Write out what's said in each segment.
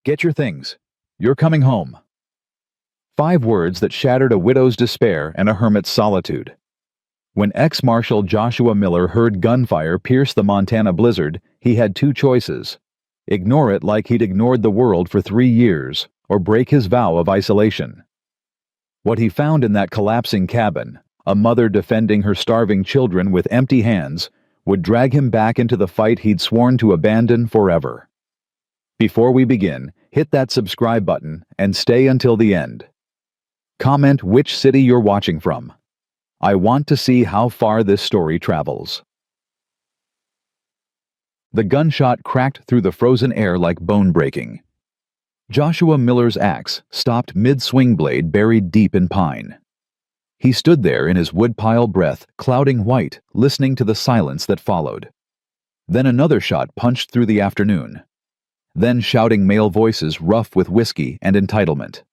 Get your things. You're coming home. 5 words that shattered a widow's despair and a hermit's solitude. When ex-Marshal Joshua Miller heard gunfire pierce the Montana blizzard, he had 2 choices. Ignore it like he'd ignored the world for 3 years, or break his vow of isolation. What he found in that collapsing cabin, a mother defending her starving children with empty hands, would drag him back into the fight he'd sworn to abandon forever. Before we begin, hit that subscribe button and stay until the end. Comment which city you're watching from. I want to see how far this story travels. The gunshot cracked through the frozen air like bone-breaking. Joshua Miller's axe stopped mid-swing blade buried deep in pine. He stood there in his woodpile breath, clouding white, listening to the silence that followed. Then another shot punched through the afternoon. Then shouting male voices rough with whiskey and entitlement.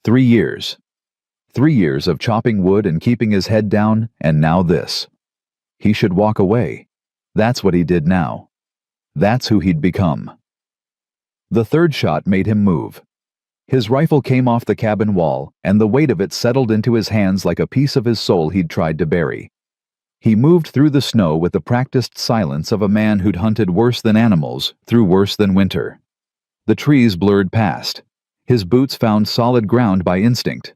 3 years. 3 years of chopping wood and keeping his head down, and now this. He should walk away. That's what he did now. That's who he'd become. The third shot made him move. His rifle came off the cabin wall, and the weight of it settled into his hands like a piece of his soul he'd tried to bury. He moved through the snow with the practiced silence of a man who'd hunted worse than animals through worse than winter. The trees blurred past. His boots found solid ground by instinct.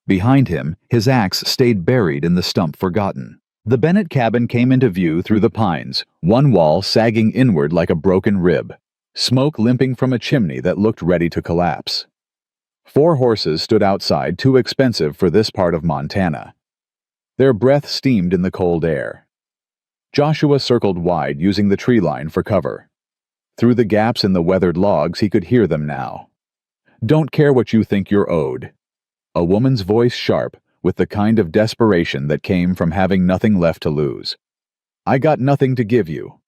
Behind him, his axe stayed buried in the stump forgotten. The Bennett cabin came into view through the pines, one wall sagging inward like a broken rib, smoke limping from a chimney that looked ready to collapse. 4 horses stood outside, too expensive for this part of Montana. Their breath steamed in the cold air. Joshua circled wide, using the tree line for cover. Through the gaps in the weathered logs, he could hear them now. "Don't care what you think you're owed." A woman's voice sharp, with the kind of desperation that came from having nothing left to lose. "I got nothing to give you."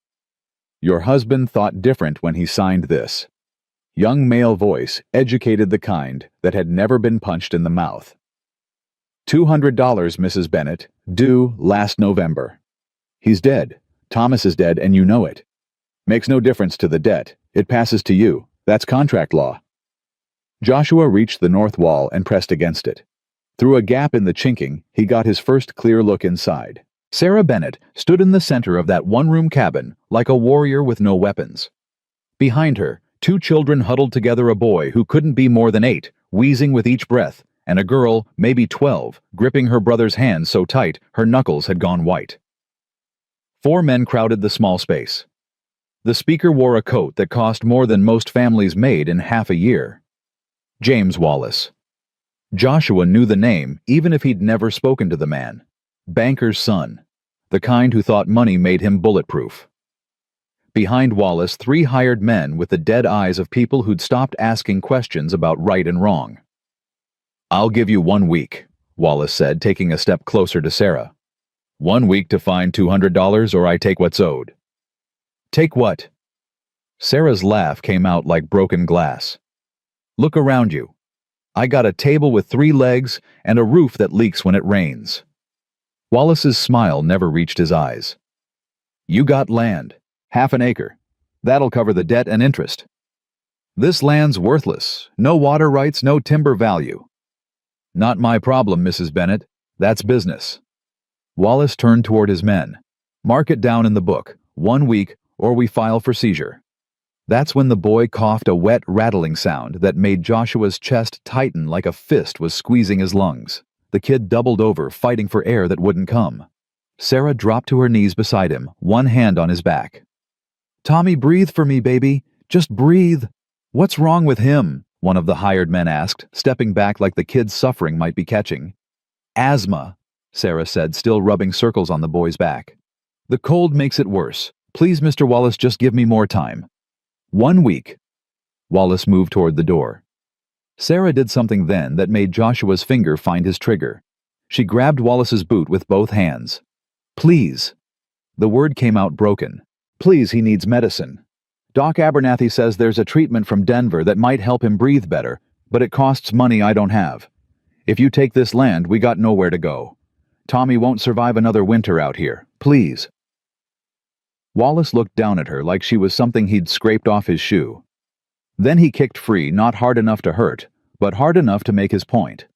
"Your husband thought different when he signed this." Young male voice, educated the kind that had never been punched in the mouth. $200, Mrs. Bennett, due last November. He's dead. Thomas is dead, and you know it. Makes no difference to the debt. It passes to you. That's contract law. Joshua reached the north wall and pressed against it. Through a gap in the chinking, he got his first clear look inside. Sarah Bennett stood in the center of that one-room cabin like a warrior with no weapons. Behind her, 2 children huddled together, a boy who couldn't be more than 8, wheezing with each breath, and a girl, maybe 12, gripping her brother's hand so tight her knuckles had gone white. 4 men crowded the small space. The speaker wore a coat that cost more than most families made in half a year. James Wallace. Joshua knew the name, even if he'd never spoken to the man. Banker's son. The kind who thought money made him bulletproof. Behind Wallace, 3 hired men with the dead eyes of people who'd stopped asking questions about right and wrong. "I'll give you 1 week, Wallace said, taking a step closer to Sarah. 1 week to find $200, or I take what's owed." "Take what?" Sarah's laugh came out like broken glass. "Look around you. I got a table with 3 legs and a roof that leaks when it rains." Wallace's smile never reached his eyes. "You got land, 1/2 an acre. That'll cover the debt and interest. This land's worthless. No water rights, no timber value." "Not my problem, Mrs. Bennett. That's business." Wallace turned toward his men. "Mark it down in the book. 1 week, or we file for seizure." That's when the boy coughed a wet, rattling sound that made Joshua's chest tighten like a fist was squeezing his lungs. The kid doubled over, fighting for air that wouldn't come. Sarah dropped to her knees beside him, one hand on his back. "Tommy, breathe for me, baby. Just breathe." "What's wrong with him?" one of the hired men asked, stepping back like the kid's suffering might be catching. "Asthma," Sarah said, still rubbing circles on the boy's back. "The cold makes it worse. Please, Mr. Wallace, just give me more time." 1 week. Wallace moved toward the door. Sarah did something then that made Joshua's finger find his trigger. She grabbed Wallace's boot with both hands. "Please." The word came out broken. "Please, he needs medicine. Doc Abernathy says there's a treatment from Denver that might help him breathe better, but it costs money I don't have. If you take this land, we got nowhere to go. Tommy won't survive another winter out here. Please." Wallace looked down at her like she was something he'd scraped off his shoe. Then he kicked free, not hard enough to hurt, but hard enough to make his point.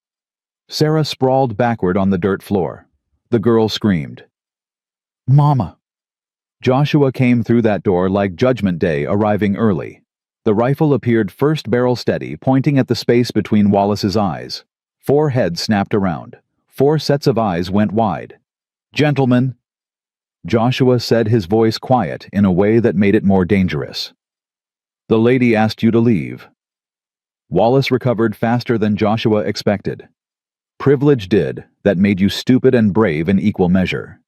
Sarah sprawled backward on the dirt floor. The girl screamed. "Mama!" Joshua came through that door like Judgment Day, arriving early. The rifle appeared first barrel steady, pointing at the space between Wallace's eyes. 4 heads snapped around. 4 sets of eyes went wide. "Gentlemen," Joshua said, his voice quiet in a way that made it more dangerous. "The lady asked you to leave." Wallace recovered faster than Joshua expected. "Privilege did, that made you stupid and brave in equal measure."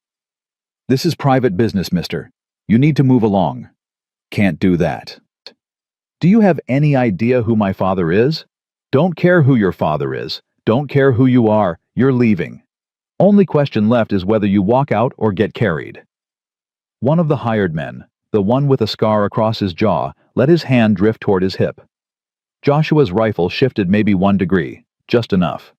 "This is private business, mister. You need to move along." "Can't do that." "Do you have any idea who my father is?" "Don't care who your father is. Don't care who you are. You're leaving. Only question left is whether you walk out or get carried." One of the hired men, the one with a scar across his jaw, let his hand drift toward his hip. Joshua's rifle shifted maybe 1 degree, just enough.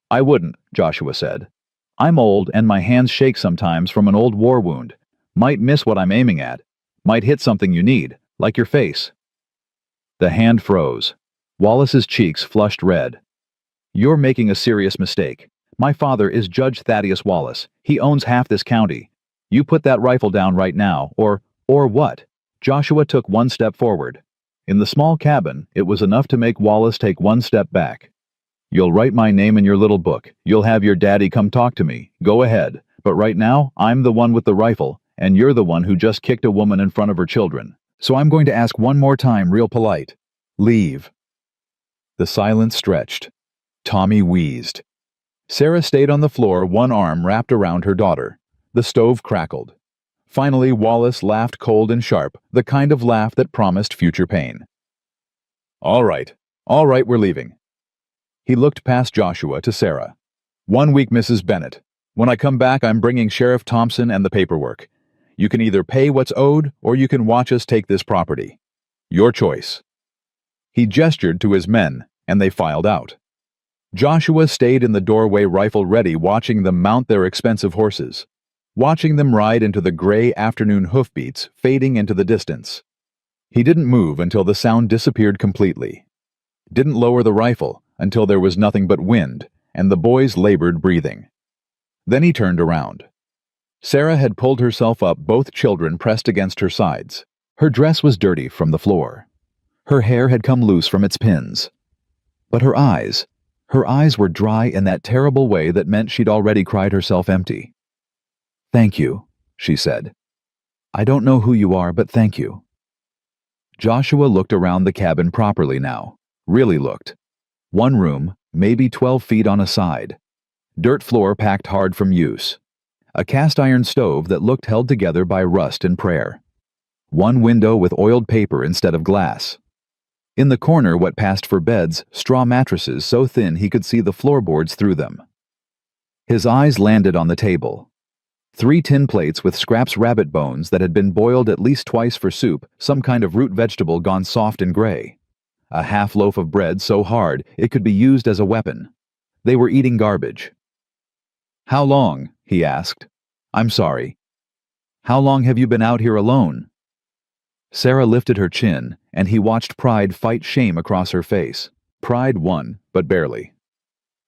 "I wouldn't," Joshua said. "I'm old and my hands shake sometimes from an old war wound. Might miss what I'm aiming at. Might hit something you need, like your face." The hand froze. Wallace's cheeks flushed red. "You're making a serious mistake. My father is Judge Thaddeus Wallace. He owns half this county. You put that rifle down right now, or what?" Joshua took 1 step forward. In the small cabin, it was enough to make Wallace take 1 step back. "You'll write my name in your little book. You'll have your daddy come talk to me. Go ahead. But right now, I'm the one with the rifle, and you're the one who just kicked a woman in front of her children. So I'm going to ask one more time, real polite. Leave." The silence stretched. Tommy wheezed. Sarah stayed on the floor, 1 arm wrapped around her daughter. The stove crackled. Finally, Wallace laughed cold and sharp, the kind of laugh that promised future pain. All right, we're leaving." He looked past Joshua to Sarah. "1 week, Mrs. Bennett. When I come back, I'm bringing Sheriff Thompson and the paperwork. You can either pay what's owed, or you can watch us take this property. Your choice." He gestured to his men, and they filed out. Joshua stayed in the doorway, rifle ready, watching them mount their expensive horses, watching them ride into the gray afternoon hoofbeats fading into the distance. He didn't move until the sound disappeared completely. Didn't lower the rifle until there was nothing but wind, and the boys labored breathing. Then he turned around. Sarah had pulled herself up, both children pressed against her sides. Her dress was dirty from the floor. Her hair had come loose from its pins. But her eyes were dry in that terrible way that meant she'd already cried herself empty. "Thank you," she said. "I don't know who you are, but thank you." Joshua looked around the cabin properly now. Really looked. 1 room, maybe 12 feet on a side. Dirt floor packed hard from use. A cast iron stove that looked held together by rust and prayer. 1 window with oiled paper instead of glass. In the corner, what passed for beds, straw mattresses so thin he could see the floorboards through them. His eyes landed on the table. 3 tin plates with scraps rabbit bones that had been boiled at least twice for soup, some kind of root vegetable gone soft and gray. A half loaf of bread so hard it could be used as a weapon. They were eating garbage. "How long?" he asked. "I'm sorry. How long have you been out here alone?" Sarah lifted her chin, and he watched pride fight shame across her face. Pride won, but barely.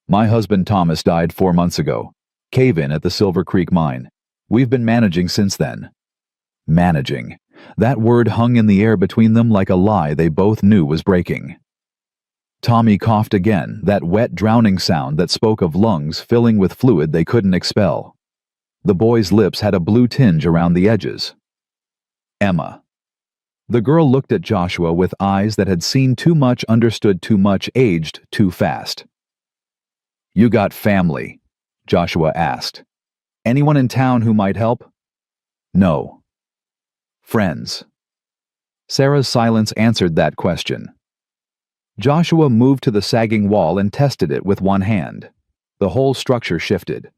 "My husband Thomas died 4 months ago. Cave-in at the Silver Creek mine. We've been managing since then." Managing. That word hung in the air between them like a lie they both knew was breaking. Tommy coughed again, that wet, drowning sound that spoke of lungs filling with fluid they couldn't expel. The boy's lips had a blue tinge around the edges. "Emma." The girl looked at Joshua with eyes that had seen too much, understood too much, aged too fast. "You got family?" Joshua asked. "Anyone in town who might help?" "No." "Friends?" Sarah's silence answered that question. Joshua moved to the sagging wall and tested it with 1 hand. The whole structure shifted.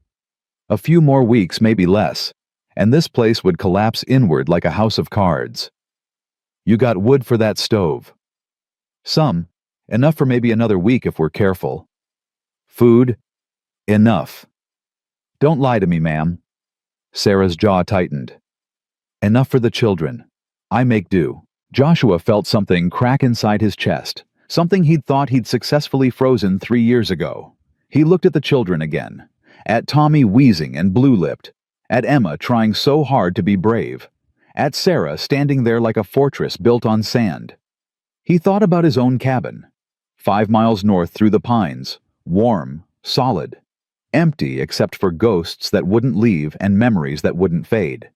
A few more weeks, maybe less, and this place would collapse inward like a house of cards. "You got wood for that stove?" "Some. Enough for maybe another week if we're careful." "Food?" "Enough." "Don't lie to me, ma'am." Sarah's jaw tightened. "Enough for the children. I make do. Joshua felt something crack inside his chest, something he'd thought he'd successfully frozen 3 years ago. He looked at the children again, at Tommy wheezing and blue-lipped, at Emma trying so hard to be brave, at Sarah standing there like a fortress built on sand. He thought about his own cabin, 5 miles north through the pines, warm, solid, empty except for ghosts that wouldn't leave and memories that wouldn't fade.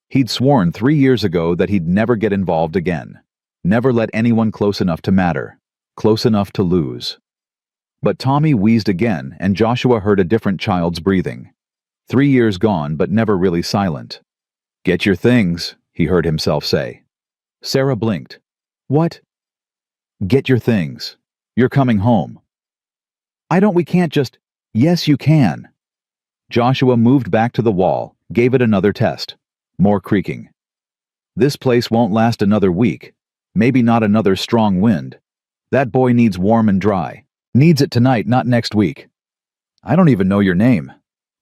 He'd sworn 3 years ago that he'd never get involved again, never let anyone close enough to matter, close enough to lose. But Tommy wheezed again, and Joshua heard a different child's breathing. 3 years gone, but never really silent. "Get your things," he heard himself say. Sarah blinked. "What?" "Get your things. You're coming home." We can't just—" "Yes, you can." Joshua moved back to the wall, gave it another test. More creaking. "This place won't last another week. Maybe not another strong wind. That boy needs warm and dry. Needs it tonight, not next week." "I don't even know your name."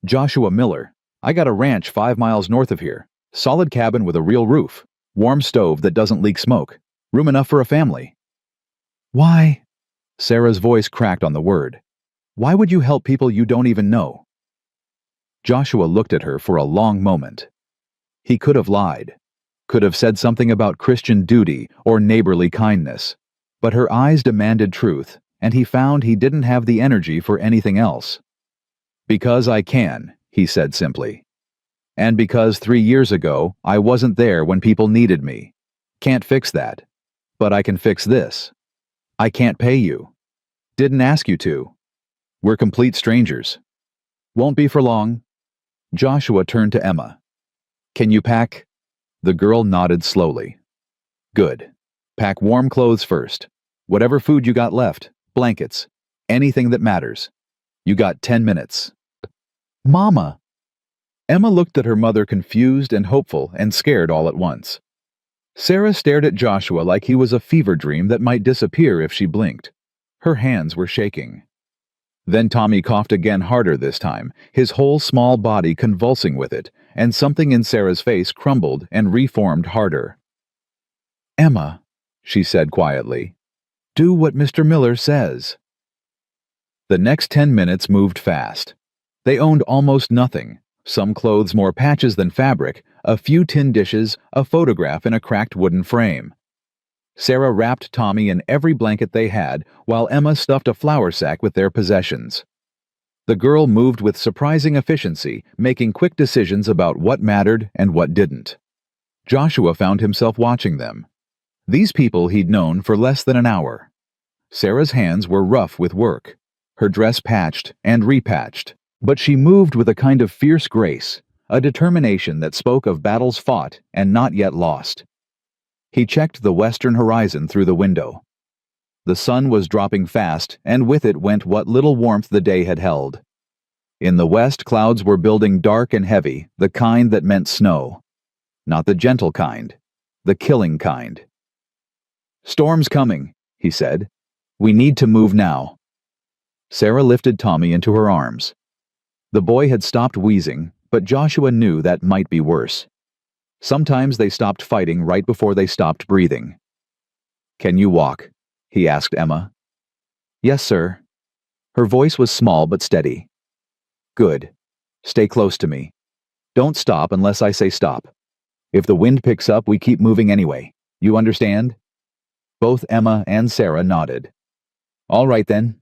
"Joshua Miller. I got a ranch 5 miles north of here. Solid cabin with a real roof. Warm stove that doesn't leak smoke. Room enough for a family." "Why?" Sarah's voice cracked on the word. "Why would you help people you don't even know?" Joshua looked at her for a long moment. He could have lied, could have said something about Christian duty or neighborly kindness, but her eyes demanded truth, and he found he didn't have the energy for anything else. "Because I can," he said simply. "And because 3 years ago I wasn't there when people needed me. Can't fix that. But I can fix this. I can't pay you. Didn't ask you to. We're complete strangers. Won't be for long." Joshua turned to Emma. "Can you pack?" The girl nodded slowly. "Good. Pack warm clothes first. Whatever food you got left, blankets, anything that matters. You got 10 minutes. "Mama!" Emma looked at her mother, confused and hopeful and scared all at once. Sarah stared at Joshua like he was a fever dream that might disappear if she blinked. Her hands were shaking. Then Tommy coughed again, harder this time, his whole small body convulsing with it, and something in Sarah's face crumbled and reformed harder. "Emma," she said quietly, "do what Mr. Miller says." The next 10 minutes moved fast. They owned almost nothing, some clothes, more patches than fabric, a few tin dishes, a photograph in a cracked wooden frame. Sarah wrapped Tommy in every blanket they had, while Emma stuffed a flour sack with their possessions. The girl moved with surprising efficiency, making quick decisions about what mattered and what didn't. Joshua found himself watching them. These people he'd known for less than an hour. Sarah's hands were rough with work, her dress patched and repatched, but she moved with a kind of fierce grace, a determination that spoke of battles fought and not yet lost. He checked the western horizon through the window. The sun was dropping fast, and with it went what little warmth the day had held. In the west, clouds were building dark and heavy, the kind that meant snow. Not the gentle kind, the killing kind. "Storm's coming," he said. "We need to move now." Sarah lifted Tommy into her arms. The boy had stopped wheezing, but Joshua knew that might be worse. Sometimes they stopped fighting right before they stopped breathing. "Can you walk?" he asked Emma. "Yes, sir." Her voice was small but steady. "Good. Stay close to me. Don't stop unless I say stop. If the wind picks up, we keep moving anyway. You understand?" Both Emma and Sarah nodded. "All right then."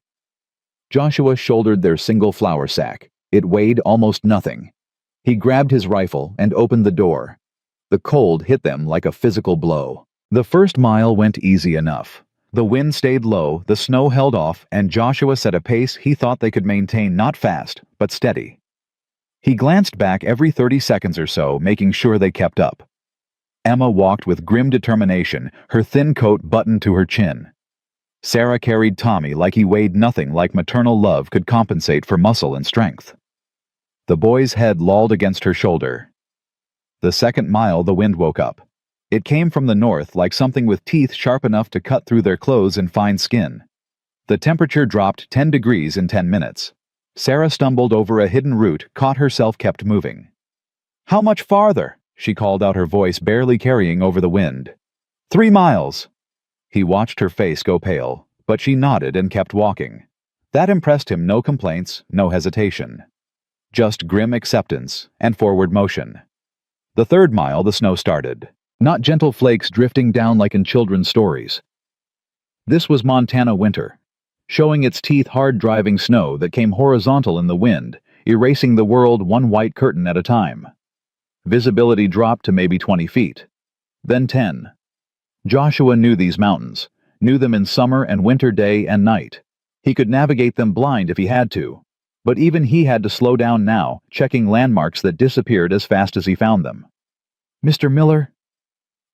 Joshua shouldered their single flour sack. It weighed almost nothing. He grabbed his rifle and opened the door. The cold hit them like a physical blow. The first mile went easy enough. The wind stayed low, the snow held off, and Joshua set a pace he thought they could maintain, not fast, but steady. He glanced back every 30 seconds or so, making sure they kept up. Emma walked with grim determination, her thin coat buttoned to her chin. Sarah carried Tommy like he weighed nothing, like maternal love could compensate for muscle and strength. The boy's head lolled against her shoulder. The second mile, the wind woke up. It came from the north like something with teeth sharp enough to cut through their clothes and fine skin. The temperature dropped 10 degrees in 10 minutes. Sarah stumbled over a hidden root, caught herself, kept moving. "How much farther?" she called out, her voice barely carrying over the wind. 3 miles. He watched her face go pale, but she nodded and kept walking. That impressed him. No complaints, no hesitation. Just grim acceptance and forward motion. The 3rd mile, the snow started. Not gentle flakes drifting down like in children's stories. This was Montana winter, showing its teeth, hard driving snow that came horizontal in the wind, erasing the world one white curtain at a time. Visibility dropped to maybe 20 feet. Then 10. Joshua knew these mountains, knew them in summer and winter, day and night. He could navigate them blind if he had to, but even he had to slow down now, checking landmarks that disappeared as fast as he found them. "Mr. Miller?"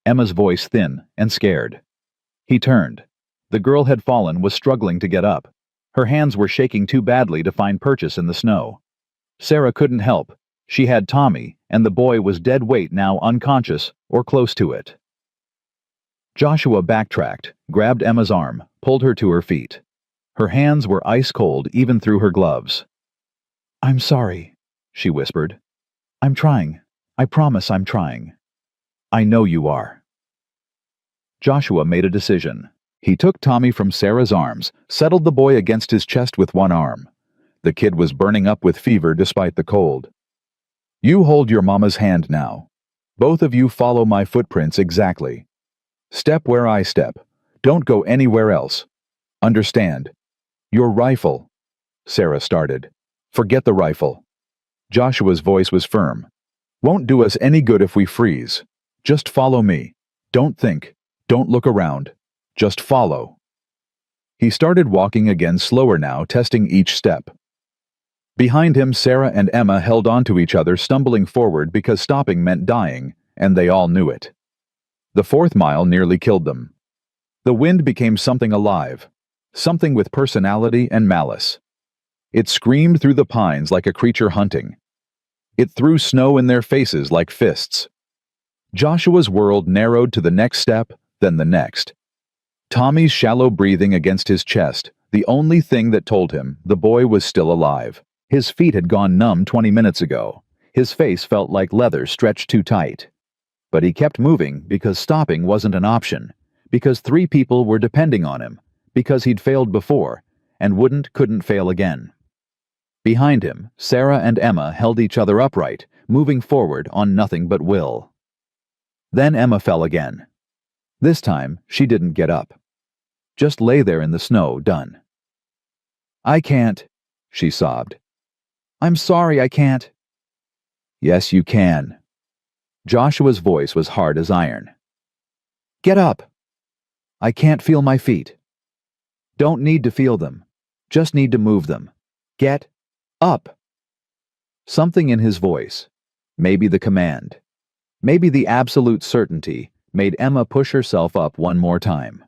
Emma's voice thin and scared. He turned. The girl had fallen, was struggling to get up. Her hands were shaking too badly to find purchase in the snow. Sarah couldn't help. She had Tommy, and the boy was dead weight now, unconscious or close to it. Joshua backtracked, grabbed Emma's arm, pulled her to her feet. Her hands were ice cold even through her gloves. "I'm sorry," she whispered. "I'm trying. I promise I'm trying." "I know you are." Joshua made a decision. He took Tommy from Sarah's arms, settled the boy against his chest with one arm. The kid was burning up with fever despite the cold. "You hold your mama's hand now. Both of you follow my footprints exactly. Step where I step. Don't go anywhere else. Understand? Your rifle." Sarah started. "Forget the rifle." Joshua's voice was firm. "Won't do us any good if we freeze. Just follow me. Don't think. Don't look around. Just follow." He started walking again, slower now, testing each step. Behind him, Sarah and Emma held on to each other, stumbling forward because stopping meant dying, and they all knew it. The 4th mile nearly killed them. The wind became something alive, something with personality and malice. It screamed through the pines like a creature hunting. It threw snow in their faces like fists. Joshua's world narrowed to the next step, then the next. Tommy's shallow breathing against his chest, the only thing that told him the boy was still alive. His feet had gone numb 20 minutes ago. His face felt like leather stretched too tight. But he kept moving because stopping wasn't an option, because 3 people were depending on him, because he'd failed before and couldn't fail again. Behind him, Sarah and Emma held each other upright, moving forward on nothing but will. Then Emma fell again. This time, she didn't get up. Just lay there in the snow, done. "I can't," she sobbed. "I'm sorry, I can't." "Yes, you can." Joshua's voice was hard as iron. "Get up." "I can't feel my feet." "Don't need to feel them. Just need to move them. Get up." Something in his voice, maybe the command, maybe the absolute certainty, made Emma push herself up one more time.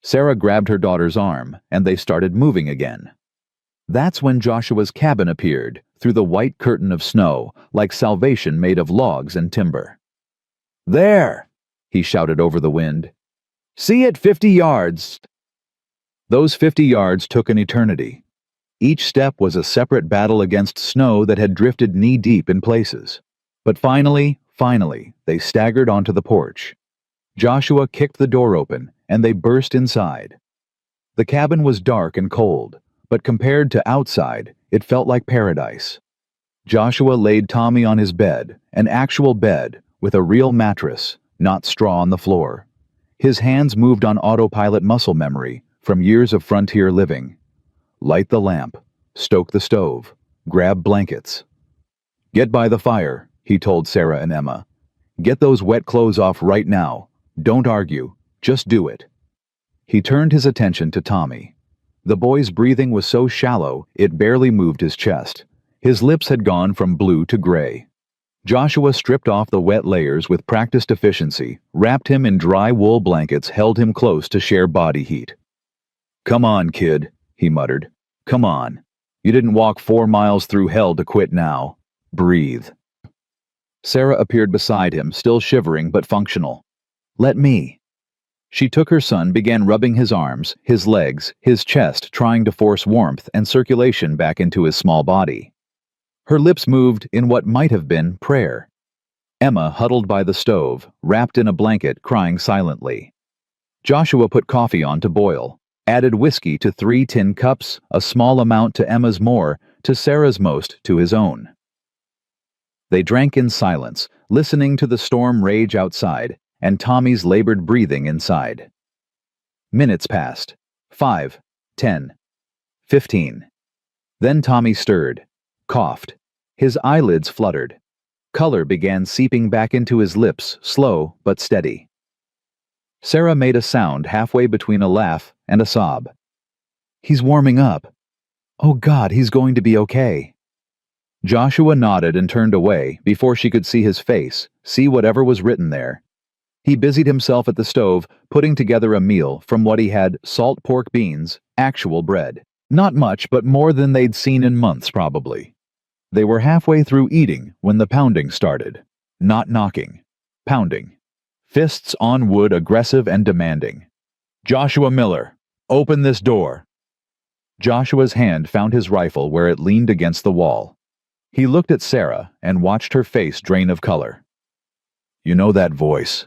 Sarah grabbed her daughter's arm, and they started moving again. That's when Joshua's cabin appeared, through the white curtain of snow, like salvation made of logs and timber. "There!" he shouted over the wind. "See it 50 yards!" Those 50 yards took an eternity. Each step was a separate battle against snow that had drifted knee-deep in places. But finally, they staggered onto the porch. Joshua kicked the door open, and they burst inside. The cabin was dark and cold, but compared to outside, it felt like paradise. Joshua laid Tommy on his bed, an actual bed, with a real mattress, not straw on the floor. His hands moved on autopilot muscle memory from years of frontier living. Light the lamp, stoke the stove, grab blankets. "Get by the fire," he told Sarah and Emma. "Get those wet clothes off right now. Don't argue. Just do it." He turned his attention to Tommy. The boy's breathing was so shallow it barely moved his chest. His lips had gone from blue to gray. Joshua stripped off the wet layers with practiced efficiency, wrapped him in dry wool blankets, held him close to share body heat. "Come on, kid," he muttered. "Come on. You didn't walk 4 miles through hell to quit now. Breathe." Sarah appeared beside him, still shivering but functional. "Let me." She took her son, began rubbing his arms, his legs, his chest, trying to force warmth and circulation back into his small body. Her lips moved in what might have been prayer. Emma huddled by the stove, wrapped in a blanket, crying silently. Joshua put coffee on to boil, added whiskey to 3 tin cups, a small amount to Emma's more, to Sarah's most to his own. They drank in silence, listening to the storm rage outside, and Tommy's labored breathing inside. Minutes passed. 5, 10, 15. Then Tommy stirred, coughed. His eyelids fluttered. Color began seeping back into his lips, slow but steady. Sarah made a sound halfway between a laugh and a sob. "He's warming up. Oh God, he's going to be okay." Joshua nodded and turned away before she could see his face, see whatever was written there. He busied himself at the stove, putting together a meal from what he had: salt pork beans, actual bread. Not much, but more than they'd seen in months, probably. They were halfway through eating when the pounding started. Not knocking. Pounding. Fists on wood, aggressive and demanding. "Joshua Miller, open this door." Joshua's hand found his rifle where it leaned against the wall. He looked at Sarah and watched her face drain of color. "You know that voice?"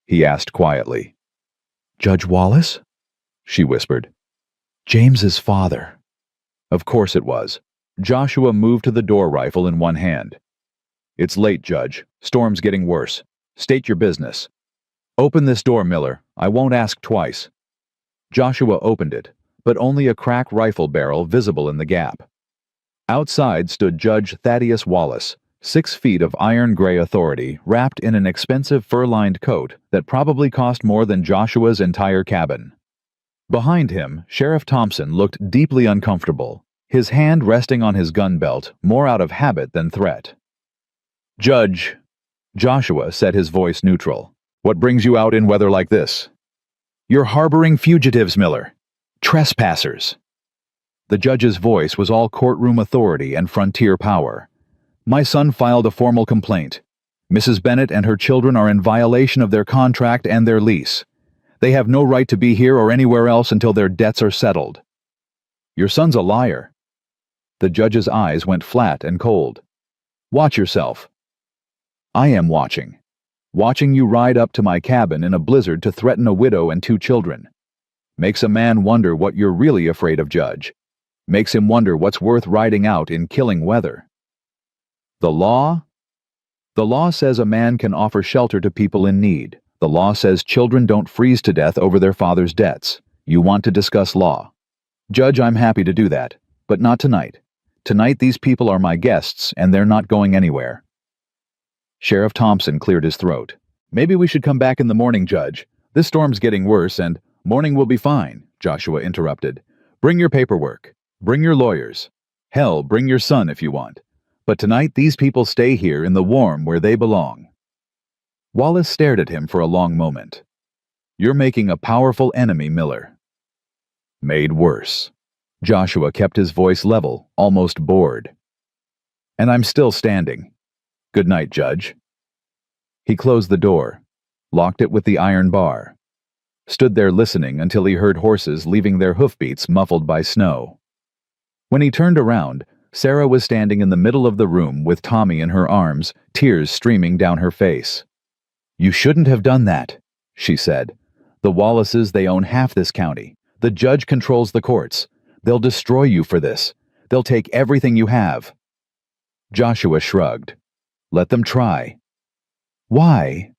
he asked quietly. "Judge Wallace?" she whispered. "James's father." Of course it was. Joshua moved to the door, rifle in one hand. "It's late, Judge. Storm's getting worse. State your business." "Open this door, Miller. I won't ask twice." Joshua opened it, but only a crack rifle barrel visible in the gap. Outside stood Judge Thaddeus Wallace, 6 feet of iron-gray authority, wrapped in an expensive fur-lined coat that probably cost more than Joshua's entire cabin. Behind him, Sheriff Thompson looked deeply uncomfortable, his hand resting on his gun belt, more out of habit than threat. "Judge," Joshua said, his voice neutral, "what brings you out in weather like this?" "You're harboring fugitives, Miller. Trespassers." The judge's voice was all courtroom authority and frontier power. "My son filed a formal complaint. Mrs. Bennett and her children are in violation of their contract and their lease. They have no right to be here or anywhere else until their debts are settled." "Your son's a liar." The judge's eyes went flat and cold. "Watch yourself." "I am watching. Watching you ride up to my cabin in a blizzard to threaten a widow and 2 children. Makes a man wonder what you're really afraid of, Judge. Makes him wonder what's worth riding out in killing weather." "The law?" "The law says a man can offer shelter to people in need. The law says children don't freeze to death over their father's debts. You want to discuss law. Judge, I'm happy to do that, but not tonight. Tonight these people are my guests, and they're not going anywhere." Sheriff Thompson cleared his throat. "Maybe we should come back in the morning, Judge. This storm's getting worse, and—" "Morning will be fine," Joshua interrupted. "Bring your paperwork. Bring your lawyers. Hell, bring your son if you want. But tonight these people stay here in the warm where they belong." Wallace stared at him for a long moment. "You're making a powerful enemy, Miller." "Made worse." Joshua kept his voice level, almost bored. "And I'm still standing. Good night, Judge." He closed the door, locked it with the iron bar, stood there listening until he heard horses leaving their hoofbeats muffled by snow. When he turned around, Sarah was standing in the middle of the room with Tommy in her arms, tears streaming down her face. "You shouldn't have done that," she said. "The Wallaces, they own half this county. The judge controls the courts. They'll destroy you for this. They'll take everything you have." Joshua shrugged. "Let them try." "Why?"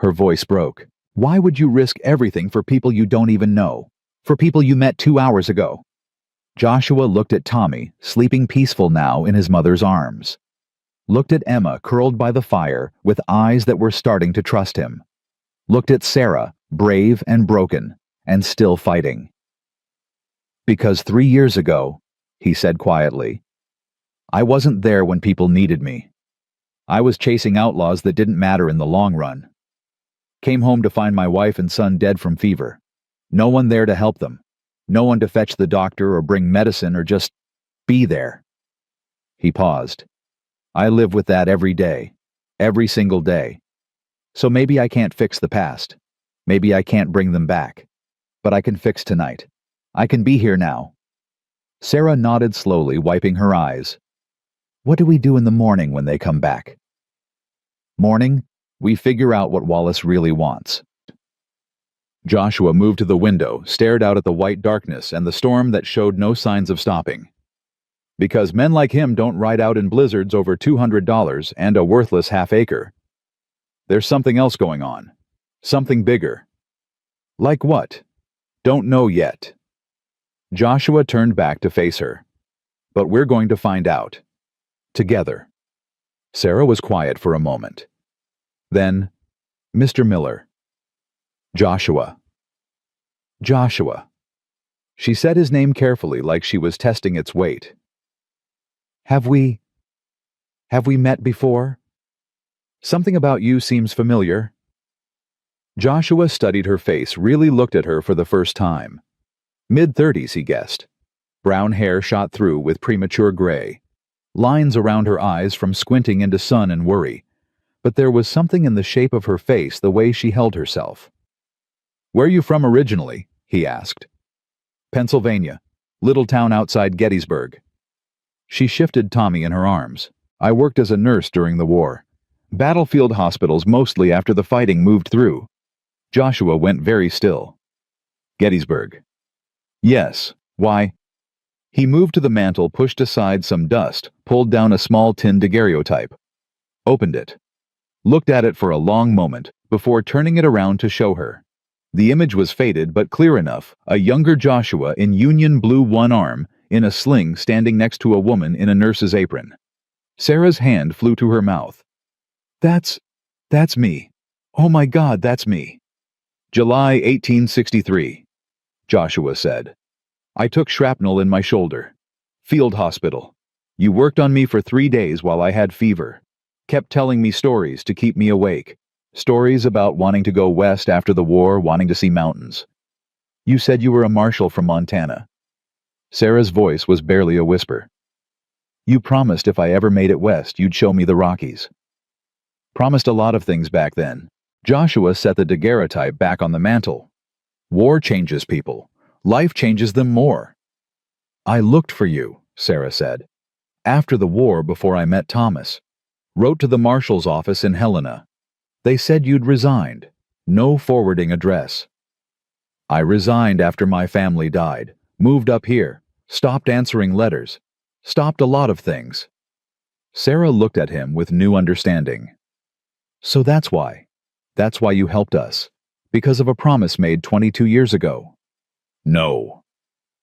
Her voice broke. "Why would you risk everything for people you don't even know? For people you met 2 hours ago?" Joshua looked at Tommy, sleeping peaceful now in his mother's arms. Looked at Emma curled by the fire with eyes that were starting to trust him. Looked at Sarah, brave and broken, and still fighting. "Because 3 years ago," he said quietly, "I wasn't there when people needed me. I was chasing outlaws that didn't matter in the long run. Came home to find my wife and son dead from fever. No one there to help them. No one to fetch the doctor or bring medicine or just be there." He paused. "I live with that every day. Every single day. So maybe I can't fix the past. Maybe I can't bring them back. But I can fix tonight. I can be here now." Sarah nodded slowly, wiping her eyes. "What do we do in the morning when they come back?" Morning, we figure out what Wallace really wants. Joshua moved to the window, stared out at the white darkness and the storm that showed no signs of stopping. Because men like him don't ride out in blizzards over $200 and a worthless half-acre. There's something else going on. Something bigger. Like what? Don't know yet. Joshua turned back to face her. But we're going to find out. Together. Sarah was quiet for a moment. Then, Mr. Miller. Joshua. Joshua. She said his name carefully, like she was testing its weight. Have we met before? Something about you seems familiar. Joshua studied her face, really looked at her for the first time. Mid-30s, he guessed. Brown hair shot through with premature gray. Lines around her eyes from squinting into sun and worry. But there was something in the shape of her face, the way she held herself. Where are you from originally? He asked. Pennsylvania. Little town outside Gettysburg. She shifted Tommy in her arms. I worked as a nurse during the war. Battlefield hospitals mostly after the fighting moved through. Joshua went very still. Gettysburg. Yes. Why? He moved to the mantel, pushed aside some dust, pulled down a small tin daguerreotype. Opened it. Looked at it for a long moment, before turning it around to show her. The image was faded but clear enough, a younger Joshua in Union blue one arm, in a sling standing next to a woman in a nurse's apron. Sarah's hand flew to her mouth. That's me. Oh my God, that's me. July 1863, Joshua said. I took shrapnel in my shoulder. Field hospital. You worked on me for 3 days while I had fever. Kept telling me stories to keep me awake. Stories about wanting to go west after the war, wanting to see mountains. You said you were a marshal from Montana. Sarah's voice was barely a whisper. You promised if I ever made it west, you'd show me the Rockies. Promised a lot of things back then. Joshua set the daguerreotype back on the mantel. War changes people. Life changes them more. I looked for you, Sarah said. After the war, before I met Thomas. Wrote to the marshal's office in Helena. They said you'd resigned. No forwarding address. I resigned after my family died. Moved up here. Stopped answering letters. Stopped a lot of things. Sarah looked at him with new understanding. So that's why. That's why you helped us. Because of a promise made 22 years ago. No.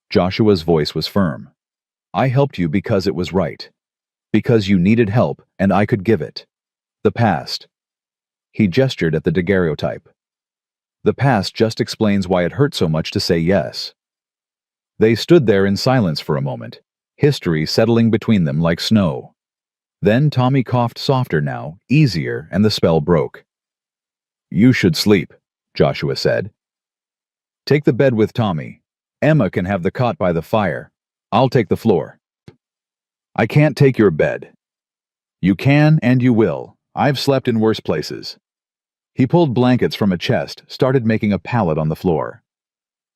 Joshua's voice was firm. I helped you because it was right. Because you needed help and I could give it. The past. He gestured at the daguerreotype. The past just explains why it hurt so much to say yes. They stood there in silence for a moment, history settling between them like snow. Then Tommy coughed softer now, easier, and the spell broke. You should sleep, Joshua said. Take the bed with Tommy. Emma can have the cot by the fire. I'll take the floor. I can't take your bed. You can and you will. I've slept in worse places. He pulled blankets from a chest, started making a pallet on the floor.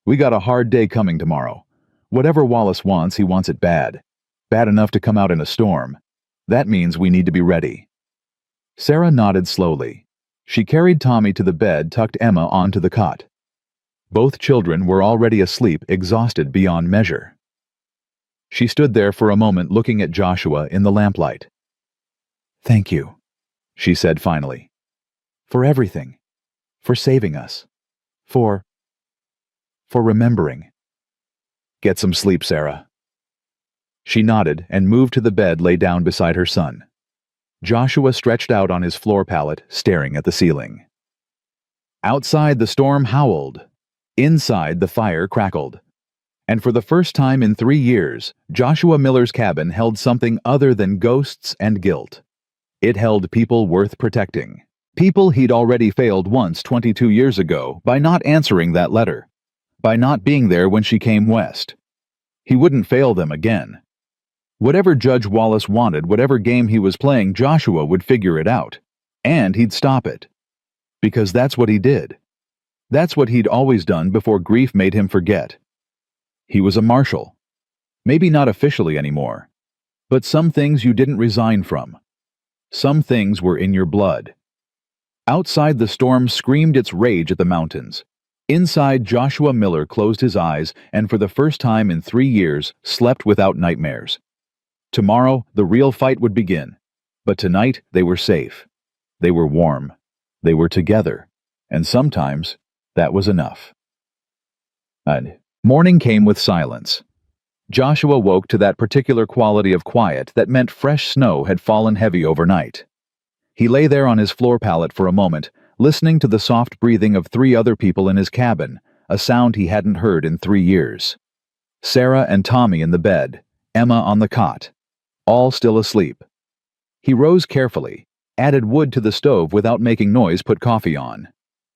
We got a hard day coming tomorrow. Whatever Wallace wants, he wants it bad. Bad enough to come out in a storm. That means we need to be ready. Sarah nodded slowly. She carried Tommy to the bed, tucked Emma onto the cot. Both children were already asleep, exhausted beyond measure. She stood there for a moment looking at Joshua in the lamplight. Thank you, she said finally. For everything. For saving us. For remembering. Get some sleep, Sarah. She nodded and moved to the bed, lay down beside her son. Joshua stretched out on his floor pallet, staring at the ceiling. Outside, the storm howled. Inside, the fire crackled. And for the first time in 3 years, Joshua Miller's cabin held something other than ghosts and guilt. It held people worth protecting. People he'd already failed once 22 years ago by not answering that letter. By not being there when she came west. He wouldn't fail them again. Whatever Judge Wallace wanted, whatever game he was playing, Joshua would figure it out. And he'd stop it. Because that's what he did. That's what he'd always done before grief made him forget. He was a marshal. Maybe not officially anymore. But some things you didn't resign from. Some things were in your blood. Outside, the storm screamed its rage at the mountains. Inside, Joshua Miller closed his eyes and for the first time in 3 years slept without nightmares. Tomorrow, the real fight would begin. But tonight, they were safe. They were warm. They were together. And sometimes, that was enough. Morning came with silence. Joshua woke to that particular quality of quiet that meant fresh snow had fallen heavy overnight. He lay there on his floor pallet for a moment, listening to the soft breathing of 3 other people in his cabin, a sound he hadn't heard in 3 years. Sarah and Tommy in the bed, Emma on the cot, all still asleep. He rose carefully, added wood to the stove without making noise, put coffee on.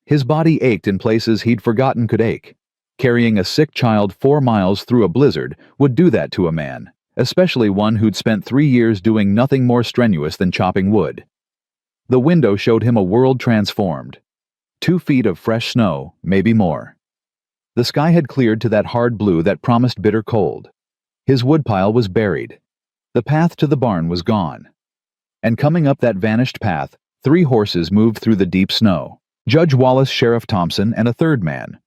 His body ached in places he'd forgotten could ache. Carrying a sick child 4 miles through a blizzard would do that to a man, especially one who'd spent 3 years doing nothing more strenuous than chopping wood. The window showed him a world transformed. 2 feet of fresh snow, maybe more. The sky had cleared to that hard blue that promised bitter cold. His woodpile was buried. The path to the barn was gone. And coming up that vanished path, 3 horses moved through the deep snow. Judge Wallace, Sheriff Thompson, and a 3rd man.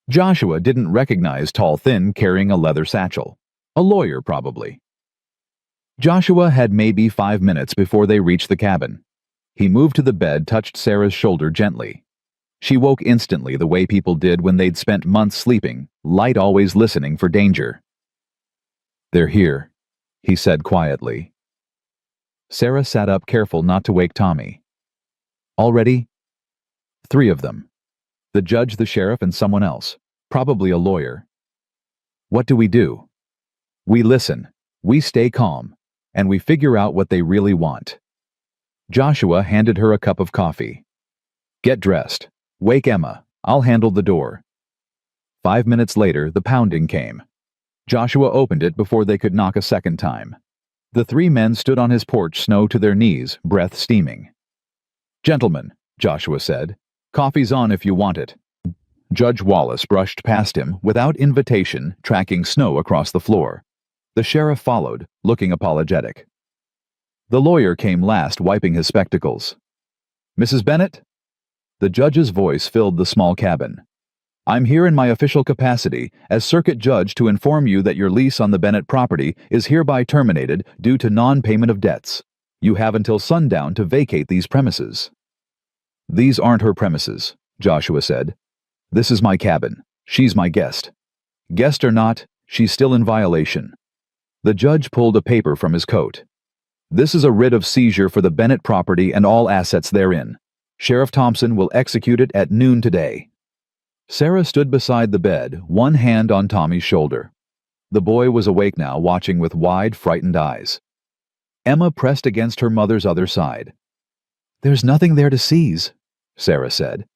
Joshua didn't recognize tall, thin, carrying a leather satchel. A lawyer, probably. Joshua had maybe 5 minutes before they reached the cabin. He moved to the bed, touched Sarah's shoulder gently. She woke instantly the way people did when they'd spent months sleeping, light always listening for danger. "They're here," he said quietly. Sarah sat up, careful not to wake Tommy. "Already?" "3 of them. The judge, the sheriff, and someone else. Probably a lawyer." "What do we do?" "We listen, we stay calm, and we figure out what they really want." Joshua handed her a cup of coffee. "Get dressed. Wake Emma. I'll handle the door." 5 minutes later, the pounding came. Joshua opened it before they could knock a second time. The 3 men stood on his porch, snow to their knees, breath steaming. "Gentlemen," Joshua said, "coffee's on if you want it." Judge Wallace brushed past him, without invitation, tracking snow across the floor. The sheriff followed, looking apologetic. The lawyer came last, wiping his spectacles. "Mrs. Bennett?" The judge's voice filled the small cabin. "I'm here in my official capacity as circuit judge to inform you that your lease on the Bennett property is hereby terminated due to non-payment of debts. You have until sundown to vacate these premises." "These aren't her premises," Joshua said. "This is my cabin. She's my guest. Guest or not, she's still in violation." The judge pulled a paper from his coat. "This is a writ of seizure for the Bennett property and all assets therein. Sheriff Thompson will execute it at noon today." Sarah stood beside the bed, one hand on Tommy's shoulder. The boy was awake now, watching with wide, frightened eyes. Emma pressed against her mother's other side. "There's nothing there to seize," Sarah said.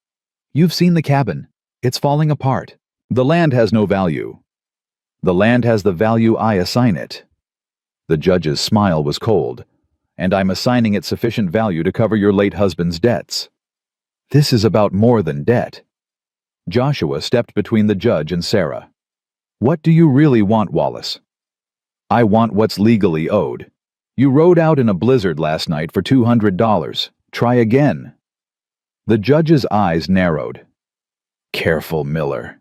"You've seen the cabin. It's falling apart. The land has no value." "The land has the value I assign it." The judge's smile was cold. "And I'm assigning it sufficient value to cover your late husband's debts." "This is about more than debt." Joshua stepped between the judge and Sarah. "What do you really want, Wallace?" "I want what's legally owed. You rode out in a blizzard last night for $200. Try again." The judge's eyes narrowed. "Careful, Miller."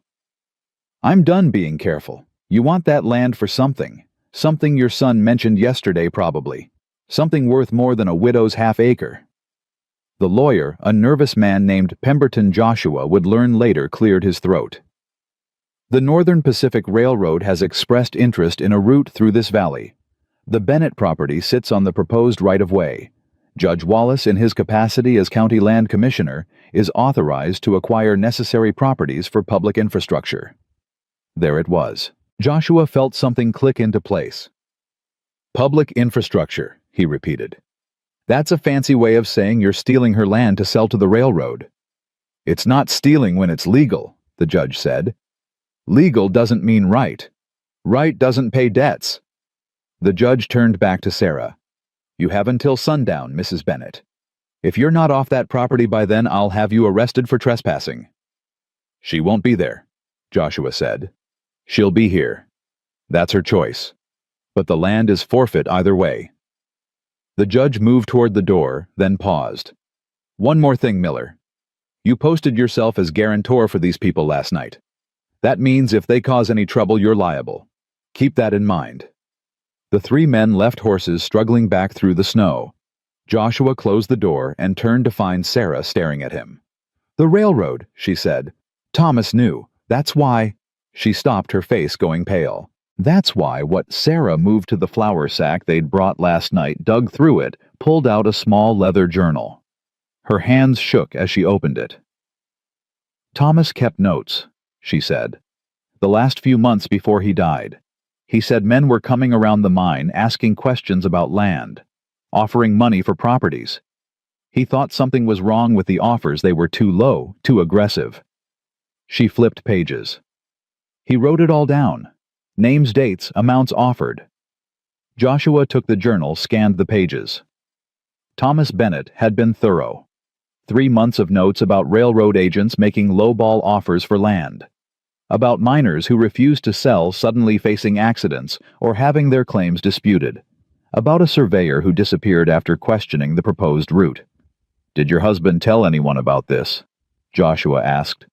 "I'm done being careful. You want that land for something. Something your son mentioned yesterday, probably. Something worth more than a widow's half-acre." The lawyer, a nervous man named Pemberton Joshua, would learn later, cleared his throat. "The Northern Pacific Railroad has expressed interest in a route through this valley. The Bennett property sits on the proposed right-of-way. Judge Wallace, in his capacity as County Land Commissioner, is authorized to acquire necessary properties for public infrastructure." There it was. Joshua felt something click into place. "Public infrastructure," he repeated. "That's a fancy way of saying you're stealing her land to sell to the railroad." "It's not stealing when it's legal," the judge said. "Legal doesn't mean right. Right doesn't pay debts." The judge turned back to Sarah. "You have until sundown, Mrs. Bennett. If you're not off that property by then, I'll have you arrested for trespassing." "She won't be there," Joshua said. "She'll be here. That's her choice. But the land is forfeit either way." The judge moved toward the door, then paused. "One more thing, Miller. You posted yourself as guarantor for these people last night. That means if they cause any trouble, you're liable. Keep that in mind." The three men left horses struggling back through the snow. Joshua closed the door and turned to find Sarah staring at him. "The railroad," she said. "Thomas knew. That's why—" She stopped, her face going pale. That's why what Sarah moved to the flour sack they'd brought last night, dug through it, pulled out a small leather journal. Her hands shook as she opened it. "Thomas kept notes," she said. "The last few months before he died. He said men were coming around the mine asking questions about land, offering money for properties. He thought something was wrong with the offers, they were too low, too aggressive." She flipped pages. He wrote it all down. Names, dates, amounts offered. Joshua took the journal, scanned the pages. Thomas Bennett had been thorough. 3 months of notes about railroad agents making lowball offers for land. About miners who refused to sell, suddenly facing accidents or having their claims disputed. About a surveyor who disappeared after questioning the proposed route. "Did your husband tell anyone about this?" Joshua asked.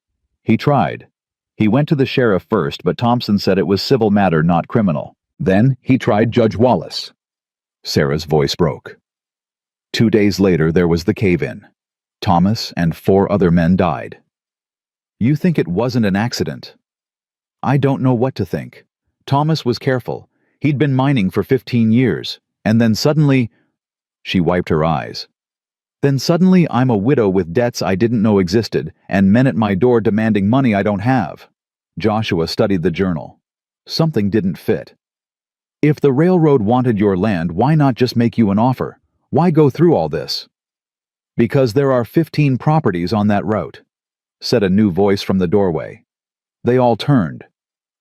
He tried. He went to the sheriff first, but Thompson said it was civil matter, not criminal. Then he tried Judge Wallace. Sarah's voice broke. 2 days later, there was the cave-in. Thomas and 4 other men died. "You think it wasn't an accident?" "I don't know what to think. Thomas was careful. He'd been mining for 15 years. And then suddenly—" She wiped her eyes. "Then suddenly I'm a widow with debts I didn't know existed, and men at my door demanding money I don't have." Joshua studied the journal. Something didn't fit. "If the railroad wanted your land, why not just make you an offer? Why go through all this?" "Because there are 15 properties on that route," said a new voice from the doorway. They all turned.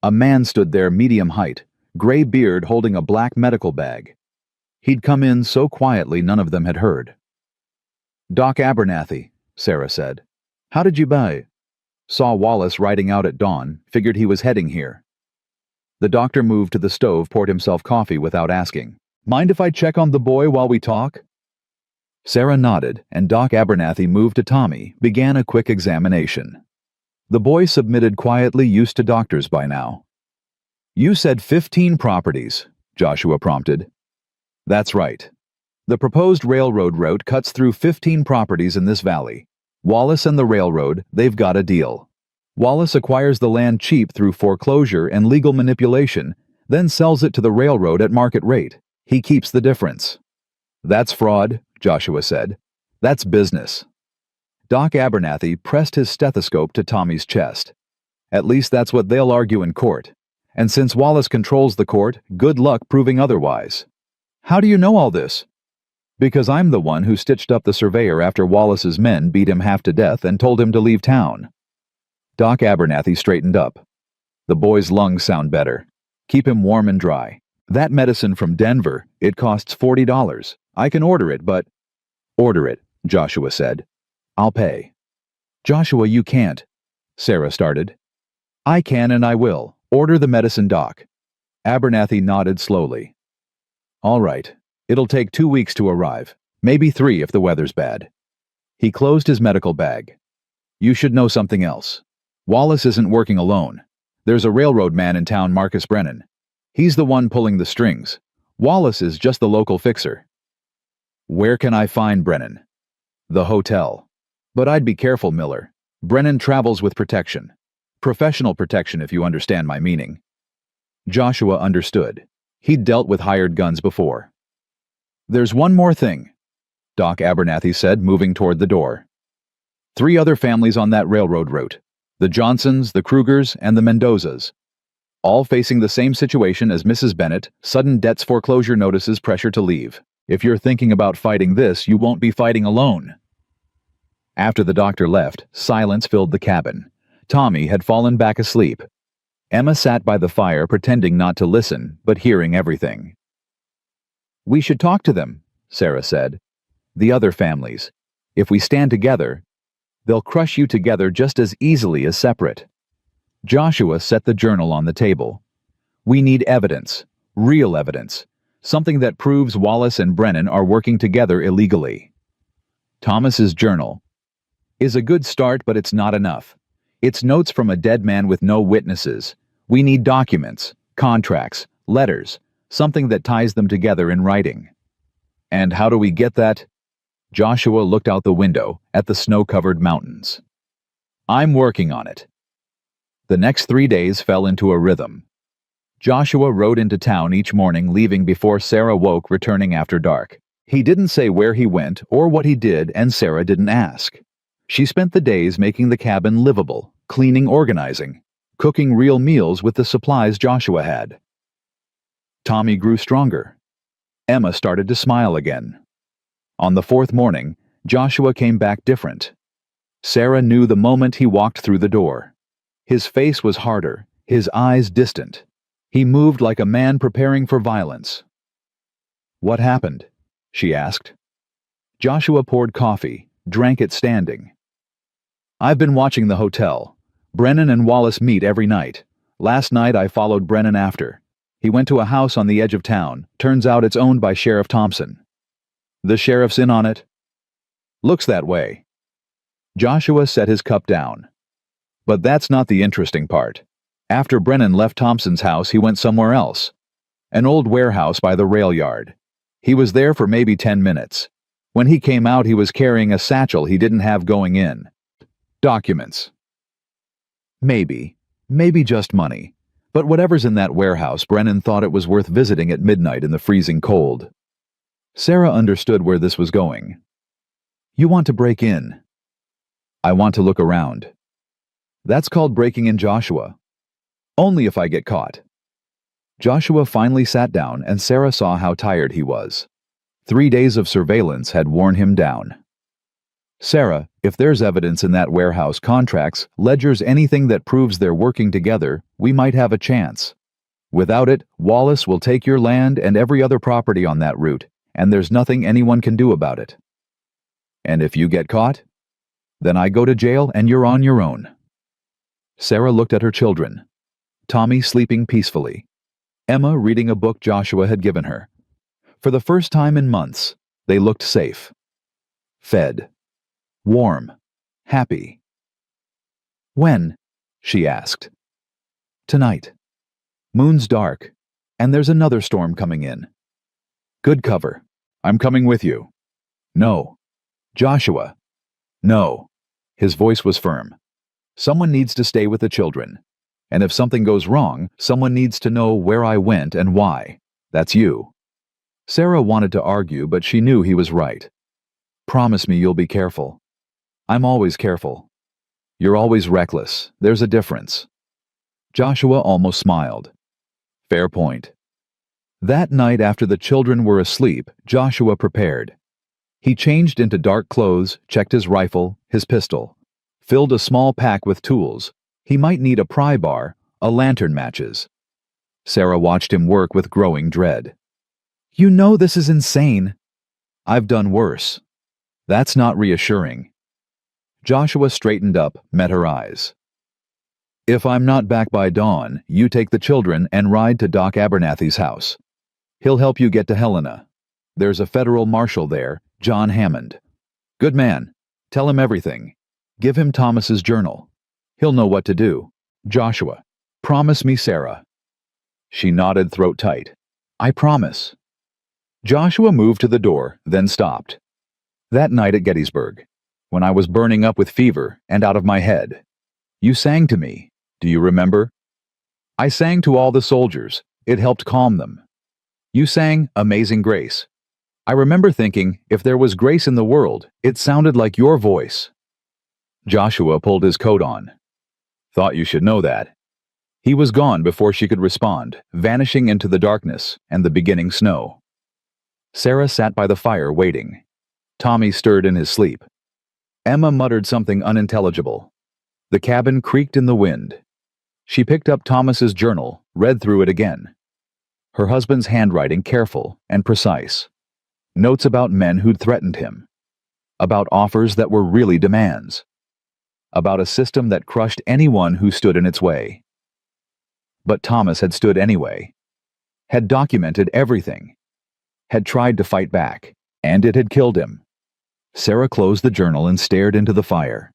A man stood there, medium height, gray beard, holding a black medical bag. He'd come in so quietly none of them had heard. "Doc Abernathy," Sarah said. "How did you buy?" "Saw Wallace riding out at dawn, figured he was heading here." The doctor moved to the stove, poured himself coffee without asking. "Mind if I check on the boy while we talk?" Sarah nodded, and Doc Abernathy moved to Tommy, began a quick examination. The boy submitted quietly, used to doctors by now. "You said 15 properties," Joshua prompted. "That's right. The proposed railroad route cuts through 15 properties in this valley. Wallace and the railroad, they've got a deal. Wallace acquires the land cheap through foreclosure and legal manipulation, then sells it to the railroad at market rate. He keeps the difference." "That's fraud," Joshua said. "That's business." Doc Abernathy pressed his stethoscope to Tommy's chest. "At least that's what they'll argue in court. And since Wallace controls the court, good luck proving otherwise." "How do you know all this?" "Because I'm the one who stitched up the surveyor after Wallace's men beat him half to death and told him to leave town." Doc Abernathy straightened up. "The boy's lungs sound better. Keep him warm and dry. That medicine from Denver, it costs $40. I can order it, but—" "Order it," Joshua said. "I'll pay." "Joshua, you can't," Sarah started. "I can and I will. Order the medicine, Doc." Abernathy nodded slowly. "All right. It'll take 2 weeks to arrive. Maybe 3 if the weather's bad." He closed his medical bag. "You should know something else. Wallace isn't working alone. There's a railroad man in town, Marcus Brennan. He's the one pulling the strings. Wallace is just the local fixer." "Where can I find Brennan?" "The hotel. But I'd be careful, Miller. Brennan travels with protection. Professional protection, if you understand my meaning." Joshua understood. He'd dealt with hired guns before. "There's one more thing," Doc Abernathy said, moving toward the door. 3 other families on that railroad route. The Johnsons, the Krugers, and the Mendozas. All facing the same situation as Mrs. Bennett, sudden debts, foreclosure notices, pressure to leave. If you're thinking about fighting this, you won't be fighting alone." After the doctor left, silence filled the cabin. Tommy had fallen back asleep. Emma sat by the fire, pretending not to listen, but hearing everything. "We should talk to them," Sarah said. "The other families. If we stand together, they'll crush you together just as easily as separate." Joshua set the journal on the table. "We need evidence, real evidence, something that proves Wallace and Brennan are working together illegally." Thomas's journal. is a good start, but it's not enough. It's notes from a dead man with no witnesses. We need documents, contracts, letters, something that ties them together in writing. And how do we get that? Joshua looked out the window at the snow-covered mountains. I'm working on it. The next 3 days fell into a rhythm. Joshua rode into town each morning, leaving before Sarah woke, returning after dark. He didn't say where he went or what he did, and Sarah didn't ask. She spent the days making the cabin livable, cleaning, organizing, cooking real meals with the supplies Joshua had. Tommy grew stronger. Emma started to smile again. On the 4th morning, Joshua came back different. Sarah knew the moment he walked through the door. His face was harder, his eyes distant. He moved like a man preparing for violence. "What happened?" she asked. Joshua poured coffee, drank it standing. "I've been watching the hotel. Brennan and Wallace meet every night. Last night I followed Brennan after. He went to a house on the edge of town. Turns out it's owned by Sheriff Thompson. The sheriff's in on it?" "Looks that way." Joshua set his cup down. "But that's not the interesting part. After Brennan left Thompson's house, he went somewhere else. An old warehouse by the rail yard. He was there for maybe 10 minutes. When he came out, he was carrying a satchel he didn't have going in. Documents. Maybe just money. But whatever's in that warehouse, Brennan thought it was worth visiting at midnight in the freezing cold." Sarah understood where this was going. "You want to break in?" "I want to look around." "That's called breaking in, Joshua. Only if I get caught." Joshua finally sat down, and Sarah saw how tired he was. 3 days of surveillance had worn him down. "Sarah, if there's evidence in that warehouse, contracts, ledgers, anything that proves they're working together, we might have a chance. Without it, Wallace will take your land and every other property on that route, and there's nothing anyone can do about it." "And if you get caught?" "Then I go to jail and you're on your own." Sarah looked at her children. Tommy sleeping peacefully. Emma reading a book Joshua had given her. For the first time in months, they looked safe. Fed. Warm. Happy. "When?" she asked. "Tonight. Moon's dark, and there's another storm coming in." "Good cover. I'm coming with you." "No." "Joshua." "No." His voice was firm. "Someone needs to stay with the children. And if something goes wrong, someone needs to know where I went and why. That's you." Sarah wanted to argue, but she knew he was right. "Promise me you'll be careful." "I'm always careful." "You're always reckless. There's a difference." Joshua almost smiled. "Fair point." That night, after the children were asleep, Joshua prepared. He changed into dark clothes, checked his rifle, his pistol, filled a small pack with tools. He might need a pry bar, a lantern, matches. Sarah watched him work with growing dread. "You know this is insane." "I've done worse." "That's not reassuring." Joshua straightened up, met her eyes. "If I'm not back by dawn, you take the children and ride to Doc Abernathy's house. He'll help you get to Helena. There's a federal marshal there, John Hammond. Good man. Tell him everything. Give him Thomas's journal. He'll know what to do. Joshua, promise me, Sarah." She nodded, throat tight. "I promise." Joshua moved to the door, then stopped. "That night at Gettysburg, when I was burning up with fever and out of my head, you sang to me. Do you remember? I sang to all the soldiers. It helped calm them. You sang Amazing Grace. I remember thinking, if there was grace in the world, it sounded like your voice." Joshua pulled his coat on. "Thought you should know that." He was gone before she could respond, vanishing into the darkness and the beginning snow. Sarah sat by the fire waiting. Tommy stirred in his sleep. Emma muttered something unintelligible. The cabin creaked in the wind. She picked up Thomas's journal, read through it again. Her husband's handwriting careful and precise. Notes about men who'd threatened him. About offers that were really demands. About a system that crushed anyone who stood in its way. But Thomas had stood anyway. Had documented everything. Had tried to fight back, and it had killed him. Sarah closed the journal and stared into the fire.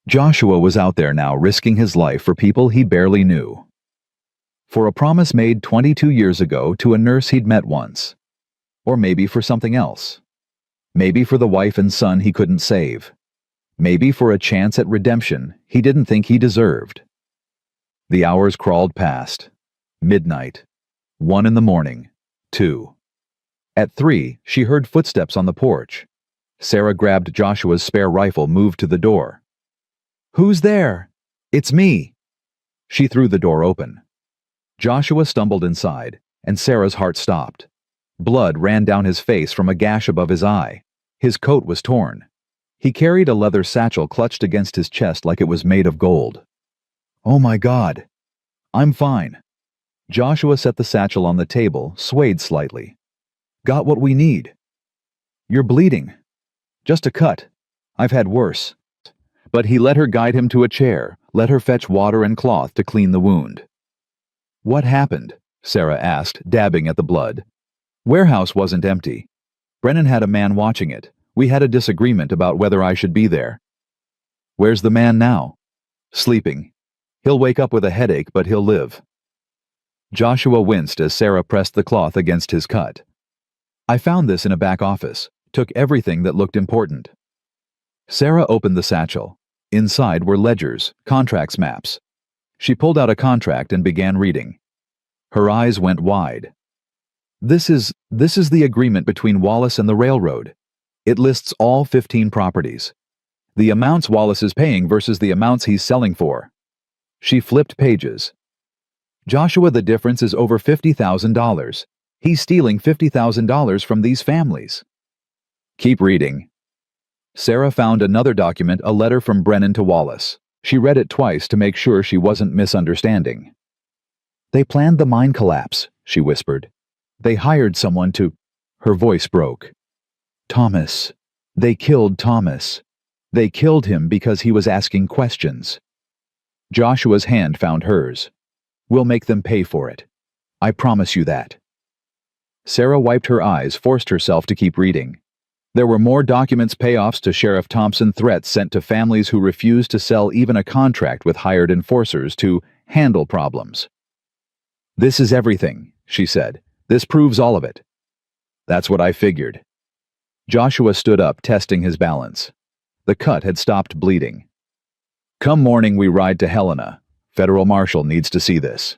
Joshua was out there now, risking his life for people he barely knew. For a promise made 22 years ago to a nurse he'd met once. Or maybe for something else. Maybe for the wife and son he couldn't save. Maybe for a chance at redemption he didn't think he deserved. The hours crawled past. Midnight. 1 in the morning. 2. At 3, she heard footsteps on the porch. Sarah grabbed Joshua's spare rifle, moved to the door. "Who's there?" "It's me." She threw the door open. Joshua stumbled inside, and Sarah's heart stopped. Blood ran down his face from a gash above his eye. His coat was torn. He carried a leather satchel clutched against his chest like it was made of gold. "Oh my God." "I'm fine." Joshua set the satchel on the table, swayed slightly. "Got what we need." "You're bleeding." "Just a cut. I've had worse." But he let her guide him to a chair, let her fetch water and cloth to clean the wound. "What happened?" Sarah asked, dabbing at the blood. "Warehouse wasn't empty. Brennan had a man watching it. We had a disagreement about whether I should be there." "Where's the man now?" "Sleeping. He'll wake up with a headache, but he'll live." Joshua winced as Sarah pressed the cloth against his cut. "I found this in a back office. Took everything that looked important." Sarah opened the satchel. Inside were ledgers, contracts, maps. She pulled out a contract and began reading. Her eyes went wide. This is the agreement between Wallace and the railroad. It lists all 15 properties. The amounts Wallace is paying versus the amounts he's selling for." She flipped pages. "Joshua, the difference is over $50,000. He's stealing $50,000 from these families." "Keep reading." Sarah found another document, a letter from Brennan to Wallace. She read it twice to make sure she wasn't misunderstanding. "They planned the mine collapse," she whispered. "They hired someone to—" Her voice broke. "Thomas. They killed Thomas. They killed him because he was asking questions." Joshua's hand found hers. "We'll make them pay for it. I promise you that." Sarah wiped her eyes, forced herself to keep reading. There were more documents, payoffs to Sheriff Thompson, threats sent to families who refused to sell, even a contract with hired enforcers to handle problems. "This is everything," she said. "This proves all of it." "That's what I figured." Joshua stood up, testing his balance. The cut had stopped bleeding. "Come morning we ride to Helena. Federal Marshal needs to see this."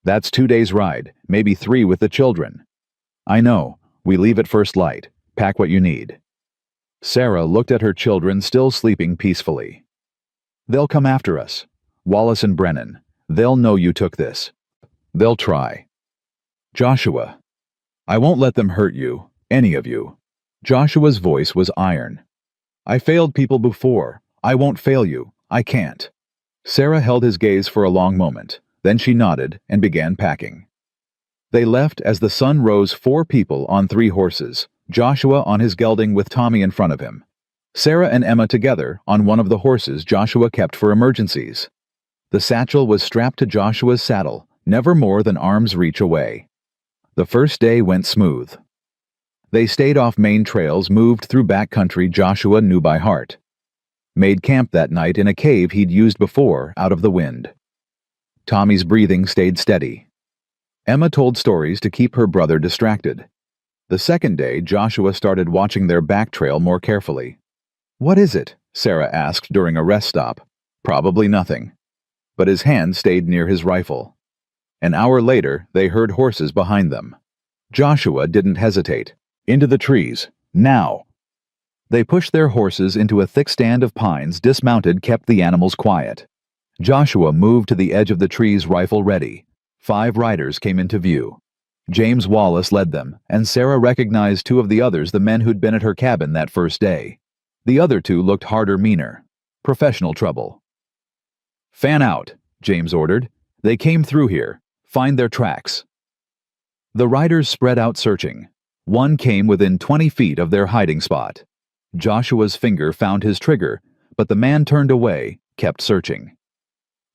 "That's 2 days' ride, maybe 3 with the children." "I know. We leave at first light. Pack what you need." Sarah looked at her children still sleeping peacefully. "They'll come after us. Wallace and Brennan. They'll know you took this. They'll try." "Joshua." "I won't let them hurt you. Any of you." Joshua's voice was iron. "I failed people before. I won't fail you. I can't." Sarah held his gaze for a long moment. Then she nodded and began packing. They left as the sun rose, 4 people on 3 horses. Joshua on his gelding with Tommy in front of him. Sarah and Emma together on one of the horses Joshua kept for emergencies. The satchel was strapped to Joshua's saddle, never more than arm's reach away. The first day went smooth. They stayed off main trails, moved through backcountry Joshua knew by heart. Made camp that night in a cave he'd used before, out of the wind. Tommy's breathing stayed steady. Emma told stories to keep her brother distracted. The second day, Joshua started watching their back trail more carefully. "What is it?" Sarah asked during a rest stop. "Probably nothing." But his hand stayed near his rifle. An hour later, they heard horses behind them. Joshua didn't hesitate. "Into the trees. Now!" They pushed their horses into a thick stand of pines, dismounted, kept the animals quiet. Joshua moved to the edge of the trees, rifle ready. 5 riders came into view. James Wallace led them, and Sarah recognized 2 of the others, the men who'd been at her cabin that first day. The other 2 looked harder, meaner. Professional trouble. "Fan out," James ordered. "They came through here. Find their tracks." The riders spread out, searching. One came within 20 feet of their hiding spot. Joshua's finger found his trigger, but the man turned away, kept searching.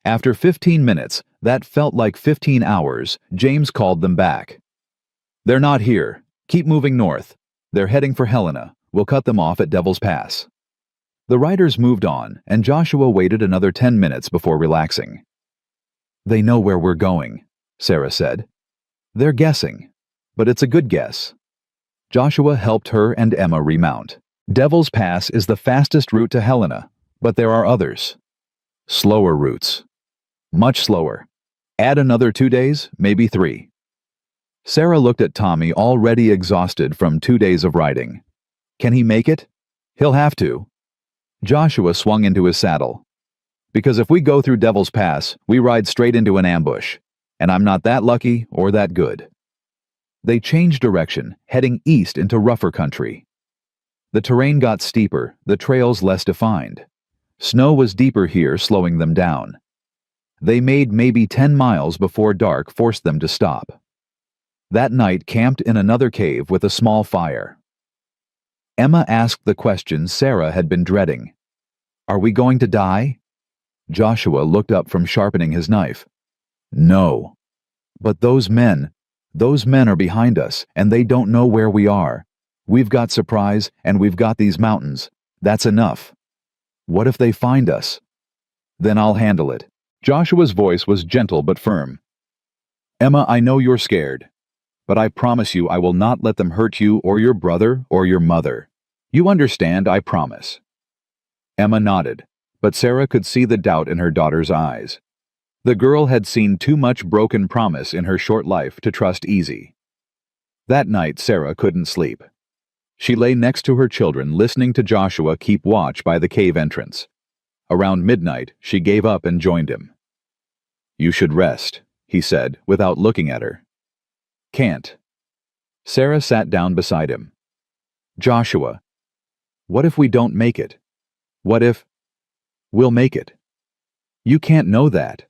After 15 minutes, that felt like 15 hours, James called them back. "They're not here. Keep moving north. They're heading for Helena. We'll cut them off at Devil's Pass." The riders moved on, and Joshua waited another 10 minutes before relaxing. "They know where we're going," Sarah said. "They're guessing, but it's a good guess." Joshua helped her and Emma remount. Devil's Pass is the fastest route to Helena, but there are others. Slower routes. Much slower. Add another 2 days, maybe 3. Sarah looked at Tommy, already exhausted from 2 days of riding. Can he make it? He'll have to. Joshua swung into his saddle. Because if we go through Devil's Pass, we ride straight into an ambush, and I'm not that lucky or that good. They changed direction, heading east into rougher country. The terrain got steeper, the trails less defined. Snow was deeper here, slowing them down. They made maybe 10 miles before dark forced them to stop. That night camped in another cave with a small fire. Emma asked the question Sarah had been dreading. Are we going to die? Joshua looked up from sharpening his knife. No. But those men are behind us, and they don't know where we are. We've got supplies, and we've got these mountains. That's enough. What if they find us? Then I'll handle it. Joshua's voice was gentle but firm. Emma, I know you're scared, but I promise you I will not let them hurt you or your brother or your mother. You understand, I promise. Emma nodded, but Sarah could see the doubt in her daughter's eyes. The girl had seen too much broken promise in her short life to trust easy. That night Sarah couldn't sleep. She lay next to her children, listening to Joshua keep watch by the cave entrance. Around midnight, she gave up and joined him. You should rest, he said, without looking at her. Can't. Sarah sat down beside him. Joshua, what if we don't make it? What if we'll make it? You can't know that.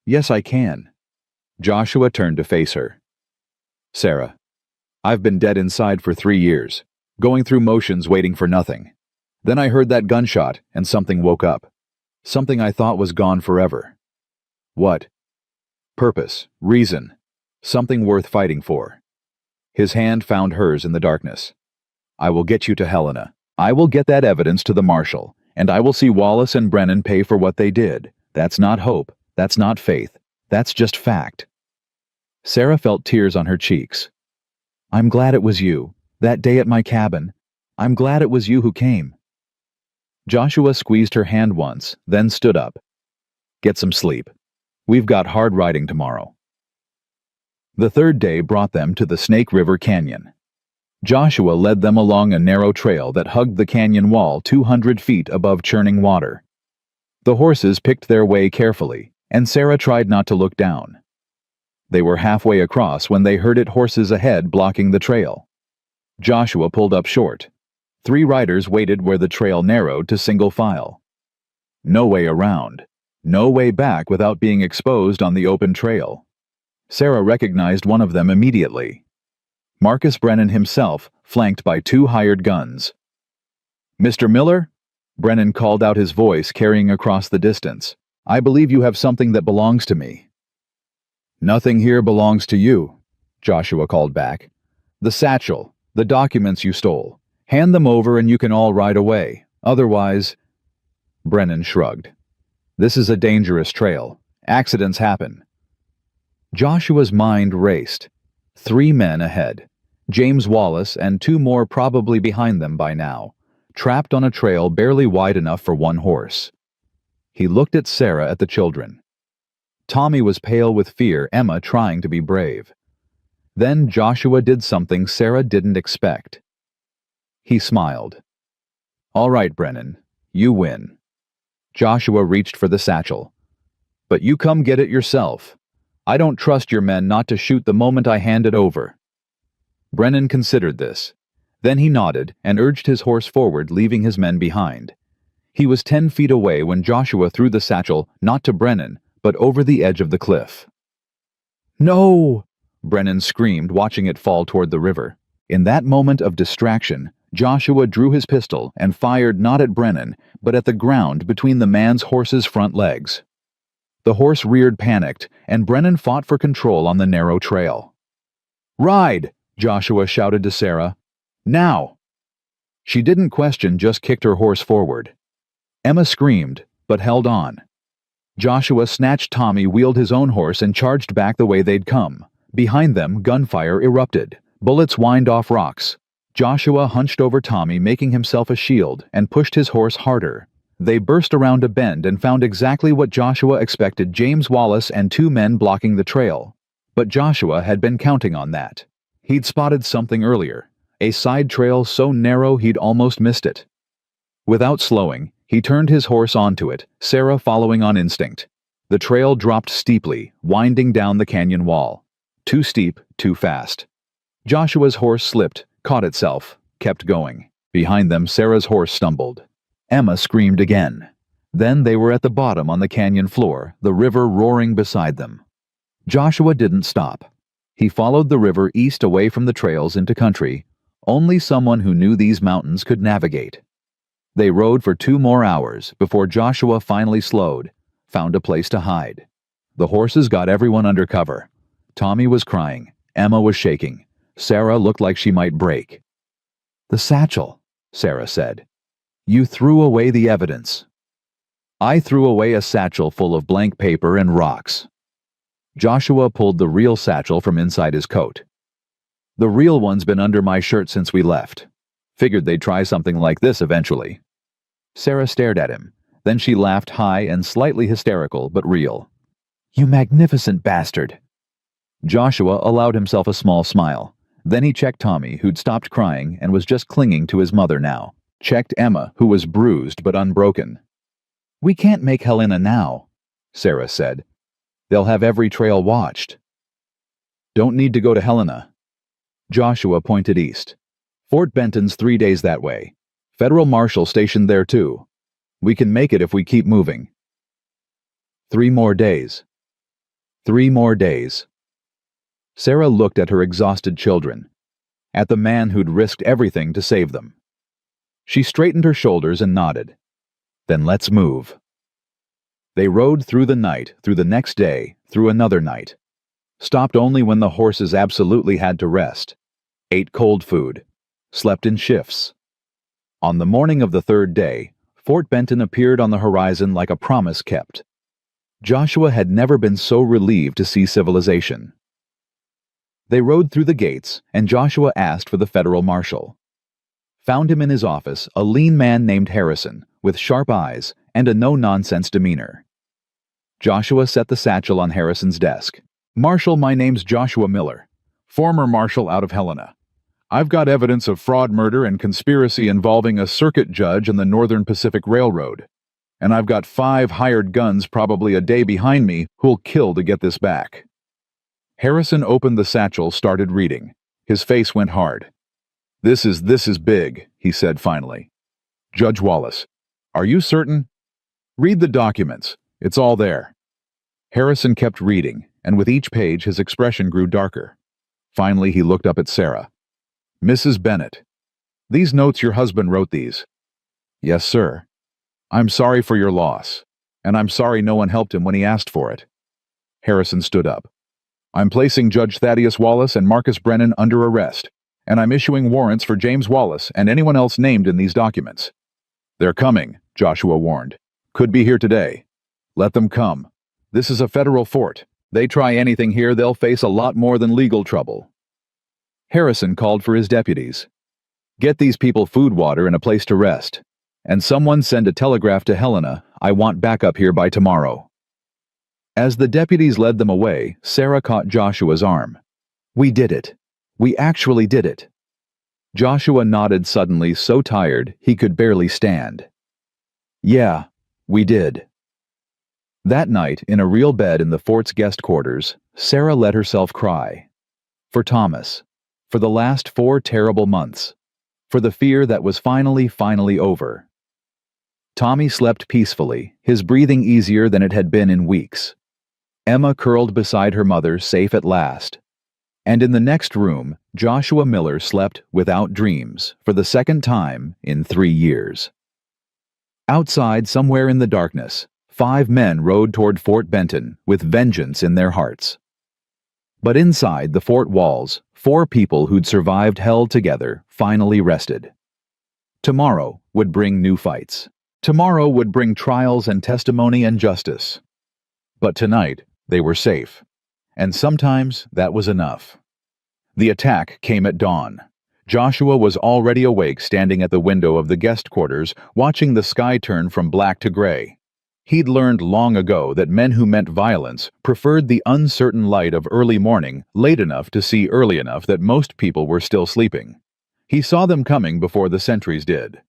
Yes, I can. Joshua turned to face her. Sarah, I've been dead inside for 3 years, going through motions waiting for nothing. Then I heard that gunshot and something woke up. Something I thought was gone forever. What? Purpose, reason, something worth fighting for. His hand found hers in the darkness. I will get you to Helena. I will get that evidence to the marshal, and I will see Wallace and Brennan pay for what they did. That's not hope. That's not faith. That's just fact. Sarah felt tears on her cheeks. I'm glad it was you, that day at my cabin. I'm glad it was you who came. Joshua squeezed her hand once, then stood up. Get some sleep. We've got hard riding tomorrow. The third day brought them to the Snake River Canyon. Joshua led them along a narrow trail that hugged the canyon wall 200 feet above churning water. The horses picked their way carefully, and Sarah tried not to look down. They were halfway across when they herded horses ahead blocking the trail. Joshua pulled up short. 3 riders waited where the trail narrowed to single file. No way around. No way back without being exposed on the open trail. Sarah recognized one of them immediately. Marcus Brennan himself, flanked by 2 hired guns. Mr. Miller? Brennan called out, his voice carrying across the distance. I believe you have something that belongs to me. Nothing here belongs to you, Joshua called back. The satchel, the documents you stole. Hand them over and you can all ride away. Otherwise... Brennan shrugged. This is a dangerous trail. Accidents happen. Joshua's mind raced. 3 men ahead. James Wallace and 2 more probably behind them by now, trapped on a trail barely wide enough for 1 horse. He looked at Sarah, at the children. Tommy was pale with fear, Emma trying to be brave. Then Joshua did something Sarah didn't expect. He smiled. All right, Brennan, you win. Joshua reached for the satchel. But you come get it yourself. I don't trust your men not to shoot the moment I hand it over. Brennan considered this. Then he nodded and urged his horse forward, leaving his men behind. He was 10 feet away when Joshua threw the satchel, not to Brennan, but over the edge of the cliff. No! Brennan screamed, watching it fall toward the river. In that moment of distraction, Joshua drew his pistol and fired not at Brennan, but at the ground between the man's horse's front legs. The horse reared, panicked, and Brennan fought for control on the narrow trail. Ride! Joshua shouted to Sarah. Now! She didn't question, just kicked her horse forward. Emma screamed, but held on. Joshua snatched Tommy, wheeled his own horse, and charged back the way they'd come. Behind them, gunfire erupted. Bullets whined off rocks. Joshua hunched over Tommy, making himself a shield, and pushed his horse harder. They burst around a bend and found exactly what Joshua expected: James Wallace and 2 men blocking the trail. But Joshua had been counting on that. He'd spotted something earlier, a side trail so narrow he'd almost missed it. Without slowing, he turned his horse onto it, Sarah following on instinct. The trail dropped steeply, winding down the canyon wall. Too steep, too fast. Joshua's horse slipped, caught itself, kept going. Behind them, Sarah's horse stumbled. Emma screamed again. Then they were at the bottom on the canyon floor, the river roaring beside them. Joshua didn't stop. He followed the river east away from the trails into country only someone who knew these mountains could navigate. They rode for 2 more hours before Joshua finally slowed, found a place to hide. The horses got everyone under cover. Tommy was crying. Emma was shaking. Sarah looked like she might break. "The satchel," Sarah said. "You threw away the evidence." "I threw away a satchel full of blank paper and rocks." Joshua pulled the real satchel from inside his coat. "The real one's been under my shirt since we left. Figured they'd try something like this eventually." Sarah stared at him. Then she laughed, high and slightly hysterical, but real. "You magnificent bastard." Joshua allowed himself a small smile. Then he checked Tommy, who'd stopped crying and was just clinging to his mother now. Checked Emma, who was bruised but unbroken. "We can't make Helena now," Sarah said. "They'll have every trail watched." "Don't need to go to Helena." Joshua pointed east. "Fort Benton's 3 days that way. Federal marshal stationed there too. We can make it if we keep moving." 3 more days. 3 more days. Sarah looked at her exhausted children, at the man who'd risked everything to save them. She straightened her shoulders and nodded. "Then let's move." They rode through the night, through the next day, through another night. Stopped only when the horses absolutely had to rest. Ate cold food. Slept in shifts. On the morning of the 3rd day, Fort Benton appeared on the horizon like a promise kept. Joshua had never been so relieved to see civilization. They rode through the gates, and Joshua asked for the federal marshal. Found him in his office, a lean man named Harrison, with sharp eyes and a no-nonsense demeanor. Joshua set the satchel on Harrison's desk. "Marshal, my name's Joshua Miller, former marshal out of Helena. I've got evidence of fraud, murder, and conspiracy involving a circuit judge and the Northern Pacific Railroad. And I've got 5 hired guns probably a day behind me who'll kill to get this back." Harrison opened the satchel, started reading. His face went hard. This is big," he said finally. "Judge Wallace, are you certain? Read the documents. It's all there." Harrison kept reading, and with each page his expression grew darker. Finally he looked up at Sarah. "Mrs. Bennett, these notes, your husband wrote these?" "Yes, sir." "I'm sorry for your loss, and I'm sorry no one helped him when he asked for it." Harrison stood up. "I'm placing Judge Thaddeus Wallace and Marcus Brennan under arrest, and I'm issuing warrants for James Wallace and anyone else named in these documents." "They're coming," Joshua warned. "Could be here today. Let them come. This is a federal fort. They try anything here, they'll face a lot more than legal trouble." Harrison called for his deputies. "Get these people food, water, and a place to rest. And someone send a telegraph to Helena. I want backup here by tomorrow." As the deputies led them away, Sarah caught Joshua's arm. "We did it. We actually did it." Joshua nodded, suddenly so tired he could barely stand. "Yeah, we did." That night, in a real bed in the fort's guest quarters, Sarah let herself cry. For Thomas. For the last 4 terrible months. For the fear that was finally over. Tommy slept peacefully, his breathing easier than it had been in weeks. Emma curled beside her mother, safe at last. And in the next room, Joshua Miller slept without dreams for the 2nd time in 3 years. Outside, somewhere in the darkness, 5 men rode toward Fort Benton with vengeance in their hearts. But inside the fort walls, 4 people who'd survived hell together finally rested. Tomorrow would bring new fights. Tomorrow would bring trials and testimony and justice. But tonight, they were safe. And sometimes that was enough. The attack came at dawn. Joshua was already awake, standing at the window of the guest quarters, watching the sky turn from black to gray. He'd learned long ago that men who meant violence preferred the uncertain light of early morning, late enough to see early enough that most people were still sleeping. He saw them coming before the sentries did.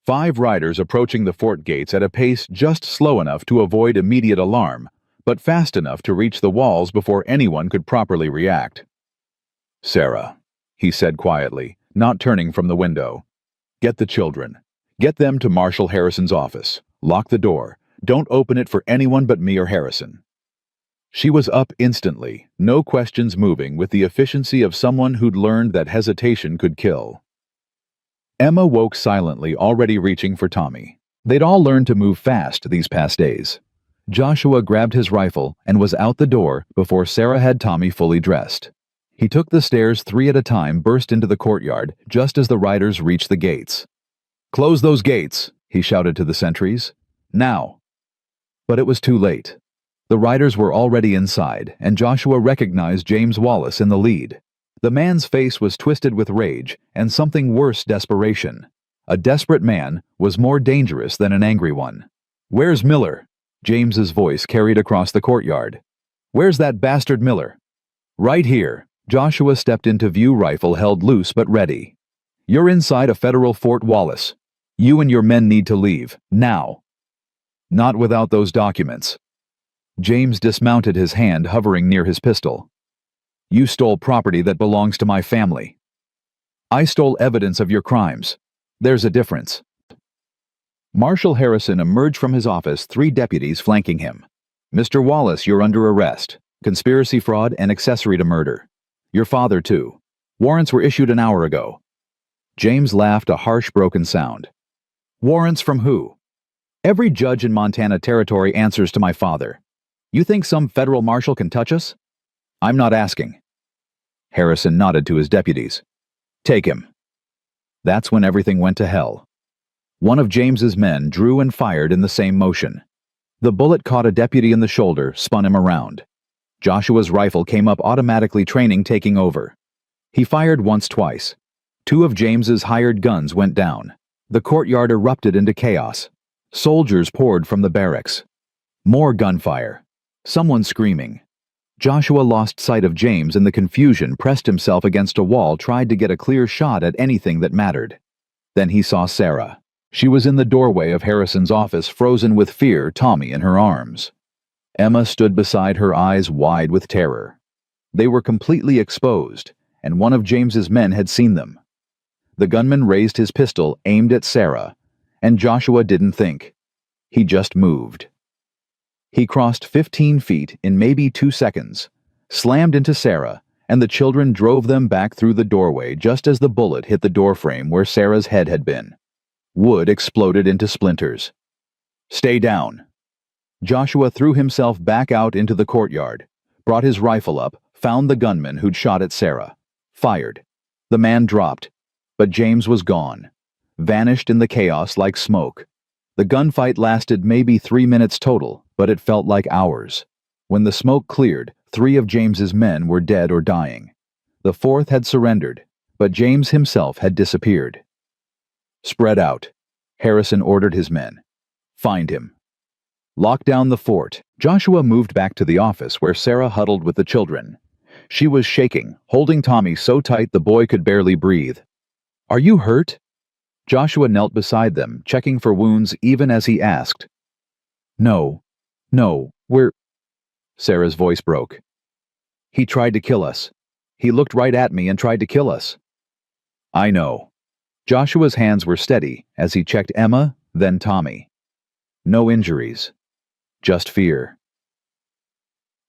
5 riders approaching the fort gates at a pace just slow enough to avoid immediate alarm, but fast enough to reach the walls before anyone could properly react. "Sarah," he said quietly, not turning from the window. "Get the children. Get them to Marshal Harrison's office. Lock the door. Don't open it for anyone but me or Harrison." She was up instantly, no questions moving, with the efficiency of someone who'd learned that hesitation could kill. Emma woke silently, already reaching for Tommy. They'd all learned to move fast these past days. Joshua grabbed his rifle and was out the door before Sarah had Tommy fully dressed. He took the stairs 3 at a time, burst into the courtyard just as the riders reached the gates. "Close those gates," he shouted to the sentries. "Now." But it was too late. The riders were already inside, and Joshua recognized James Wallace in the lead. The man's face was twisted with rage and something worse, desperation. A desperate man was more dangerous than an angry one. "Where's Miller?" James's voice carried across the courtyard. "Where's that bastard Miller?" "Right here." Joshua stepped into view, rifle held loose but ready. "You're inside a federal fort, Wallace. You and your men need to leave, now." "Not without those documents." James dismounted, his hand hovering near his pistol. "You stole property that belongs to my family." "I stole evidence of your crimes. There's a difference." Marshal Harrison emerged from his office, 3 deputies flanking him. "Mr. Wallace, you're under arrest. Conspiracy, fraud, and accessory to murder. Your father, too. Warrants were issued an hour ago." James laughed, a harsh, broken sound. "Warrants from who?" "Every judge in Montana Territory answers to my father. You think some federal marshal can touch us?" "I'm not asking." Harrison nodded to his deputies. "Take him." That's when everything went to hell. One of James's men drew and fired in the same motion. The bullet caught a deputy in the shoulder, spun him around. Joshua's rifle came up automatically, training taking over. He fired once, twice. 2 of James's hired guns went down. The courtyard erupted into chaos. Soldiers poured from the barracks. More gunfire. Someone screaming. Joshua lost sight of James in the confusion, pressed himself against a wall, tried to get a clear shot at anything that mattered. Then he saw Sarah. She was in the doorway of Harrison's office, frozen with fear, Tommy in her arms. Emma stood beside her, eyes wide with terror. They were completely exposed, and one of James's men had seen them. The gunman raised his pistol, aimed at Sarah, and Joshua didn't think. He just moved. He crossed 15 feet in maybe 2 seconds, slammed into Sarah, and the children drove them back through the doorway just as the bullet hit the doorframe where Sarah's head had been. Wood exploded into splinters. "Stay down." Joshua threw himself back out into the courtyard, brought his rifle up, found the gunman who'd shot at Sarah, fired. The man dropped, but James was gone, vanished in the chaos like smoke. The gunfight lasted maybe 3 minutes total, but it felt like hours. When the smoke cleared, 3 of James's men were dead or dying. The 4th had surrendered, but James himself had disappeared. "Spread out," Harrison ordered his men. "Find him." Lock down the fort. Joshua moved back to the office where Sarah huddled with the children. She was shaking, holding Tommy so tight the boy could barely breathe. "Are you hurt?" Joshua knelt beside them, checking for wounds even as he asked. No, we're..." Sarah's voice broke. "He tried to kill us. He looked right at me and tried to kill us." "I know." Joshua's hands were steady as he checked Emma, then Tommy. "No injuries. Just fear."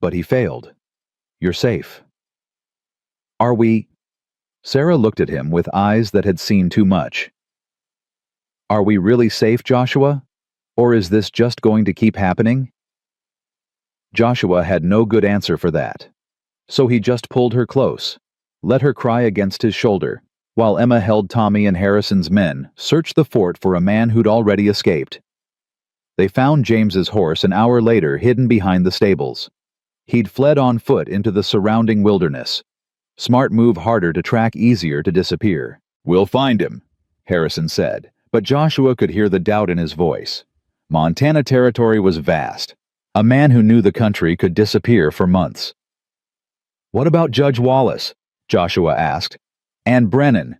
"But he failed. You're safe." "Are we..." Sarah looked at him with eyes that had seen too much. "Are we really safe, Joshua? Or is this just going to keep happening?" Joshua had no good answer for that. So he just pulled her close, let her cry against his shoulder, while Emma held Tommy and Harrison's men searched the fort for a man who'd already escaped. They found James's horse an hour later hidden behind the stables. He'd fled on foot into the surrounding wilderness. Smart move, harder to track, easier to disappear. "We'll find him," Harrison said, but Joshua could hear the doubt in his voice. Montana Territory was vast. A man who knew the country could disappear for months. "What about Judge Wallace?" Joshua asked. "And Brennan?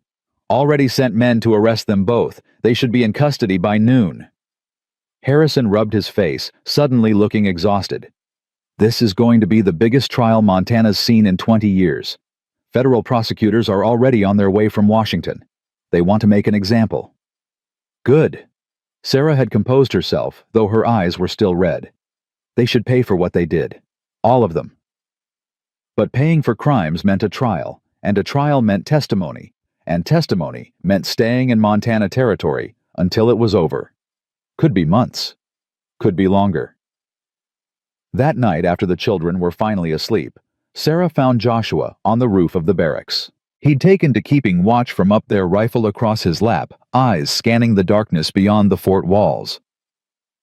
Already sent men to arrest them both. They should be in custody by noon." Harrison rubbed his face, suddenly looking exhausted. "This is going to be the biggest trial Montana's seen in 20 years. Federal prosecutors are already on their way from Washington. They want to make an example." "Good." Sarah had composed herself, though her eyes were still red. "They should pay for what they did. All of them." But paying for crimes meant a trial, and a trial meant testimony, and testimony meant staying in Montana Territory until it was over. Could be months. Could be longer. That night, after the children were finally asleep, Sarah found Joshua on the roof of the barracks. He'd taken to keeping watch from up there, rifle across his lap, eyes scanning the darkness beyond the fort walls.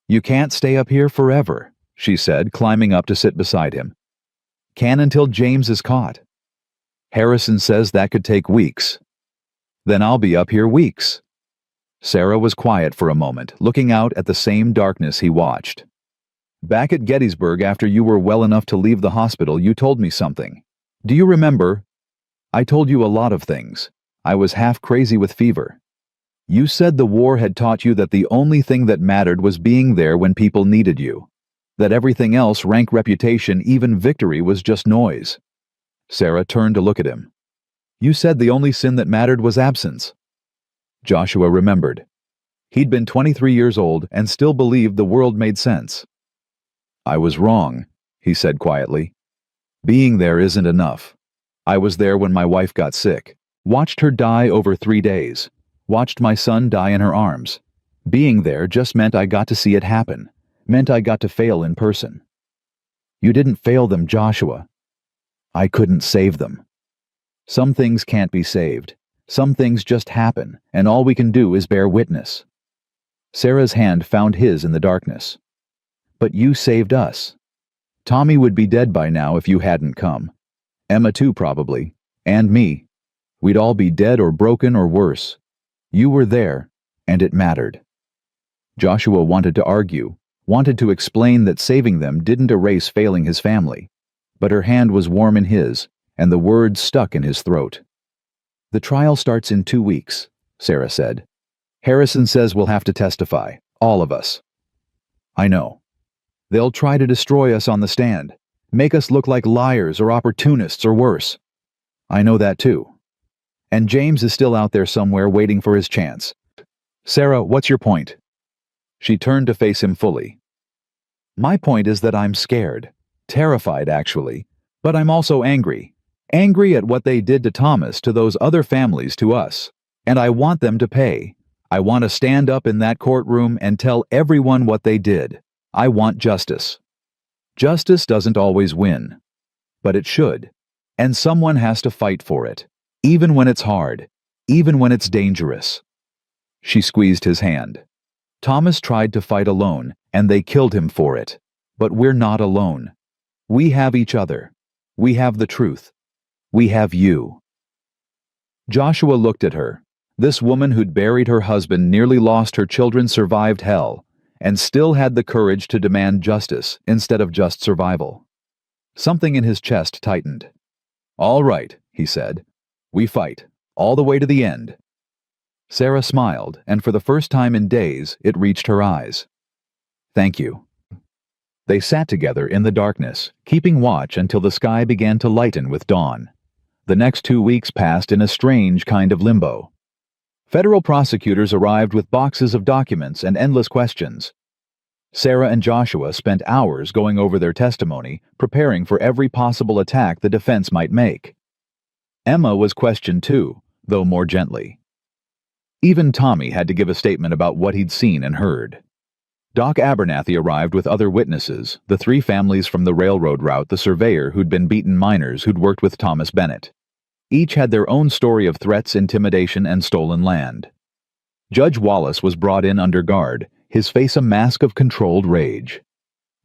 "You can't stay up here forever," she said, climbing up to sit beside him. "Can until James is caught. Harrison says that could take weeks. Then I'll be up here weeks." Sarah was quiet for a moment, looking out at the same darkness he watched. "Back at Gettysburg, after you were well enough to leave the hospital, you told me something. Do you remember?" "I told you a lot of things. I was half crazy with fever. You said the war had taught you that the only thing that mattered was being there when people needed you. That everything else, rank, reputation, even victory, was just noise." Sarah turned to look at him. "You said the only sin that mattered was absence." Joshua remembered. He'd been 23 years old and still believed the world made sense. "I was wrong," he said quietly. "Being there isn't enough. I was there when my wife got sick, watched her die over 3 days, watched my son die in her arms. Being there just meant I got to see it happen, meant I got to fail in person." "You didn't fail them, Joshua." "I couldn't save them. Some things can't be saved. Some things just happen, and all we can do is bear witness." Sarah's hand found his in the darkness. "But you saved us. Tommy would be dead by now if you hadn't come. Emma too, probably. And me. We'd all be dead or broken or worse. You were there, and it mattered." Joshua wanted to argue, wanted to explain that saving them didn't erase failing his family. But her hand was warm in his, and the words stuck in his throat. "The trial starts in 2 weeks, Sarah said. "Harrison says we'll have to testify, all of us." "I know. They'll try to destroy us on the stand, make us look like liars or opportunists or worse. I know that too. And James is still out there somewhere waiting for his chance. Sarah, what's your point?" She turned to face him fully. "My point is that I'm scared, terrified actually, but I'm also angry. Angry at what they did to Thomas, to those other families, to us. And I want them to pay. I want to stand up in that courtroom and tell everyone what they did. I want justice. Justice doesn't always win. But it should. And someone has to fight for it. Even when it's hard. Even when it's dangerous." She squeezed his hand. "Thomas tried to fight alone, and they killed him for it. But we're not alone. We have each other. We have the truth. We have you." Joshua looked at her. This woman who'd buried her husband, nearly lost her children, survived hell, and still had the courage to demand justice instead of just survival. Something in his chest tightened. "All right," he said. "We fight, all the way to the end." Sarah smiled, and for the first time in days, it reached her eyes. "Thank you." They sat together in the darkness, keeping watch until the sky began to lighten with dawn. The next 2 weeks passed in a strange kind of limbo. Federal prosecutors arrived with boxes of documents and endless questions. Sarah and Joshua spent hours going over their testimony, preparing for every possible attack the defense might make. Emma was questioned too, though more gently. Even Tommy had to give a statement about what he'd seen and heard. Doc Abernathy arrived with other witnesses, the 3 families from the railroad route, the surveyor who'd been beaten miners who'd worked with Thomas Bennett. Each had their own story of threats, intimidation, and stolen land. Judge Wallace was brought in under guard, his face a mask of controlled rage.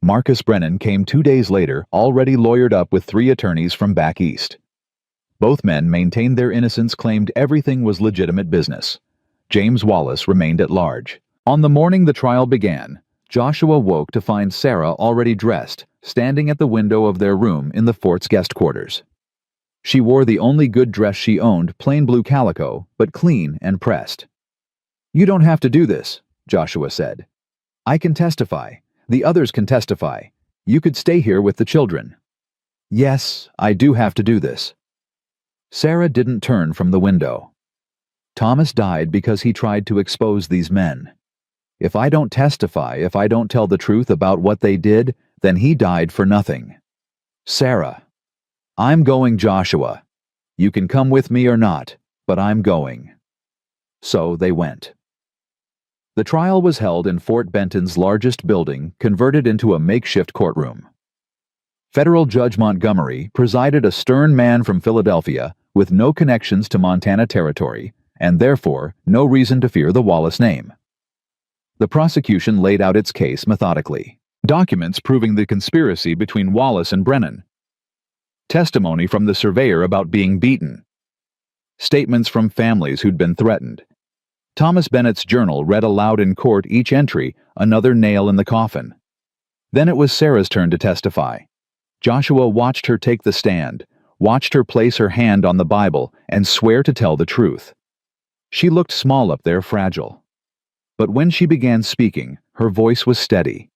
Marcus Brennan came 2 days later, already lawyered up with 3 attorneys from back east. Both men maintained their innocence, claimed everything was legitimate business. James Wallace remained at large. On the morning the trial began, Joshua woke to find Sarah already dressed, standing at the window of their room in the fort's guest quarters. She wore the only good dress she owned, plain blue calico, but clean and pressed. "You don't have to do this," Joshua said. "I can testify. The others can testify. You could stay here with the children." "Yes, I do have to do this." Sarah didn't turn from the window. "Thomas died because he tried to expose these men. If I don't testify, if I don't tell the truth about what they did, then he died for nothing." "Sarah." "I'm going, Joshua. You can come with me or not, but I'm going." So they went. The trial was held in Fort Benton's largest building, converted into a makeshift courtroom. Federal Judge Montgomery presided, a stern man from Philadelphia with no connections to Montana Territory, and therefore no reason to fear the Wallace name. The prosecution laid out its case methodically. Documents proving the conspiracy between Wallace and Brennan. Testimony from the surveyor about being beaten. Statements from families who'd been threatened. Thomas Bennett's journal read aloud in court, each entry another nail in the coffin. Then it was Sarah's turn to testify. Joshua watched her take the stand, watched her place her hand on the Bible and swear to tell the truth. She looked small up there, fragile. But when she began speaking, her voice was steady.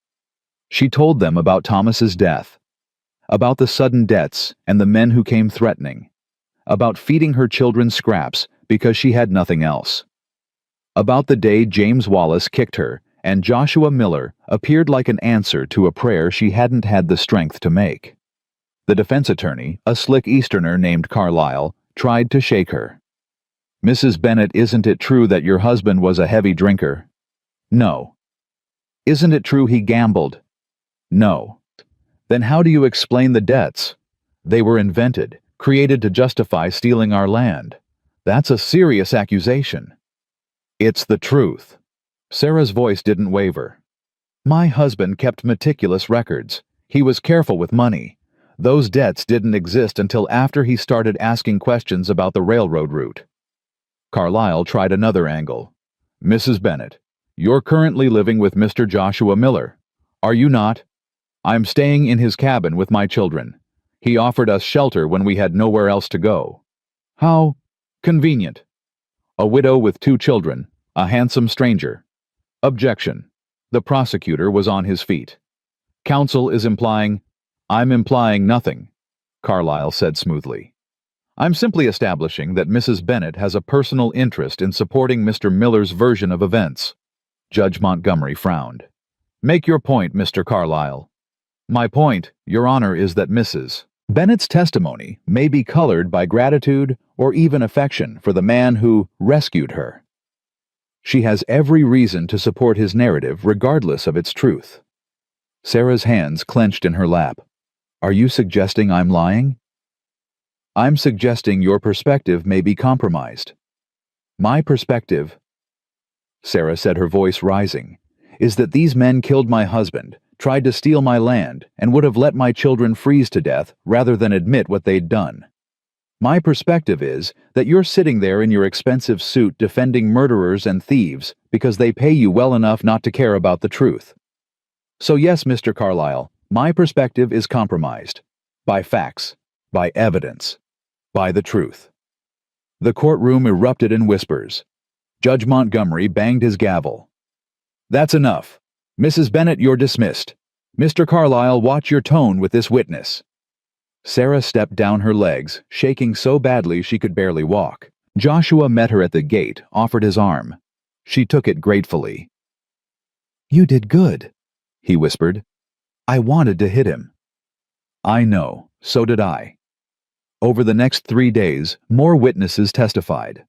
She told them about Thomas's death, about the sudden deaths and the men who came threatening, about feeding her children scraps because she had nothing else, about the day James Wallace kicked her and Joshua Miller appeared like an answer to a prayer she hadn't had the strength to make. The defense attorney, a slick Easterner named Carlisle, tried to shake her. "Mrs. Bennett, isn't it true that your husband was a heavy drinker?" "No." "Isn't it true he gambled?" "No." "Then how do you explain the debts? They were invented, created to justify stealing our land. That's a serious accusation." "It's the truth." Sarah's voice didn't waver. "My husband kept meticulous records. He was careful with money. Those debts didn't exist until after he started asking questions about the railroad route." Carlisle tried another angle. "Mrs. Bennett, you're currently living with Mr. Joshua Miller, are you not?" "I'm staying in his cabin with my children. He offered us shelter when we had nowhere else to go." "How convenient." "A widow with 2 children, a handsome stranger." Objection. The prosecutor was on his feet. "Counsel is implying—" "I'm implying nothing," Carlisle said smoothly. "I'm simply establishing that Mrs. Bennett has a personal interest in supporting Mr. Miller's version of events." Judge Montgomery frowned. "Make your point, Mr. Carlisle." "My point, Your Honor, is that Mrs. Bennett's testimony may be colored by gratitude or even affection for the man who rescued her. She has every reason to support his narrative regardless of its truth." Sarah's hands clenched in her lap. "Are you suggesting I'm lying?" "I'm suggesting your perspective may be compromised." "My perspective," Sarah said, her voice rising, "is that these men killed my husband, tried to steal my land, and would have let my children freeze to death rather than admit what they'd done. My perspective is that you're sitting there in your expensive suit defending murderers and thieves because they pay you well enough not to care about the truth. So yes, Mr. Carlisle, my perspective is compromised. By facts, by evidence, by the truth." The courtroom erupted in whispers. Judge Montgomery banged his gavel. "That's enough. Mrs. Bennett, you're dismissed. Mr. Carlisle, watch your tone with this witness." Sarah stepped down her legs, shaking so badly she could barely walk. Joshua met her at the gate, offered his arm. She took it gratefully. "You did good," he whispered. "I wanted to hit him." "I know, so did I." Over the next 3 days, more witnesses testified.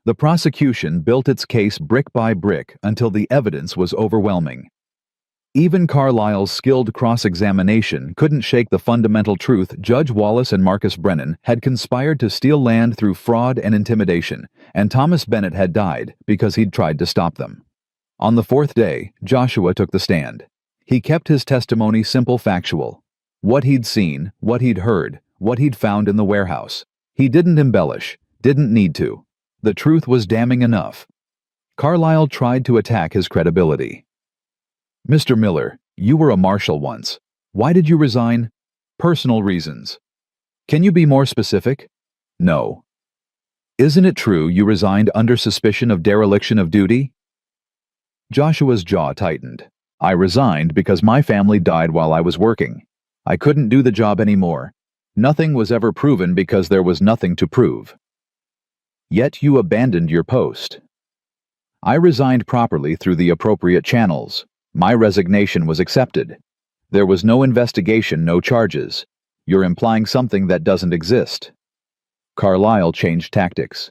The prosecution built its case brick by brick until the evidence was overwhelming. Even Carlyle's skilled cross-examination couldn't shake the fundamental truth Judge Wallace and Marcus Brennan had conspired to steal land through fraud and intimidation, and Thomas Bennett had died because he'd tried to stop them. On the fourth day, Joshua took the stand. He kept his testimony simple, factual. What he'd seen, what he'd heard, what he'd found in the warehouse. He didn't embellish, didn't need to. The truth was damning enough. Carlyle tried to attack his credibility. "Mr. Miller, you were a marshal once. Why did you resign?" "Personal reasons." "Can you be more specific?" "No." "Isn't it true you resigned under suspicion of dereliction of duty?" Joshua's jaw tightened. "I resigned because my family died while I was working. I couldn't do the job anymore. Nothing was ever proven because there was nothing to prove." "Yet you abandoned your post." "I resigned properly through the appropriate channels. My resignation was accepted. There was no investigation, no charges. You're implying something that doesn't exist." Carlyle changed tactics.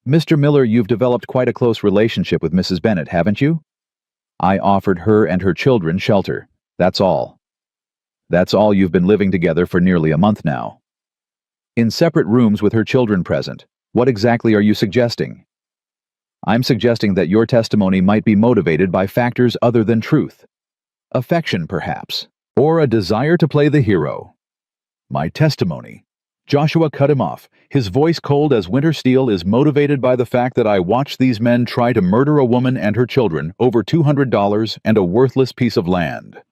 "Mr. Miller, you've developed quite a close relationship with Mrs. Bennett, haven't you?" "I offered her and her children shelter. That's all." "That's all you've been living together for nearly a month now." "In separate rooms with her children present. What exactly are you suggesting?" "I'm suggesting that your testimony might be motivated by factors other than truth. Affection, perhaps, or a desire to play the hero." "My testimony," Joshua cut him off, his voice cold as winter steel, "is motivated by the fact that I watched these men try to murder a woman and her children over $200 and a worthless piece of land.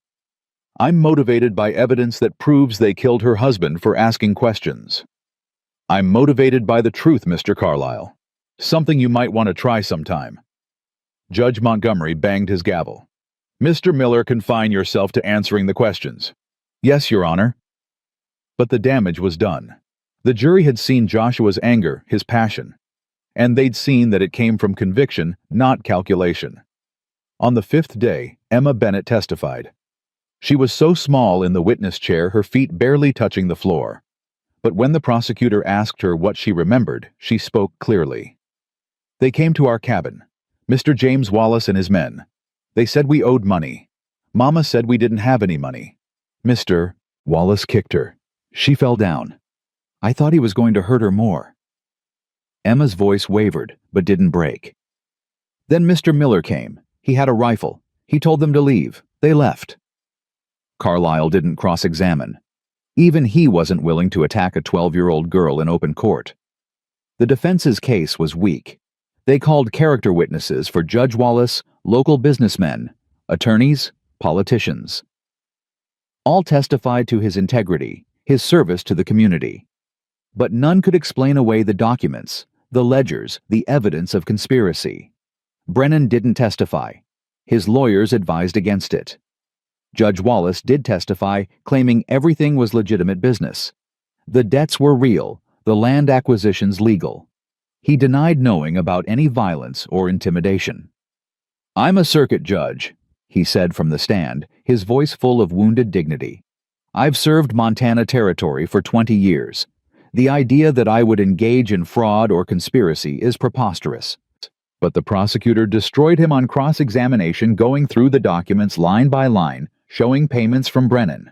I'm motivated by evidence that proves they killed her husband for asking questions. I'm motivated by the truth, Mr. Carlyle. Something you might want to try sometime." Judge Montgomery banged his gavel. "Mr. Miller, confine yourself to answering the questions." "Yes, Your Honor." But the damage was done. The jury had seen Joshua's anger, his passion, and they'd seen that it came from conviction, not calculation. On the fifth day, Emma Bennett testified. She was so small in the witness chair, her feet barely touching the floor. But when the prosecutor asked her what she remembered, she spoke clearly. "They came to our cabin. Mr. James Wallace and his men. They said we owed money. Mama said we didn't have any money. Mr. Wallace kicked her. She fell down. I thought he was going to hurt her more." Emma's voice wavered, but didn't break. "Then Mr. Miller came. He had a rifle. He told them to leave. They left." Carlyle didn't cross-examine. Even he wasn't willing to attack a 12-year-old girl in open court. The defense's case was weak. They called character witnesses for Judge Wallace, local businessmen, attorneys, politicians. All testified to his integrity, his service to the community. But none could explain away the documents, the ledgers, the evidence of conspiracy. Brennan didn't testify. His lawyers advised against it. Judge Wallace did testify, claiming everything was legitimate business. The debts were real, the land acquisitions legal. He denied knowing about any violence or intimidation. "I'm a circuit judge," he said from the stand, his voice full of wounded dignity. "I've served Montana Territory for 20 years. The idea that I would engage in fraud or conspiracy is preposterous." But the prosecutor destroyed him on cross-examination, going through the documents line by line, showing payments from Brennan,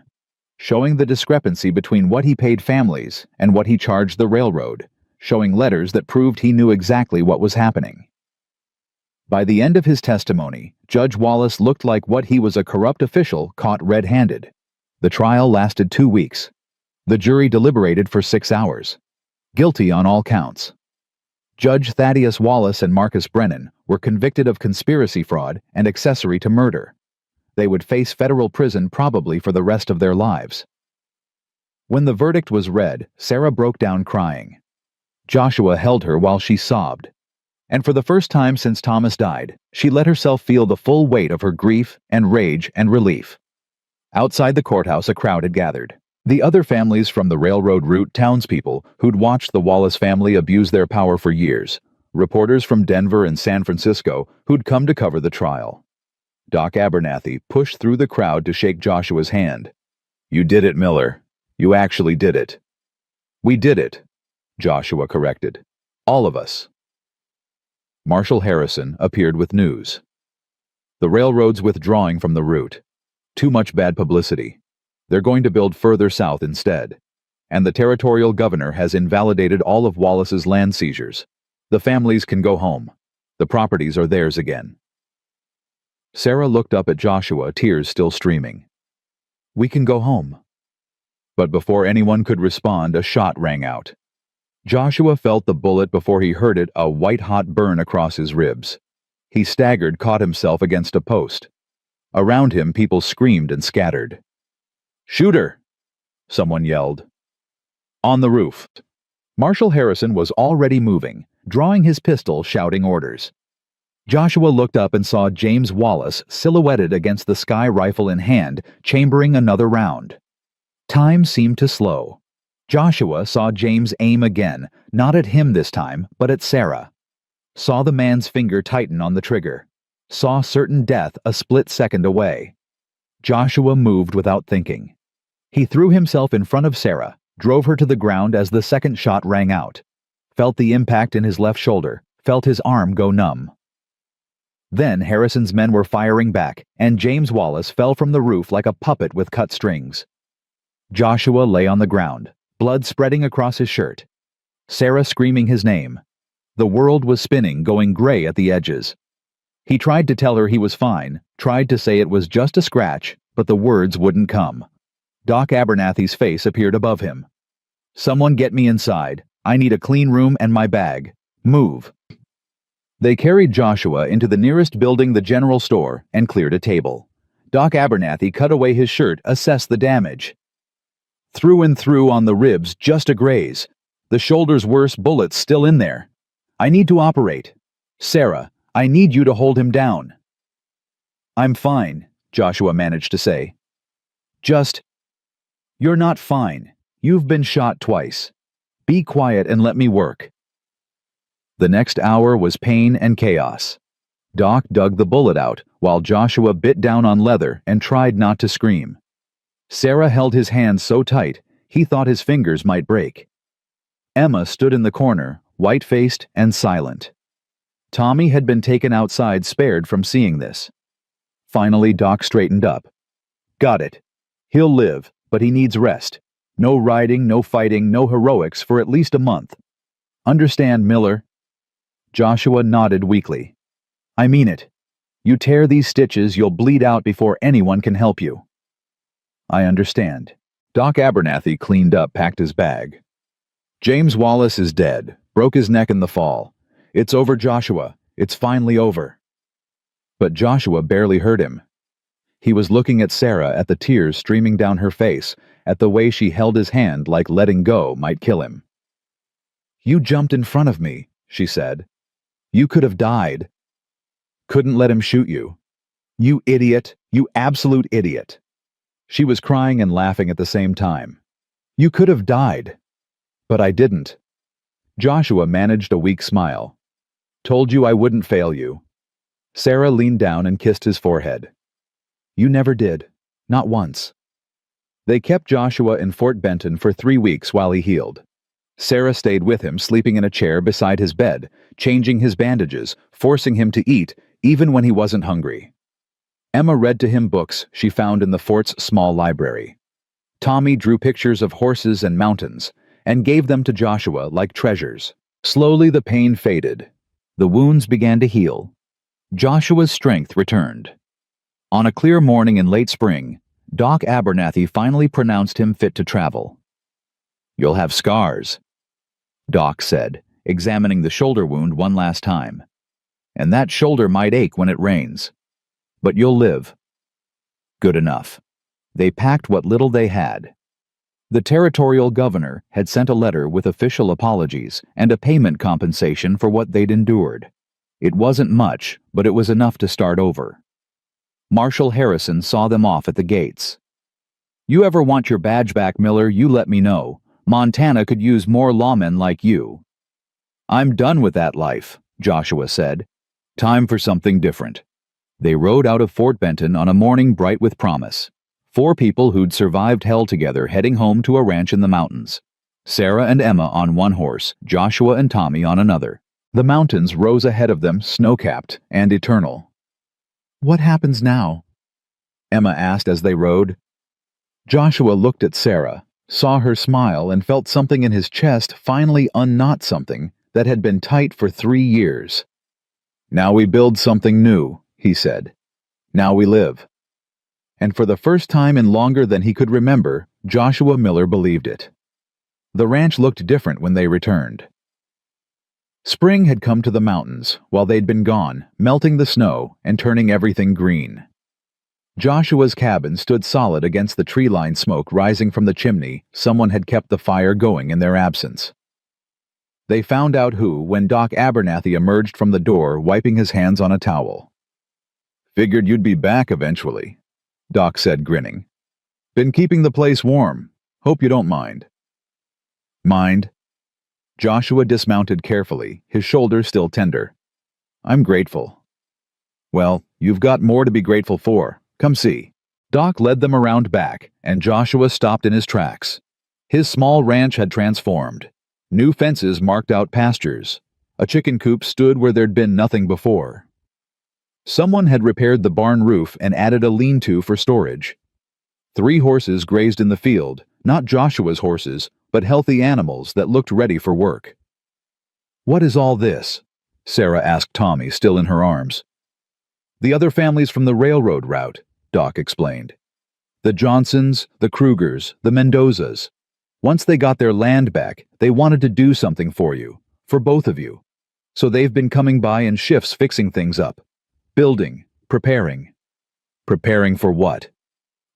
showing the discrepancy between what he paid families and what he charged the railroad, showing letters that proved he knew exactly what was happening. By the end of his testimony, Judge Wallace looked like what he was, a corrupt official caught red-handed. The trial lasted 2 weeks. The jury deliberated for 6 hours. Guilty on all counts. Judge Thaddeus Wallace and Marcus Brennan were convicted of conspiracy fraud and accessory to murder. They would face federal prison probably for the rest of their lives. When the verdict was read, Sarah broke down crying. Joshua held her while she sobbed. And for the first time since Thomas died, she let herself feel the full weight of her grief and rage and relief. Outside the courthouse, a crowd had gathered. The other families from the railroad route, townspeople who'd watched the Wallace family abuse their power for years, reporters from Denver and San Francisco who'd come to cover the trial. Doc Abernathy pushed through the crowd to shake Joshua's hand. "You did it, Miller. You actually did it." "We did it," Joshua corrected. "All of us." Marshal Harrison appeared with news. The railroad's withdrawing from the route. Too much bad publicity. They're going to build further south instead. And the territorial governor has invalidated all of Wallace's land seizures. The families can go home. The properties are theirs again. Sarah looked up at Joshua, tears still streaming. We can go home. But before anyone could respond, a shot rang out. Joshua felt the bullet before he heard it, a white-hot burn across his ribs. He staggered, caught himself against a post. Around him, people screamed and scattered. "Shoot her!" someone yelled. On the roof. Marshal Harrison was already moving, drawing his pistol, shouting orders. Joshua looked up and saw James Wallace silhouetted against the sky, rifle in hand, chambering another round. Time seemed to slow. Joshua saw James aim again, not at him this time, but at Sarah. Saw the man's finger tighten on the trigger. Saw certain death a split second away. Joshua moved without thinking. He threw himself in front of Sarah, drove her to the ground as the second shot rang out. Felt the impact in his left shoulder, felt his arm go numb. Then Harrison's men were firing back, and James Wallace fell from the roof like a puppet with cut strings. Joshua lay on the ground, blood spreading across his shirt. Sarah screaming his name. The world was spinning, going gray at the edges. He tried to tell her he was fine, tried to say it was just a scratch, but the words wouldn't come. Doc Abernathy's face appeared above him. "Someone get me inside. I need a clean room and my bag. Move." They carried Joshua into the nearest building, the general store, and cleared a table. Doc Abernathy cut away his shirt, assessed the damage. Through and through on the ribs, just a graze. The shoulder's worse, bullets still in there. I need to operate. Sarah, I need you to hold him down. I'm fine, Joshua managed to say. You're not fine. You've been shot twice. Be quiet and let me work. The next hour was pain and chaos. Doc dug the bullet out, while Joshua bit down on leather and tried not to scream. Sarah held his hands so tight, he thought his fingers might break. Emma stood in the corner, white-faced and silent. Tommy had been taken outside, spared from seeing this. Finally, Doc straightened up. Got it. He'll live, but he needs rest. No riding, no fighting, no heroics for at least a month. Understand, Miller? Joshua nodded weakly. I mean it. You tear these stitches, you'll bleed out before anyone can help you. I understand. Doc Abernathy cleaned up, packed his bag. James Wallace is dead. Broke his neck in the fall. It's over, Joshua. It's finally over. But Joshua barely heard him. He was looking at Sarah, at the tears streaming down her face, at the way she held his hand like letting go might kill him. You jumped in front of me, she said. You could have died. Couldn't let him shoot you. You idiot, you absolute idiot. She was crying and laughing at the same time. You could have died. But I didn't. Joshua managed a weak smile. Told you I wouldn't fail you. Sarah leaned down and kissed his forehead. You never did. Not once. They kept Joshua in Fort Benton for 3 weeks while he healed. Sarah stayed with him, sleeping in a chair beside his bed, changing his bandages, forcing him to eat, even when he wasn't hungry. Emma read to him books she found in the fort's small library. Tommy drew pictures of horses and mountains, and gave them to Joshua like treasures. Slowly the pain faded. The wounds began to heal. Joshua's strength returned. On a clear morning in late spring, Doc Abernathy finally pronounced him fit to travel. You'll have scars, Doc said, examining the shoulder wound one last time. And that shoulder might ache when it rains. But you'll live. Good enough. They packed what little they had. The territorial governor had sent a letter with official apologies and a payment compensation for what they'd endured. It wasn't much, but it was enough to start over. Marshal Harrison saw them off at the gates. You ever want your badge back, Miller, you let me know. Montana could use more lawmen like you. I'm done with that life, Joshua said. Time for something different. They rode out of Fort Benton on a morning bright with promise. 4 people who'd survived hell together heading home to a ranch in the mountains. Sarah and Emma on one horse, Joshua and Tommy on another. The mountains rose ahead of them, snow-capped and eternal. What happens now? Emma asked as they rode. Joshua looked at Sarah, saw her smile, and felt something in his chest finally unknot something that had been tight for 3 years. "Now we build something new," he said. "Now we live." And for the first time in longer than he could remember, Joshua Miller believed it. The ranch looked different when they returned. Spring had come to the mountains while they'd been gone, melting the snow and turning everything green. Joshua's cabin stood solid against the tree-lined smoke rising from the chimney. Someone had kept the fire going in their absence. They found out who when Doc Abernathy emerged from the door, wiping his hands on a towel. "Figured you'd be back eventually," Doc said, grinning. "Been keeping the place warm. Hope you don't mind." "Mind?" Joshua dismounted carefully, his shoulders still tender. "I'm grateful." "Well, you've got more to be grateful for. Come see." Doc led them around back, and Joshua stopped in his tracks. His small ranch had transformed. New fences marked out pastures. A chicken coop stood where there'd been nothing before. Someone had repaired the barn roof and added a lean-to for storage. 3 horses grazed in the field, not Joshua's horses, but healthy animals that looked ready for work. "What is all this?" Sarah asked Tommy, still in her arms. "The other families from the railroad route," Doc explained. "The Johnsons, the Krugers, the Mendozas. Once they got their land back, they wanted to do something for you, for both of you. So they've been coming by in shifts fixing things up. Building, preparing." "Preparing for what?"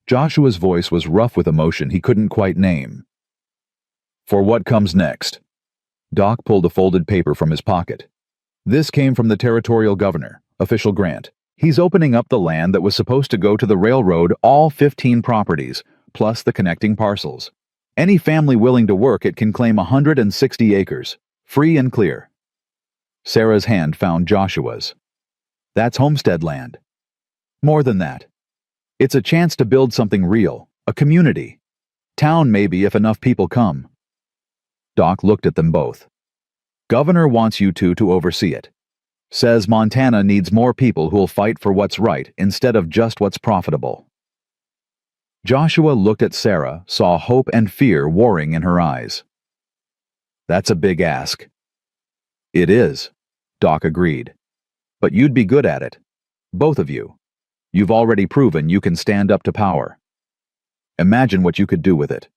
Joshua's voice was rough with emotion he couldn't quite name. "For what comes next." Doc pulled a folded paper from his pocket. "This came from the territorial governor, official grant. He's opening up the land that was supposed to go to the railroad, all 15 properties, plus the connecting parcels. Any family willing to work it can claim 160 acres, free and clear." Sarah's hand found Joshua's. "That's homestead land." "More than that. It's a chance to build something real, a community. Town maybe if enough people come." Doc looked at them both. "Governor wants you two to oversee it. Says Montana needs more people who'll fight for what's right instead of just what's profitable." Joshua looked at Sarah, saw hope and fear warring in her eyes. "That's a big ask." "It is," Doc agreed. "But you'd be good at it. Both of you. You've already proven you can stand up to power. Imagine what you could do with it."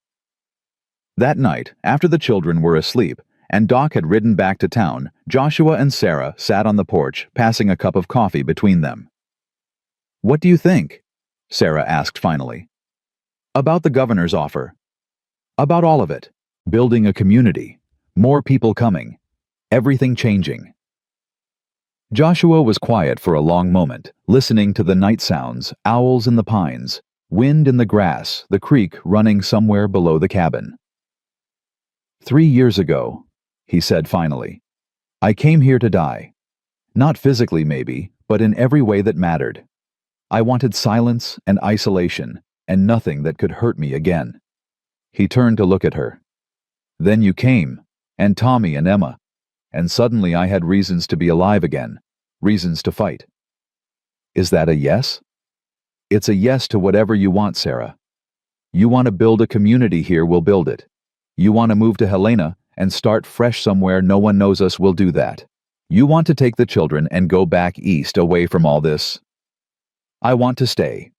That night, after the children were asleep, and Doc had ridden back to town, Joshua and Sarah sat on the porch, passing a cup of coffee between them. "What do you think?" Sarah asked finally. "About the governor's offer. About all of it. Building a community. More people coming. Everything changing." Joshua was quiet for a long moment, listening to the night sounds, owls in the pines, wind in the grass, the creek running somewhere below the cabin. "3 years ago," he said finally, "I came here to die. Not physically maybe, but in every way that mattered. I wanted silence and isolation, and nothing that could hurt me again." He turned to look at her. "Then you came, and Tommy and Emma, and suddenly I had reasons to be alive again, reasons to fight." "Is that a yes?" "It's a yes to whatever you want, Sarah. You want to build a community here, we'll build it. You want to move to Helena and start fresh somewhere no one knows us, we'll do that. You want to take the children and go back east away from all this." "I want to stay."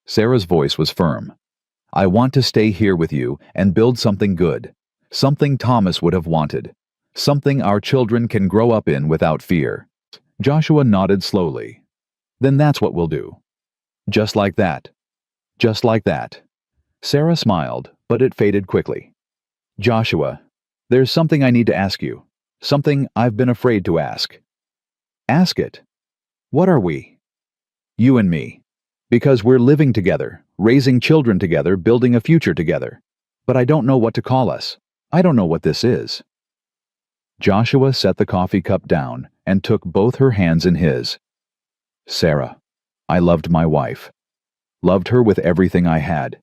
Sarah's voice was firm. "I want to stay here with you and build something good, something Thomas would have wanted, something our children can grow up in without fear." Joshua nodded slowly. "Then that's what we'll do." "Just like that." "Just like that." Sarah smiled, but it faded quickly. "Joshua, there's something I need to ask you, something I've been afraid to ask." "Ask it." "What are we?" "You and me. Because we're living together, raising children together, building a future together. But I don't know what to call us. I don't know what this is." Joshua set the coffee cup down and took both her hands in his. "Sarah, I loved my wife. Loved her with everything I had.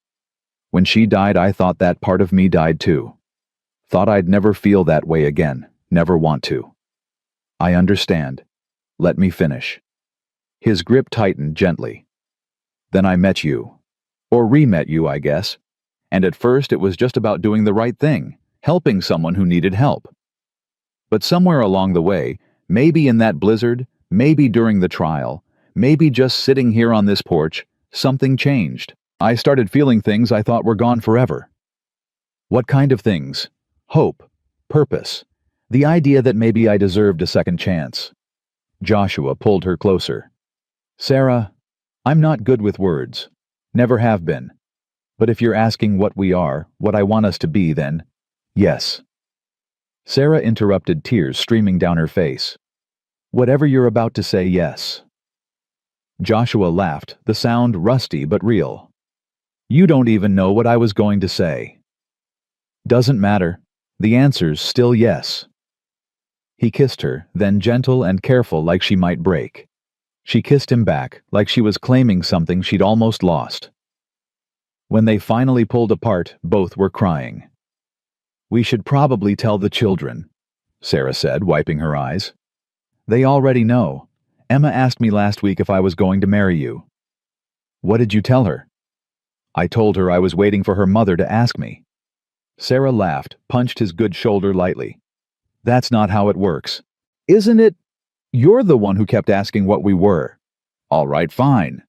When she died, I thought that part of me died too. Thought I'd never feel that way again, never want to. I understand. Let me finish." His grip tightened gently. Then I met you. Or re-met you, I guess. And at first it was just about doing the right thing, helping someone who needed help. But somewhere along the way, maybe in that blizzard, maybe during the trial, maybe just sitting here on this porch, something changed. I started feeling things I thought were gone forever. What kind of things? Hope, purpose, the idea that maybe I deserved a second chance. Joshua pulled her closer. Sarah, I'm not good with words. Never have been. But if you're asking what we are, what I want us to be, then, yes. Sarah interrupted, tears streaming down her face. Whatever you're about to say, yes. Joshua laughed, the sound rusty but real. You don't even know what I was going to say. Doesn't matter. The answer's still yes. He kissed her, then gentle and careful like she might break. She kissed him back, like she was claiming something she'd almost lost. When they finally pulled apart, both were crying. We should probably tell the children, Sarah said, wiping her eyes. They already know. Emma asked me last week if I was going to marry you. What did you tell her? I told her I was waiting for her mother to ask me. Sarah laughed, punched his good shoulder lightly. That's not how it works. Isn't it? You're the one who kept asking what we were. All right, fine.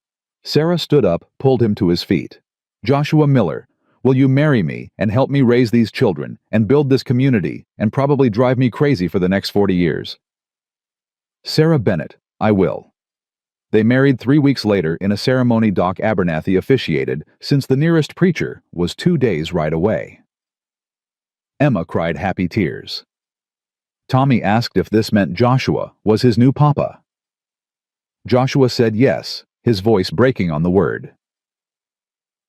Sarah stood up, pulled him to his feet. Joshua Miller, will you marry me and help me raise these children and build this community and probably drive me crazy for the next 40 years? Sarah Bennett, I will. They married 3 weeks later in a ceremony Doc Abernathy officiated, since the nearest preacher was 2 days' ride away. Emma cried happy tears. Tommy asked if this meant Joshua was his new papa. Joshua said yes, his voice breaking on the word.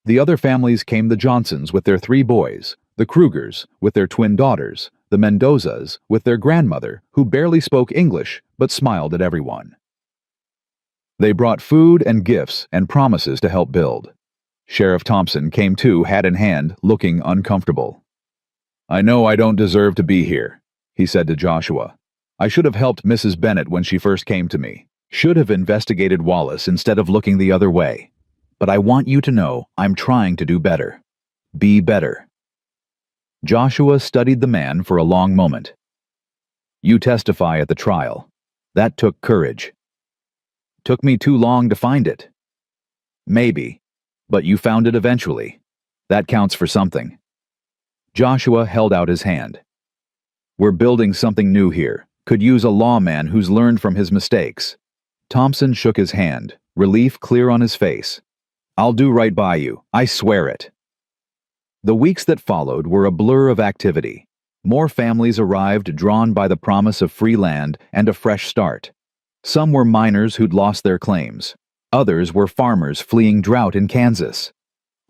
The other families came: the Johnsons with their 3 boys, the Krugers with their twin daughters, the Mendozas with their grandmother, who barely spoke English but smiled at everyone. They brought food and gifts and promises to help build. Sheriff Thompson came too, hat in hand, looking uncomfortable. I know I don't deserve to be here, he said to Joshua. I should have helped Mrs. Bennett when she first came to me. Should have investigated Wallace instead of looking the other way. But I want you to know I'm trying to do better. Be better. Joshua studied the man for a long moment. You testify at the trial. That took courage. Took me too long to find it. Maybe. But you found it eventually. That counts for something. Joshua held out his hand. We're building something new here. Could use a lawman who's learned from his mistakes. Thompson shook his hand, relief clear on his face. I'll do right by you, I swear it. The weeks that followed were a blur of activity. More families arrived, drawn by the promise of free land and a fresh start. Some were miners who'd lost their claims. Others were farmers fleeing drought in Kansas.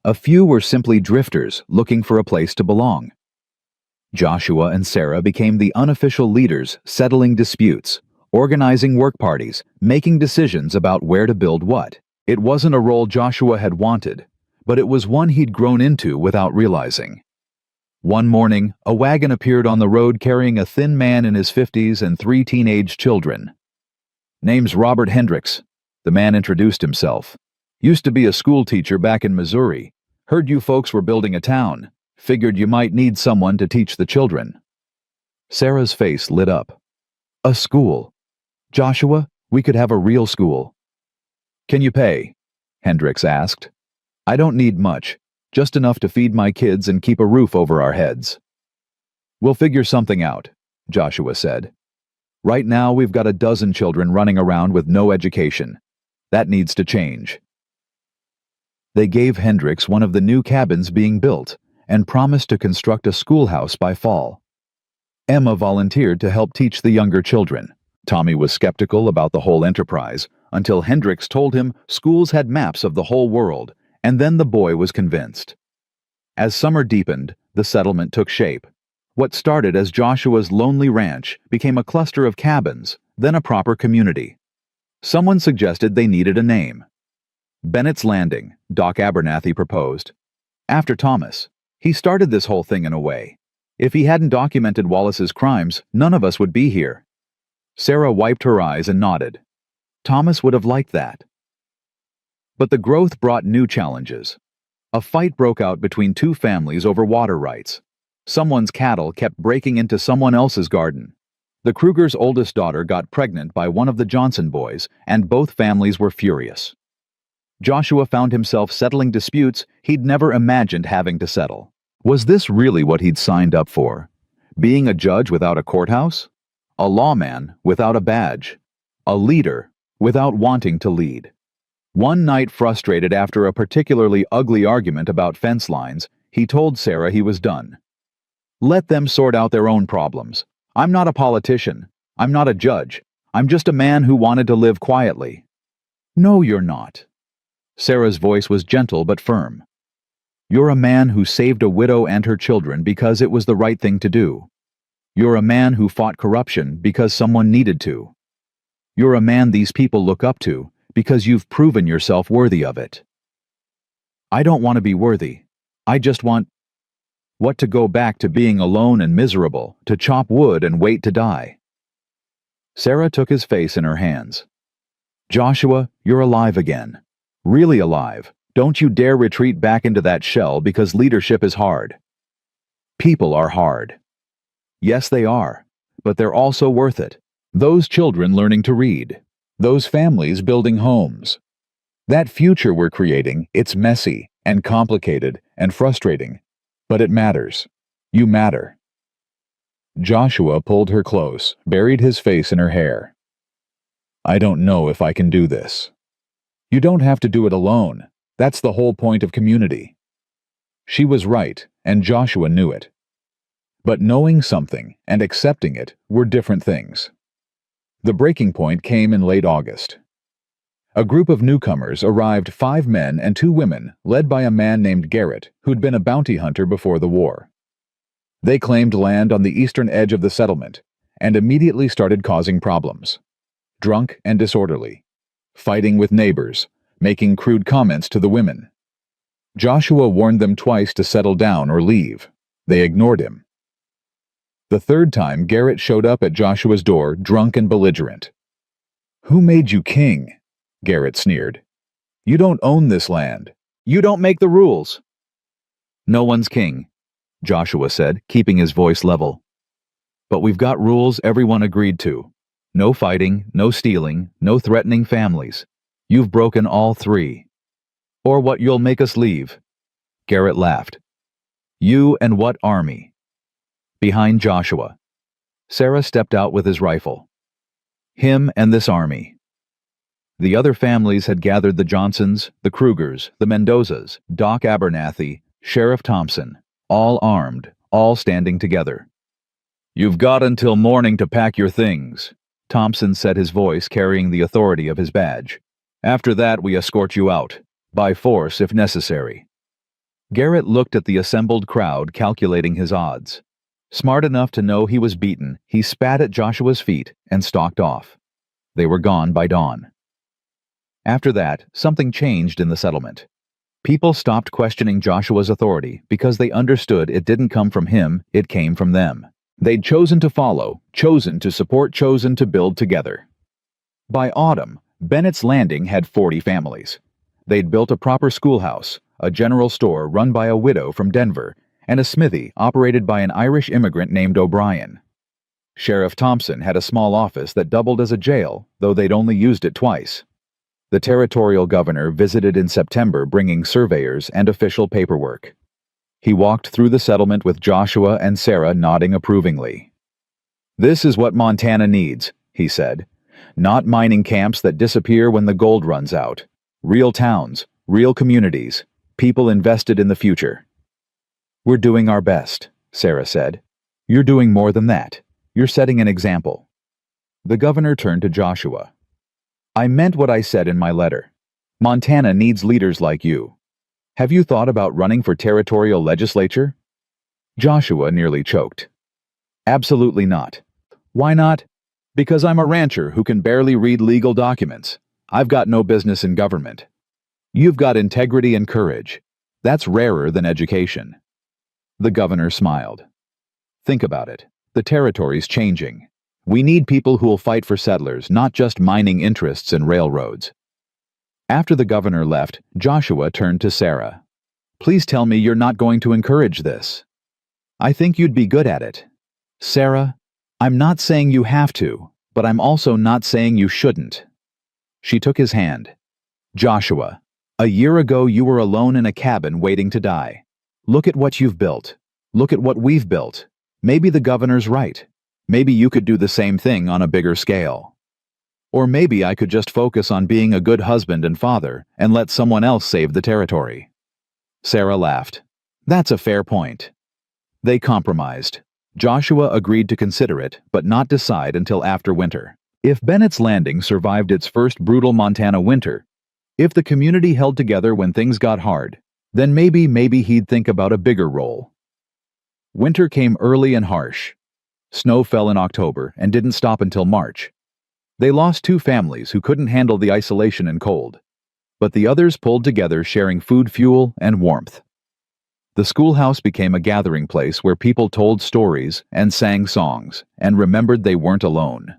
A few were simply drifters looking for a place to belong. Joshua and Sarah became the unofficial leaders, settling disputes, organizing work parties, making decisions about where to build what. It wasn't a role Joshua had wanted, but it was one he'd grown into without realizing. One morning, a wagon appeared on the road carrying a thin man in his 50s and 3 teenage children. Name's Robert Hendricks, the man introduced himself. Used to be a school teacher back in Missouri. Heard you folks were building a town. Figured you might need someone to teach the children. Sarah's face lit up. A school. Joshua, we could have a real school. Can you pay? Hendricks asked. I don't need much, just enough to feed my kids and keep a roof over our heads. We'll figure something out, Joshua said. Right now we've got a dozen children running around with no education. That needs to change. They gave Hendricks one of the new cabins being built and promised to construct a schoolhouse by fall. Emma volunteered to help teach the younger children. Tommy was skeptical about the whole enterprise until Hendricks told him schools had maps of the whole world, and then the boy was convinced. As summer deepened, the settlement took shape. What started as Joshua's lonely ranch became a cluster of cabins, then a proper community. Someone suggested they needed a name. Bennett's Landing, Doc Abernathy proposed. After Thomas, he started this whole thing in a way. If he hadn't documented Wallace's crimes, none of us would be here. Sarah wiped her eyes and nodded. Thomas would have liked that. But the growth brought new challenges. A fight broke out between two families over water rights. Someone's cattle kept breaking into someone else's garden. The Krugers' oldest daughter got pregnant by one of the Johnson boys, and both families were furious. Joshua found himself settling disputes he'd never imagined having to settle. Was this really what he'd signed up for? Being a judge without a courthouse? A lawman without a badge? A leader without wanting to lead? One night, frustrated after a particularly ugly argument about fence lines, he told Sarah he was done. Let them sort out their own problems. I'm not a politician. I'm not a judge. I'm just a man who wanted to live quietly. No, you're not. Sarah's voice was gentle but firm. You're a man who saved a widow and her children because it was the right thing to do. You're a man who fought corruption because someone needed to. You're a man these people look up to because you've proven yourself worthy of it. I don't want to be worthy. I just want to go back to being alone and miserable, to chop wood and wait to die. Sarah took his face in her hands. Joshua, you're alive again. Really alive. Don't you dare retreat back into that shell because leadership is hard. People are hard. Yes, they are. But they're also worth it. Those children learning to read. Those families building homes. That future we're creating, it's messy and complicated and frustrating. But it matters. You matter. Joshua pulled her close, buried his face in her hair. I don't know if I can do this. You don't have to do it alone. That's the whole point of community. She was right, and Joshua knew it. But knowing something and accepting it were different things. The breaking point came in late August. A group of newcomers arrived, 5 men and 2 women, led by a man named Garrett, who'd been a bounty hunter before the war. They claimed land on the eastern edge of the settlement and immediately started causing problems. Drunk and disorderly, fighting with neighbors, making crude comments to the women. Joshua warned them twice to settle down or leave. They ignored him. The third time, Garrett showed up at Joshua's door, drunk and belligerent. Who made you king? Garrett sneered. You don't own this land. You don't make the rules. No one's king, Joshua said, keeping his voice level. But we've got rules everyone agreed to. No fighting, no stealing, no threatening families. You've broken all 3. Or what, you'll make us leave? Garrett laughed. You and what army? Behind Joshua. Sarah stepped out with his rifle. Him and this army. The other families had gathered: the Johnsons, the Krugers, the Mendozas, Doc Abernathy, Sheriff Thompson, all armed, all standing together. You've got until morning to pack your things, Thompson said, his voice carrying the authority of his badge. After that, we escort you out, by force if necessary. Garrett looked at the assembled crowd, calculating his odds. Smart enough to know he was beaten, he spat at Joshua's feet and stalked off. They were gone by dawn. After that, something changed in the settlement. People stopped questioning Joshua's authority because they understood it didn't come from him, it came from them. They'd chosen to follow, chosen to support, chosen to build together. By autumn, Bennett's Landing had 40 families. They'd built a proper schoolhouse, a general store run by a widow from Denver, and a smithy operated by an Irish immigrant named O'Brien. Sheriff Thompson had a small office that doubled as a jail, though they'd only used it twice. The territorial governor visited in September, bringing surveyors and official paperwork. He walked through the settlement with Joshua and Sarah nodding approvingly. This is what Montana needs, he said. Not mining camps that disappear when the gold runs out. Real towns, real communities, people invested in the future. We're doing our best, Sarah said. You're doing more than that. You're setting an example. The governor turned to Joshua. I meant what I said in my letter. Montana needs leaders like you. Have you thought about running for territorial legislature? Joshua nearly choked. Absolutely not. Why not? Because I'm a rancher who can barely read legal documents. I've got no business in government. You've got integrity and courage. That's rarer than education. The governor smiled. Think about it. The territory's changing. We need people who'll fight for settlers, not just mining interests and railroads. After the governor left, Joshua turned to Sarah. "Please tell me you're not going to encourage this. I think you'd be good at it." "Sarah, I'm not saying you have to, but I'm also not saying you shouldn't." She took his hand. "Joshua, a year ago you were alone in a cabin waiting to die. Look at what you've built. Look at what we've built. Maybe the governor's right. Maybe you could do the same thing on a bigger scale. Or maybe I could just focus on being a good husband and father and let someone else save the territory." Sarah laughed. "That's a fair point." They compromised. Joshua agreed to consider it, but not decide until after winter. If Bennett's Landing survived its first brutal Montana winter, if the community held together when things got hard, then maybe he'd think about a bigger role. Winter came early and harsh. Snow fell in October and didn't stop until March. They lost 2 families who couldn't handle the isolation and cold, but the others pulled together, sharing food, fuel, and warmth. The schoolhouse became a gathering place where people told stories and sang songs and remembered they weren't alone.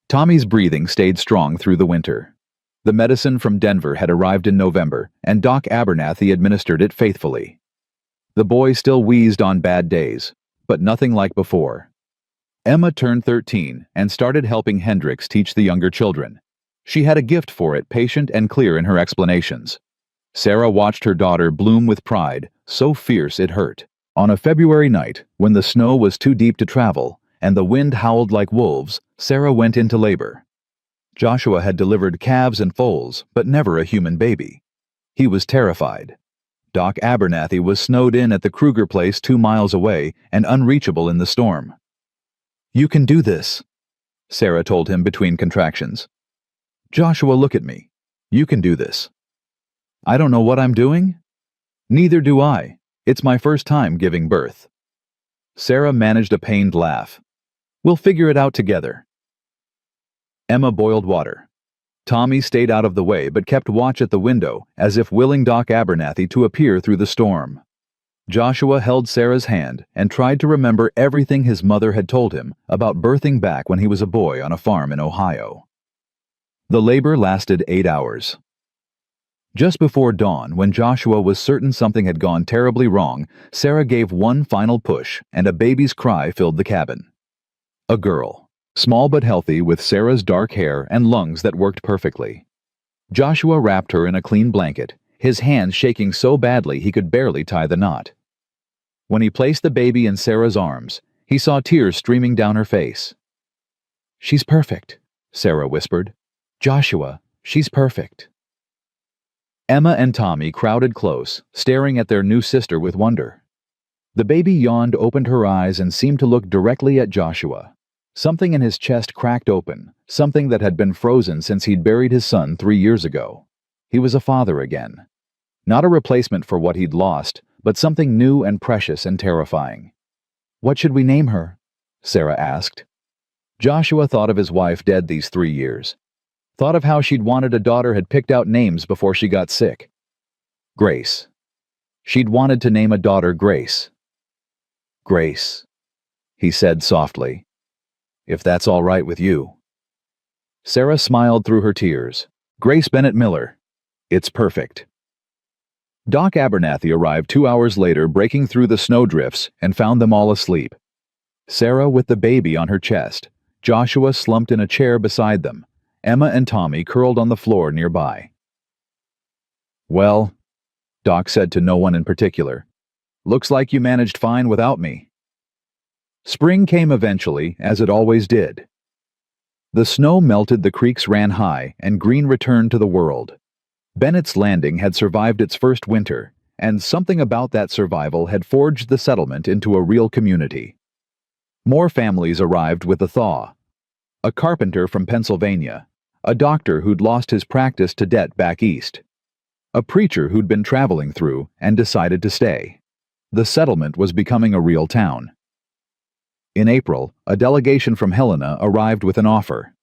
Tommy's breathing stayed strong through the winter. The medicine from Denver had arrived in November, and Doc Abernathy administered it faithfully. The boy still wheezed on bad days, but nothing like before. Emma turned 13 and started helping Hendricks teach the younger children. She had a gift for it, patient and clear in her explanations. Sarah watched her daughter bloom with pride, so fierce it hurt. On a February night, when the snow was too deep to travel and the wind howled like wolves, Sarah went into labor. Joshua had delivered calves and foals, but never a human baby. He was terrified. Doc Abernathy was snowed in at the Kruger place 2 miles away and unreachable in the storm. "You can do this," Sarah told him between contractions. "Joshua, look at me. You can do this." "I don't know what I'm doing?" "Neither do I. It's my first time giving birth." Sarah managed a pained laugh. "We'll figure it out together." Emma boiled water. Tommy stayed out of the way but kept watch at the window, as if willing Doc Abernathy to appear through the storm. Joshua held Sarah's hand and tried to remember everything his mother had told him about birthing back when he was a boy on a farm in Ohio. The labor lasted 8 hours. Just before dawn, when Joshua was certain something had gone terribly wrong, Sarah gave one final push, and a baby's cry filled the cabin. A girl, small but healthy, with Sarah's dark hair and lungs that worked perfectly. Joshua wrapped her in a clean blanket, his hands shaking so badly he could barely tie the knot. When he placed the baby in Sarah's arms, he saw tears streaming down her face. "She's perfect," Sarah whispered. "Joshua, she's perfect." Emma and Tommy crowded close, staring at their new sister with wonder. The baby yawned, opened her eyes, and seemed to look directly at Joshua. Something in his chest cracked open, something that had been frozen since he'd buried his son 3 years ago. He was a father again. Not a replacement for what he'd lost, but something new and precious and terrifying. "What should we name her?" Sarah asked. Joshua thought of his wife dead these 3 years. Thought of how she'd wanted a daughter, had picked out names before she got sick. Grace. She'd wanted to name a daughter Grace. "Grace," he said softly. "If that's all right with you." Sarah smiled through her tears. "Grace Bennett Miller. It's perfect." Doc Abernathy arrived 2 hours later, breaking through the snowdrifts, and found them all asleep. Sarah with the baby on her chest, Joshua slumped in a chair beside them, Emma and Tommy curled on the floor nearby. "Well," Doc said to no one in particular, "looks like you managed fine without me." Spring came eventually, as it always did. The snow melted, the creeks ran high, and green returned to the world. Bennett's Landing had survived its first winter, and something about that survival had forged the settlement into a real community. More families arrived with the thaw. A carpenter from Pennsylvania, a doctor who'd lost his practice to debt back east, a preacher who'd been traveling through and decided to stay. The settlement was becoming a real town. In April, a delegation from Helena arrived with an offer.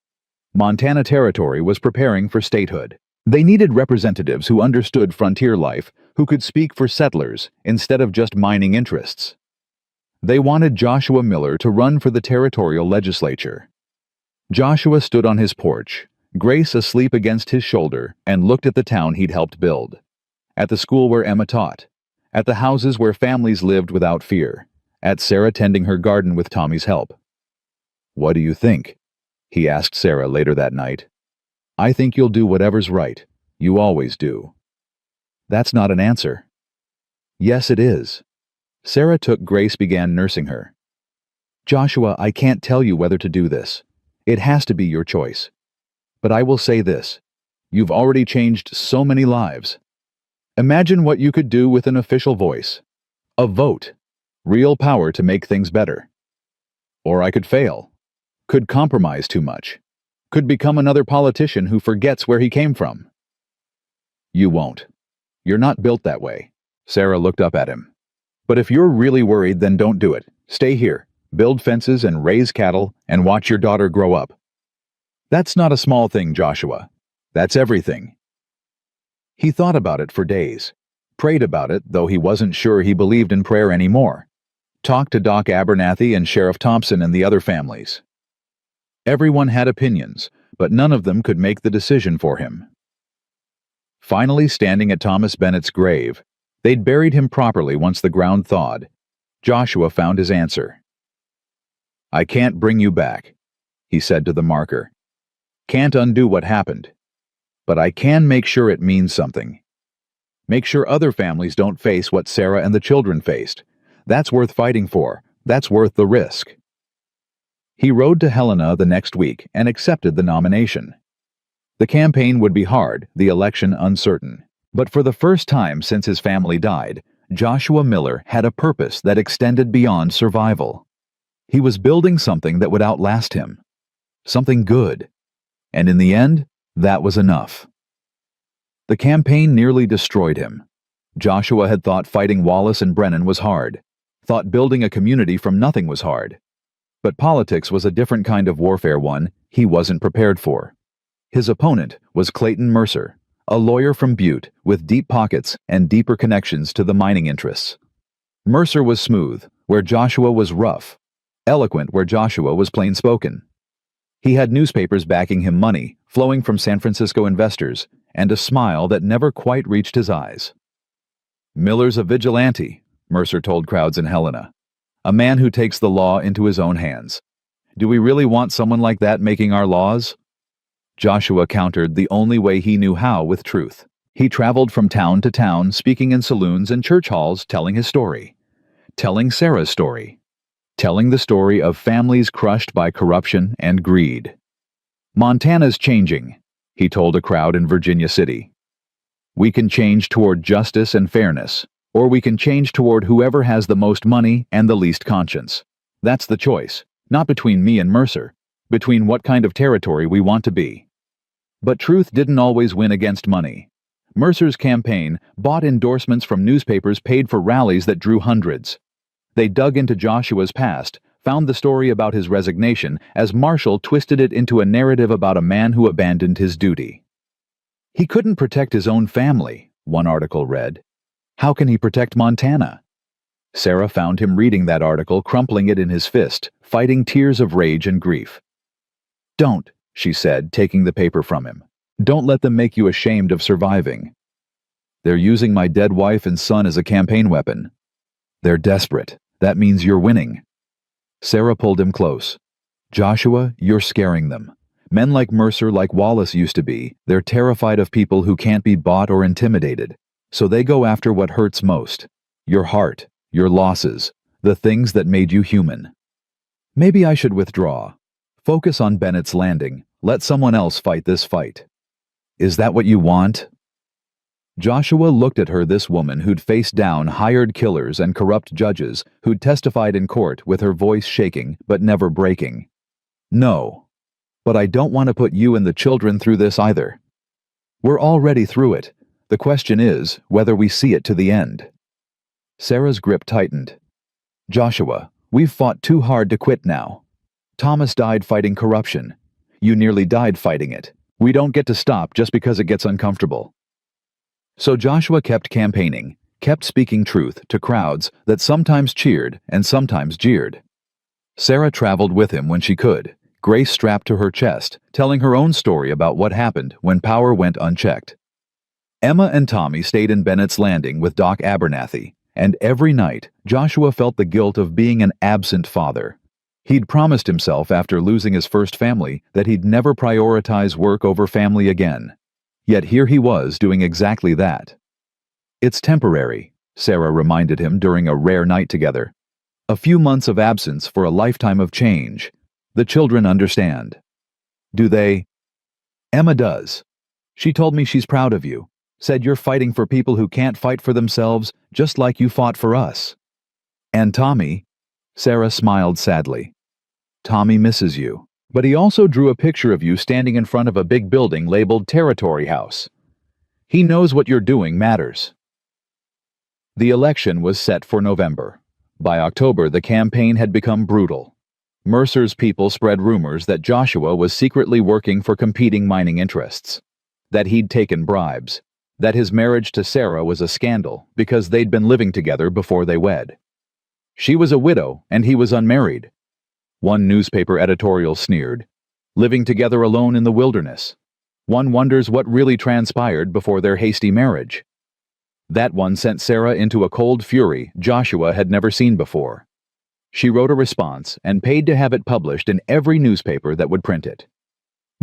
Montana Territory was preparing for statehood. They needed representatives who understood frontier life, who could speak for settlers instead of just mining interests. They wanted Joshua Miller to run for the territorial legislature. Joshua stood on his porch, Grace asleep against his shoulder, and looked at the town he'd helped build. At the school where Emma taught. At the houses where families lived without fear. At Sarah tending her garden with Tommy's help. "What do you think?" he asked Sarah later that night. "I think you'll do whatever's right. You always do." "That's not an answer." "Yes, it is." Sarah took Grace began nursing her. "Joshua, I can't tell you whether to do this. It has to be your choice. But I will say this. You've already changed so many lives. Imagine what you could do with an official voice. A vote. Real power to make things better. Or I could fail. Could compromise too much. Could become another politician who forgets where he came from." "You won't. You're not built that way." Sarah looked up at him. "But if you're really worried, then don't do it. Stay here, build fences and raise cattle, and watch your daughter grow up." "That's not a small thing, Joshua. That's everything." He thought about it for days. Prayed about it, though he wasn't sure he believed in prayer anymore. Talked to Doc Abernathy and Sheriff Thompson and the other families. Everyone had opinions, but none of them could make the decision for him. Finally, standing at Thomas Bennett's grave, they'd buried him properly once the ground thawed. Joshua found his answer. "I can't bring you back," he said to the marker. "Can't undo what happened. But I can make sure it means something. Make sure other families don't face what Sarah and the children faced. That's worth fighting for. That's worth the risk." He rode to Helena the next week and accepted the nomination. The campaign would be hard, the election uncertain. But for the first time since his family died, Joshua Miller had a purpose that extended beyond survival. He was building something that would outlast him. Something good. And in the end, that was enough. The campaign nearly destroyed him. Joshua had thought fighting Wallace and Brennan was hard. Thought building a community from nothing was hard. But politics was a different kind of warfare, one he wasn't prepared for. His opponent was Clayton Mercer, a lawyer from Butte with deep pockets and deeper connections to the mining interests. Mercer was smooth, where Joshua was rough. Eloquent, where Joshua was plain-spoken. He had newspapers backing him, money flowing from San Francisco investors, and a smile that never quite reached his eyes. "Miller's a vigilante," Mercer told crowds in Helena. "A man who takes the law into his own hands. Do we really want someone like that making our laws?" Joshua countered the only way he knew how with truth. He traveled from town to town, speaking in saloons and church halls, telling his story. Telling Sarah's story. Telling the story of families crushed by corruption and greed. "Montana's changing," he told a crowd in Virginia City. "We can change toward justice and fairness, or we can change toward whoever has the most money and the least conscience. That's the choice, not between me and Mercer, between what kind of territory we want to be." But truth didn't always win against money. Mercer's campaign bought endorsements from newspapers paid for rallies that drew hundreds. They dug into Joshua's past, found the story about his resignation as Marshall twisted it into a narrative about a man who abandoned his duty. "He couldn't protect his own family," one article read. "How can he protect Montana?" Sarah found him reading that article, crumpling it in his fist, fighting tears of rage and grief. "Don't," she said, taking the paper from him. "Don't let them make you ashamed of surviving. They're using my dead wife and son as a campaign weapon. They're desperate. That means you're winning." Sarah pulled him close. "Joshua, you're scaring them. Men like Mercer, like Wallace used to be, they're terrified of people who can't be bought or intimidated. So they go after what hurts most. Your heart, your losses, the things that made you human. Maybe I should withdraw. Focus on Bennett's Landing. Let someone else fight this fight. Is that what you want?" Joshua looked at her, this woman who'd faced down hired killers and corrupt judges, who'd testified in court with her voice shaking but never breaking. "No. But I don't want to put you and the children through this either. We're already through it. The question is whether we see it to the end." Sarah's grip tightened. "Joshua, we've fought too hard to quit now. Thomas died fighting corruption. You nearly died fighting it. We don't get to stop just because it gets uncomfortable." So Joshua kept campaigning, kept speaking truth to crowds that sometimes cheered and sometimes jeered. Sarah traveled with him when she could, Grace strapped to her chest, telling her own story about what happened when power went unchecked. Emma and Tommy stayed in Bennett's Landing with Doc Abernathy, and every night Joshua felt the guilt of being an absent father. He'd promised himself after losing his first family that he'd never prioritize work over family again. Yet here he was doing exactly that. "It's temporary," Sarah reminded him during a rare night together. "A few months of absence for a lifetime of change. The children understand." "Do they?" "Emma does. She told me she's proud of you. Said you're fighting for people who can't fight for themselves, just like you fought for us." "And Tommy?" Sarah smiled sadly. "Tommy misses you. But he also drew a picture of you standing in front of a big building labeled Territory House. He knows what you're doing matters." The election was set for November. By October, the campaign had become brutal. Mercer's people spread rumors that Joshua was secretly working for competing mining interests, that he'd taken bribes, that his marriage to Sarah was a scandal because they'd been living together before they wed. She was a widow and he was unmarried. One newspaper editorial sneered, "Living together alone in the wilderness. One wonders what really transpired before their hasty marriage." That one sent Sarah into a cold fury Joshua had never seen before. She wrote a response and paid to have it published in every newspaper that would print it.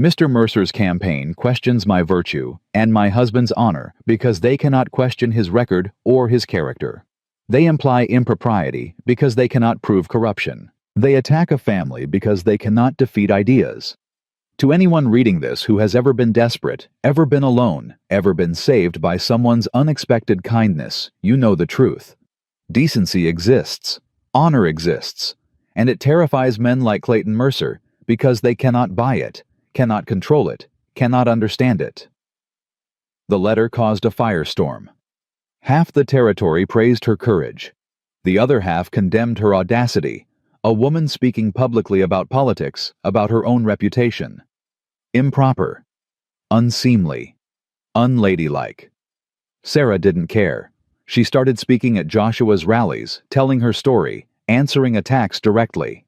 "Mr. Mercer's campaign questions my virtue and my husband's honor because they cannot question his record or his character. They imply impropriety because they cannot prove corruption. They attack a family because they cannot defeat ideas. To anyone reading this who has ever been desperate, ever been alone, ever been saved by someone's unexpected kindness, you know the truth. Decency exists, honor exists, and it terrifies men like Clayton Mercer because they cannot buy it, cannot control it, cannot understand it." The letter caused a firestorm. Half the territory praised her courage. The other half condemned her audacity, a woman speaking publicly about politics, about her own reputation. Improper, unseemly, unladylike. Sarah didn't care. She started speaking at Joshua's rallies, telling her story, answering attacks directly.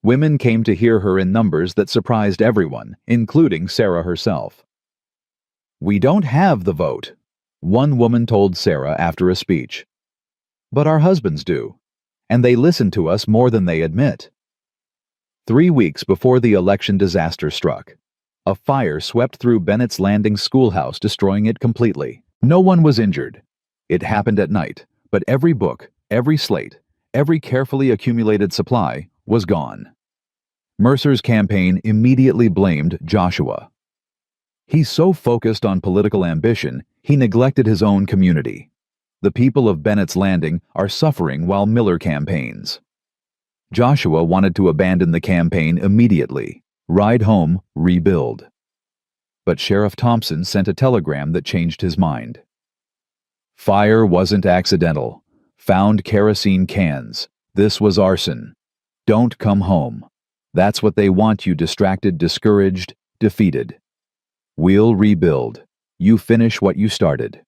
Women came to hear her in numbers that surprised everyone, including Sarah herself. "We don't have the vote," one woman told Sarah after a speech. "But our husbands do, and they listen to us more than they admit." 3 weeks before the election disaster struck, a fire swept through Bennett's Landing schoolhouse, destroying it completely. No one was injured. It happened at night, but every book, every slate, every carefully accumulated supply was gone. Mercer's campaign immediately blamed Joshua. He's so focused on political ambition, he neglected his own community. The people of Bennett's Landing are suffering while Miller campaigns. Joshua wanted to abandon the campaign immediately, ride home, rebuild. But Sheriff Thompson sent a telegram that changed his mind. "Fire wasn't accidental. Found kerosene cans. This was arson. Don't come home. That's what they want you, distracted, discouraged, defeated. We'll rebuild. You finish what you started."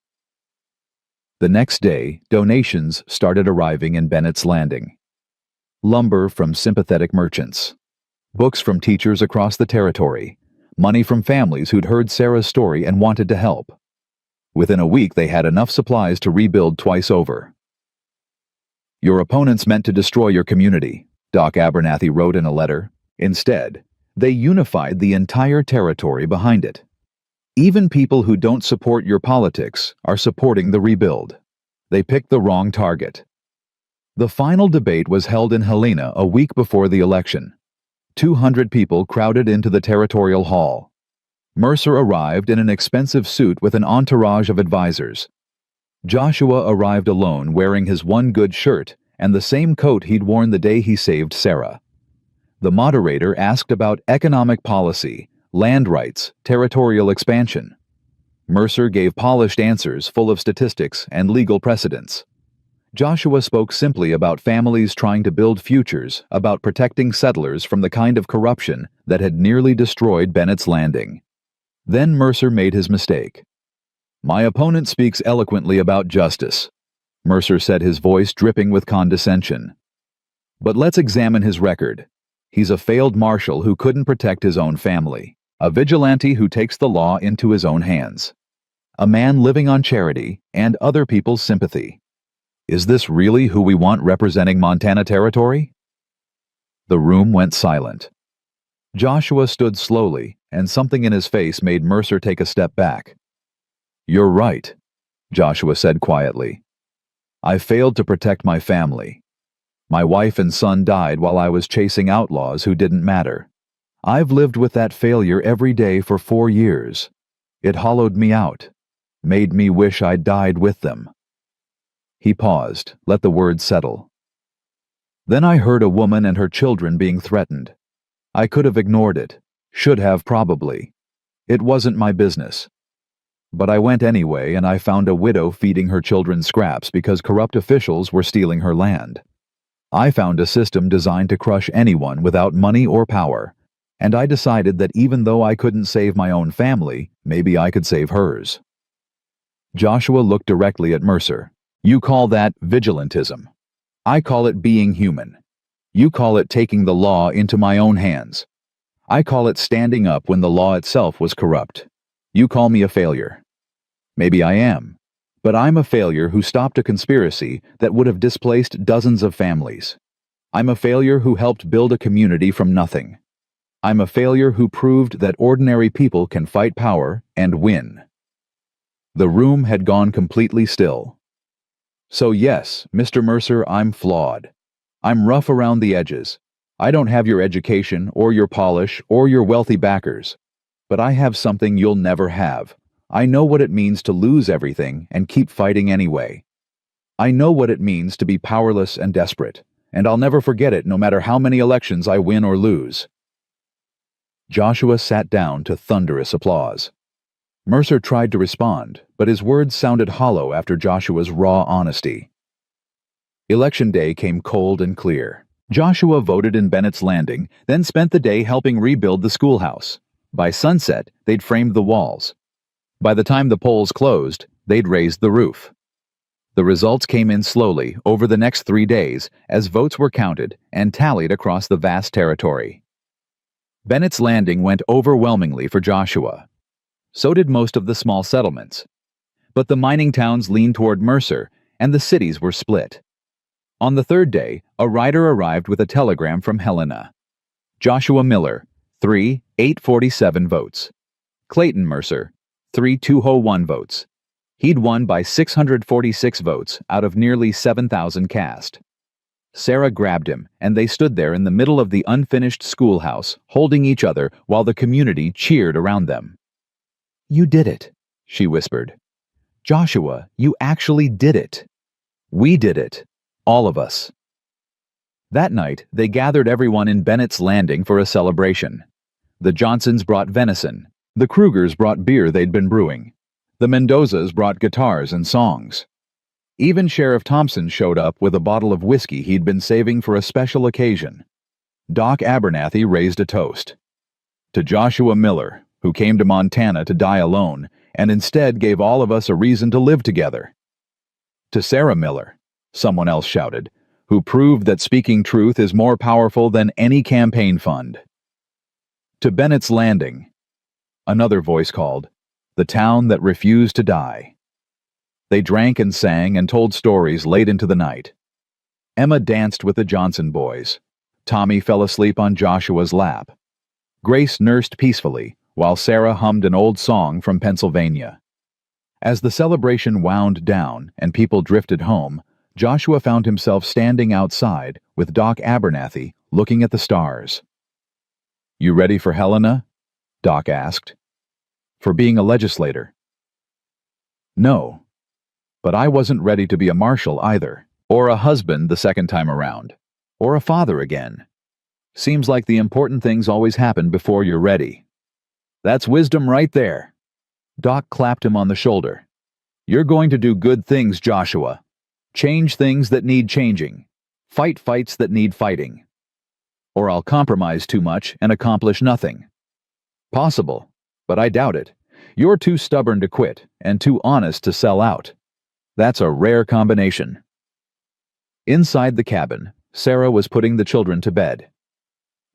The next day, donations started arriving in Bennett's Landing. Lumber from sympathetic merchants. Books from teachers across the territory. Money from families who'd heard Sarah's story and wanted to help. Within a week, they had enough supplies to rebuild twice over. "Your opponents meant to destroy your community," Doc Abernathy wrote in a letter. Instead, they unified the entire territory behind it. "Even people who don't support your politics are supporting the rebuild. They picked the wrong target." The final debate was held in Helena a week before the election. 200 people crowded into the territorial hall. Mercer arrived in an expensive suit with an entourage of advisors. Joshua arrived alone, wearing his one good shirt and the same coat he'd worn the day he saved Sarah. The moderator asked about economic policy, land rights, territorial expansion. Mercer gave polished answers full of statistics and legal precedents. Joshua spoke simply about families trying to build futures, about protecting settlers from the kind of corruption that had nearly destroyed Bennett's Landing. Then Mercer made his mistake. "My opponent speaks eloquently about justice," Mercer said, his voice dripping with condescension. "But let's examine his record. He's a failed marshal who couldn't protect his own family, a vigilante who takes the law into his own hands, a man living on charity and other people's sympathy. Is this really who we want representing Montana Territory? The room went silent. Joshua stood slowly, and something in his face made Mercer take a step back. "You're right," Joshua said quietly. "I failed to protect my family. My wife and son died while I was chasing outlaws who didn't matter. I've lived with that failure every day for 4 years. It hollowed me out, made me wish I'd died with them." He paused, let the words settle. "Then I heard a woman and her children being threatened. I could have ignored it, should have probably. It wasn't my business. But I went anyway, and I found a widow feeding her children scraps because corrupt officials were stealing her land. I found a system designed to crush anyone without money or power, and I decided that even though I couldn't save my own family, maybe I could save hers." Joshua looked directly at Mercer. "You call that vigilantism. I call it being human. You call it taking the law into my own hands. I call it standing up when the law itself was corrupt. You call me a failure. Maybe I am, but I'm a failure who stopped a conspiracy that would have displaced dozens of families. I'm a failure who helped build a community from nothing. I'm a failure who proved that ordinary people can fight power and win." The room had gone completely still. "So yes, Mr. Mercer, I'm flawed. I'm rough around the edges. I don't have your education or your polish or your wealthy backers. But I have something you'll never have. I know what it means to lose everything and keep fighting anyway. I know what it means to be powerless and desperate, and I'll never forget it no matter how many elections I win or lose." Joshua sat down to thunderous applause. Mercer tried to respond, but his words sounded hollow after Joshua's raw honesty. Election day came cold and clear. Joshua voted in Bennett's Landing, then spent the day helping rebuild the schoolhouse. By sunset, they'd framed the walls. By the time the polls closed, they'd raised the roof. The results came in slowly over the next 3 days as votes were counted and tallied across the vast territory. Bennett's Landing went overwhelmingly for Joshua. So did most of the small settlements. But the mining towns leaned toward Mercer, and the cities were split. On the third day, a rider arrived with a telegram from Helena. Joshua Miller, 3,847 votes. Clayton Mercer, 3,201 votes. He'd won by 646 votes out of nearly 7,000 cast. Sarah grabbed him, and they stood there in the middle of the unfinished schoolhouse, holding each other while the community cheered around them. "You did it," she whispered. "Joshua, you actually did it. We did it. All of us." That night, they gathered everyone in Bennett's Landing for a celebration. The Johnsons brought venison. The Krugers brought beer they'd been brewing. The Mendozas brought guitars and songs. Even Sheriff Thompson showed up with a bottle of whiskey he'd been saving for a special occasion. Doc Abernathy raised a toast. "To Joshua Miller, who came to Montana to die alone, and instead gave all of us a reason to live together." "To Sarah Miller," someone else shouted, "who proved that speaking truth is more powerful than any campaign fund." "To Bennett's Landing," another voice called, "the town that refused to die." They drank and sang and told stories late into the night. Emma danced with the Johnson boys. Tommy fell asleep on Joshua's lap. Grace nursed peacefully, while Sarah hummed an old song from Pennsylvania. As the celebration wound down and people drifted home, Joshua found himself standing outside with Doc Abernathy looking at the stars. "You ready for Helena?" Doc asked. "For being a legislator?" "No. But I wasn't ready to be a marshal either, or a husband the second time around, or a father again. Seems like the important things always happen before you're ready." "That's wisdom right there." Doc clapped him on the shoulder. "You're going to do good things, Joshua. Change things that need changing. Fight fights that need fighting. Or I'll compromise too much and accomplish nothing. Possible, but I doubt it. You're too stubborn to quit and too honest to sell out. That's a rare combination." Inside the cabin, Sarah was putting the children to bed.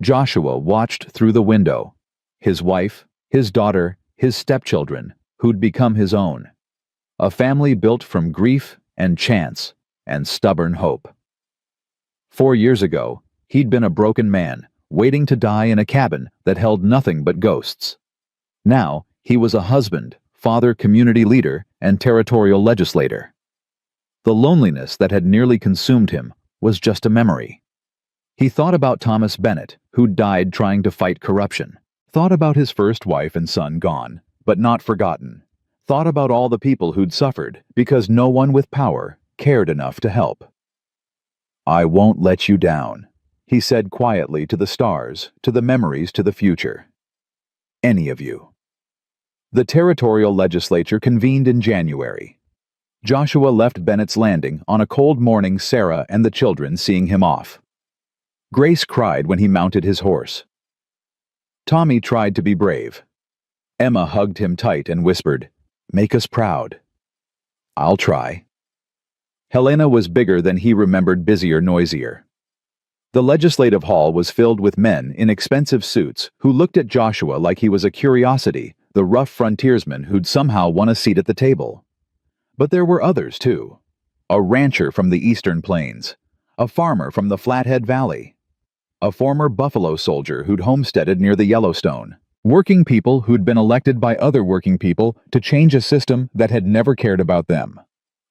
Joshua watched through the window. His wife, his daughter, his stepchildren, who'd become his own. A family built from grief and chance and stubborn hope. 4 years ago, he'd been a broken man, waiting to die in a cabin that held nothing but ghosts. Now, he was a husband, father, community leader, and territorial legislator. The loneliness that had nearly consumed him was just a memory. He thought about Thomas Bennett, who died trying to fight corruption. Thought about his first wife and son gone, but not forgotten. Thought about all the people who'd suffered because no one with power cared enough to help. "I won't let you down," he said quietly to the stars, to the memories, to the future. "Any of you." The territorial legislature convened in January. Joshua left Bennett's Landing on a cold morning, Sarah and the children seeing him off. Grace cried when he mounted his horse. Tommy tried to be brave. Emma hugged him tight and whispered, "Make us proud." "I'll try." Helena was bigger than he remembered, busier, noisier. The legislative hall was filled with men in expensive suits who looked at Joshua like he was a curiosity, the rough frontiersman who'd somehow won a seat at the table. But there were others, too. A rancher from the eastern plains, a farmer from the Flathead Valley, a former Buffalo soldier who'd homesteaded near the Yellowstone, working people who'd been elected by other working people to change a system that had never cared about them.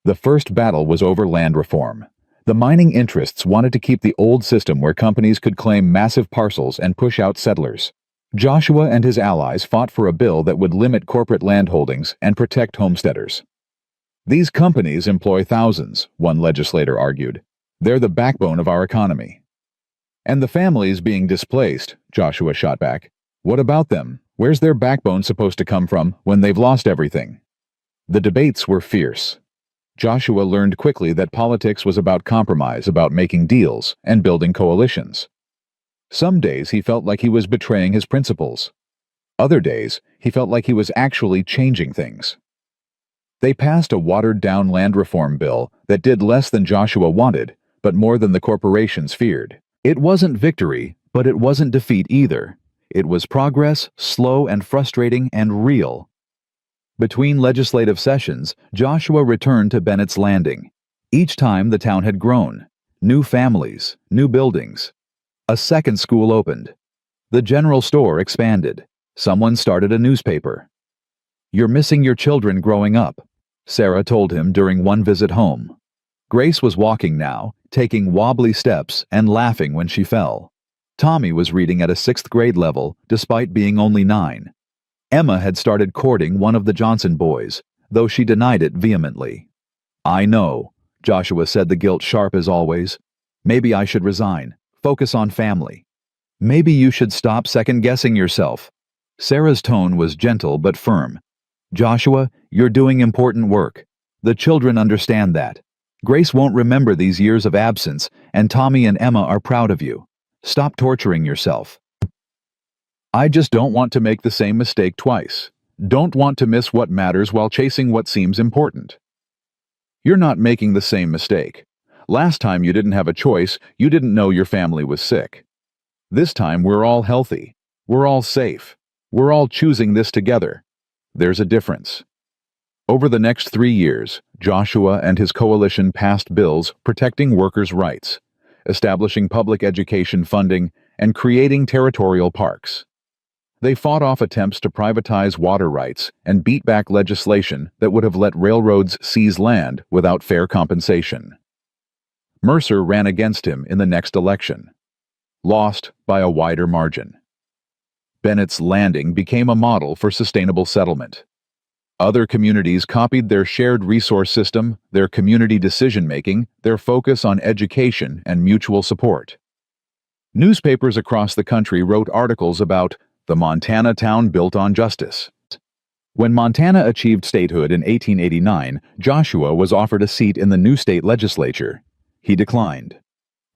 The first battle was over land reform. The mining interests wanted to keep the old system where companies could claim massive parcels and push out settlers. Joshua and his allies fought for a bill that would limit corporate land holdings and protect homesteaders. "These companies employ thousands," one legislator argued. "They're the backbone of our economy." "And the families being displaced," Joshua shot back. "What about them? Where's their backbone supposed to come from when they've lost everything?" The debates were fierce. Joshua learned quickly that politics was about compromise, about making deals and building coalitions. Some days he felt like he was betraying his principles. Other days, he felt like he was actually changing things. They passed a watered-down land reform bill that did less than Joshua wanted, but more than the corporations feared. It wasn't victory, but it wasn't defeat either. It was progress, slow and frustrating and real. Between legislative sessions, Joshua returned to Bennett's Landing. Each time the town had grown. New families, new buildings. A second school opened. The general store expanded. Someone started a newspaper. "You're missing your children growing up," Sarah told him during one visit home. Grace was walking now, taking wobbly steps and laughing when she fell. Tommy was reading at a 6th grade level, despite being only 9. Emma had started courting one of the Johnson boys, though she denied it vehemently. "I know," Joshua said, the guilt sharp as always. "Maybe I should resign, focus on family. Maybe you should stop second-guessing yourself." Sarah's tone was gentle but firm. "Joshua, you're doing important work. The children understand that. Grace won't remember these years of absence, and Tommy and Emma are proud of you. Stop torturing yourself." "I just don't want to make the same mistake twice. Don't want to miss what matters while chasing what seems important." "You're not making the same mistake. Last time you didn't have a choice, you didn't know your family was sick. This time we're all healthy. We're all safe. We're all choosing this together. There's a difference." Over the next 3 years, Joshua and his coalition passed bills protecting workers' rights, establishing public education funding, and creating territorial parks. They fought off attempts to privatize water rights and beat back legislation that would have let railroads seize land without fair compensation. Mercer ran against him in the next election. Lost by a wider margin. Bennett's Landing became a model for sustainable settlement. Other communities copied their shared resource system, their community decision-making, their focus on education and mutual support. Newspapers across the country wrote articles about the Montana town built on justice. When Montana achieved statehood in 1889, Joshua was offered a seat in the new state legislature. He declined.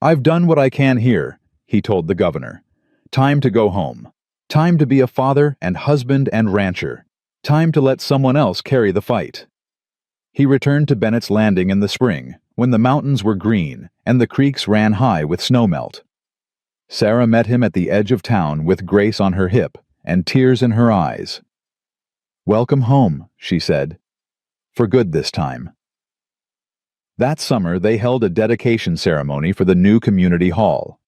"I've done what I can here," he told the governor. "Time to go home. Time to be a father and husband and rancher. Time to let someone else carry the fight." He returned to Bennett's Landing in the spring, when the mountains were green and the creeks ran high with snowmelt. Sarah met him at the edge of town with Grace on her hip and tears in her eyes. "Welcome home," she said. "For good this time." That summer, they held a dedication ceremony for the new community hall.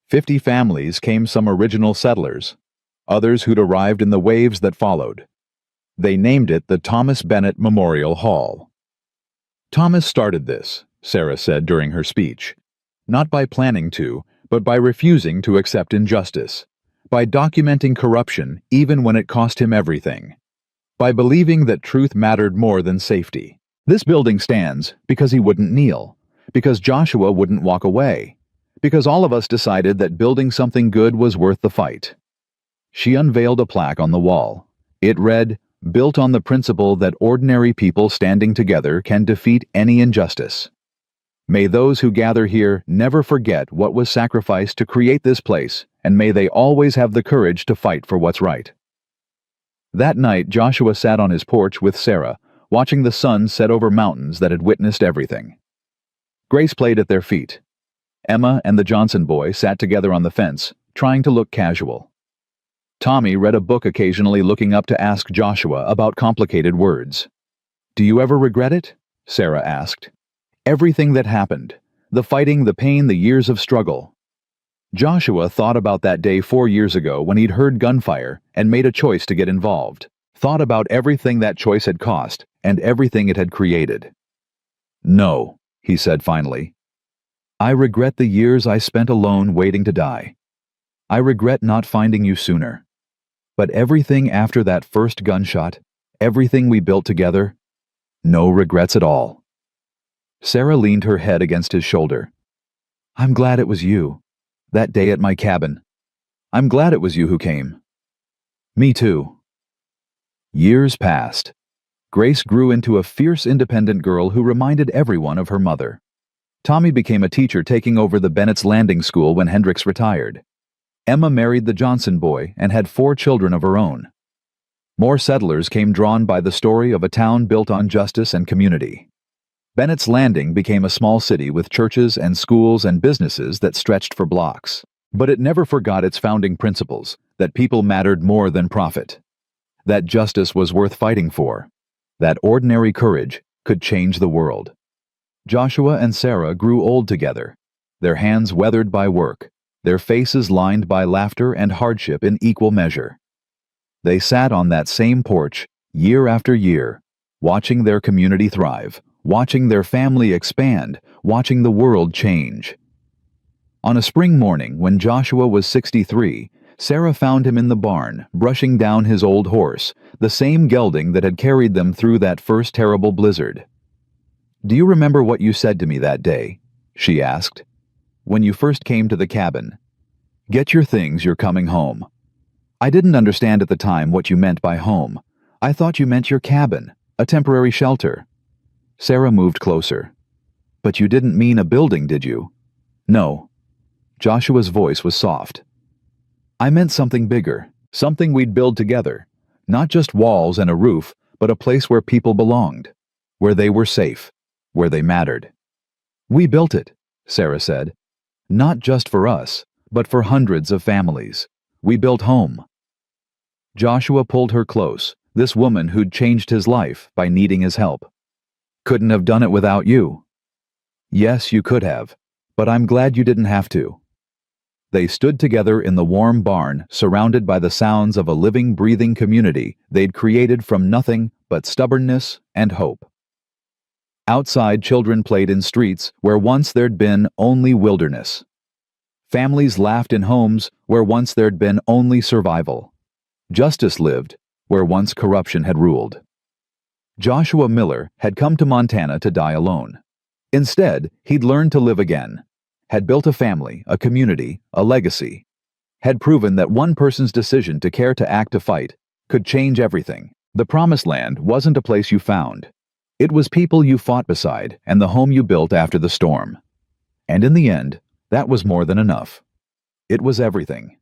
50 families came, some original settlers, others who'd arrived in the waves that followed. They named it the Thomas Bennett Memorial Hall. Thomas started this, Sarah said during her speech, not by planning to, but by refusing to accept injustice, by documenting corruption even when it cost him everything, by believing that truth mattered more than safety. This building stands because he wouldn't kneel, because Joshua wouldn't walk away, because all of us decided that building something good was worth the fight. She unveiled a plaque on the wall. It read, "Built on the principle that ordinary people standing together can defeat any injustice. May those who gather here never forget what was sacrificed to create this place, and may they always have the courage to fight for what's right." That night, Joshua sat on his porch with Sarah, watching the sun set over mountains that had witnessed everything. Grace played at their feet. Emma and the Johnson boy sat together on the fence, trying to look casual. Tommy read a book occasionally, looking up to ask Joshua about complicated words. "Do you ever regret it?" Sarah asked. "Everything that happened, the fighting, the pain, the years of struggle." Joshua thought about that day 4 years ago when he'd heard gunfire and made a choice to get involved, thought about everything that choice had cost and everything it had created. "No," he said finally. "I regret the years I spent alone waiting to die. I regret not finding you sooner. But everything after that first gunshot, everything we built together, no regrets at all." Sarah leaned her head against his shoulder. "I'm glad it was you. That day at my cabin. I'm glad it was you who came." "Me too." Years passed. Grace grew into a fierce, independent girl who reminded everyone of her mother. Tommy became a teacher, taking over the Bennett's Landing School when Hendricks retired. Emma married the Johnson boy and had 4 children of her own. More settlers came, drawn by the story of a town built on justice and community. Bennett's Landing became a small city with churches and schools and businesses that stretched for blocks. But it never forgot its founding principles, that people mattered more than profit, that justice was worth fighting for, that ordinary courage could change the world. Joshua and Sarah grew old together, their hands weathered by work, their faces lined by laughter and hardship in equal measure. They sat on that same porch, year after year, watching their community thrive, watching their family expand, watching the world change. On a spring morning, when Joshua was 63, Sarah found him in the barn, brushing down his old horse, the same gelding that had carried them through that first terrible blizzard. "Do you remember what you said to me that day?" she asked. "When you first came to the cabin. Get your things, you're coming home." I didn't understand at the time what you meant by home. I thought you meant your cabin, a temporary shelter. Sarah moved closer. "But you didn't mean a building, did you?" "No." Joshua's voice was soft. "I meant something bigger, something we'd build together. Not just walls and a roof, but a place where people belonged, where they were safe, where they mattered." "We built it," Sarah said. "Not just for us, but for hundreds of families. We built home." Joshua pulled her close, this woman who'd changed his life by needing his help. "Couldn't have done it without you." "Yes, you could have, but I'm glad you didn't have to." They stood together in the warm barn, surrounded by the sounds of a living, breathing community they'd created from nothing but stubbornness and hope. Outside, children played in streets where once there'd been only wilderness. Families laughed in homes where once there'd been only survival. Justice lived where once corruption had ruled. Joshua Miller had come to Montana to die alone. Instead, he'd learned to live again, had built a family, a community, a legacy, had proven that one person's decision to care, to act, to fight could change everything. The promised land wasn't a place you found. It was people you fought beside and the home you built after the storm. And in the end, that was more than enough. It was everything.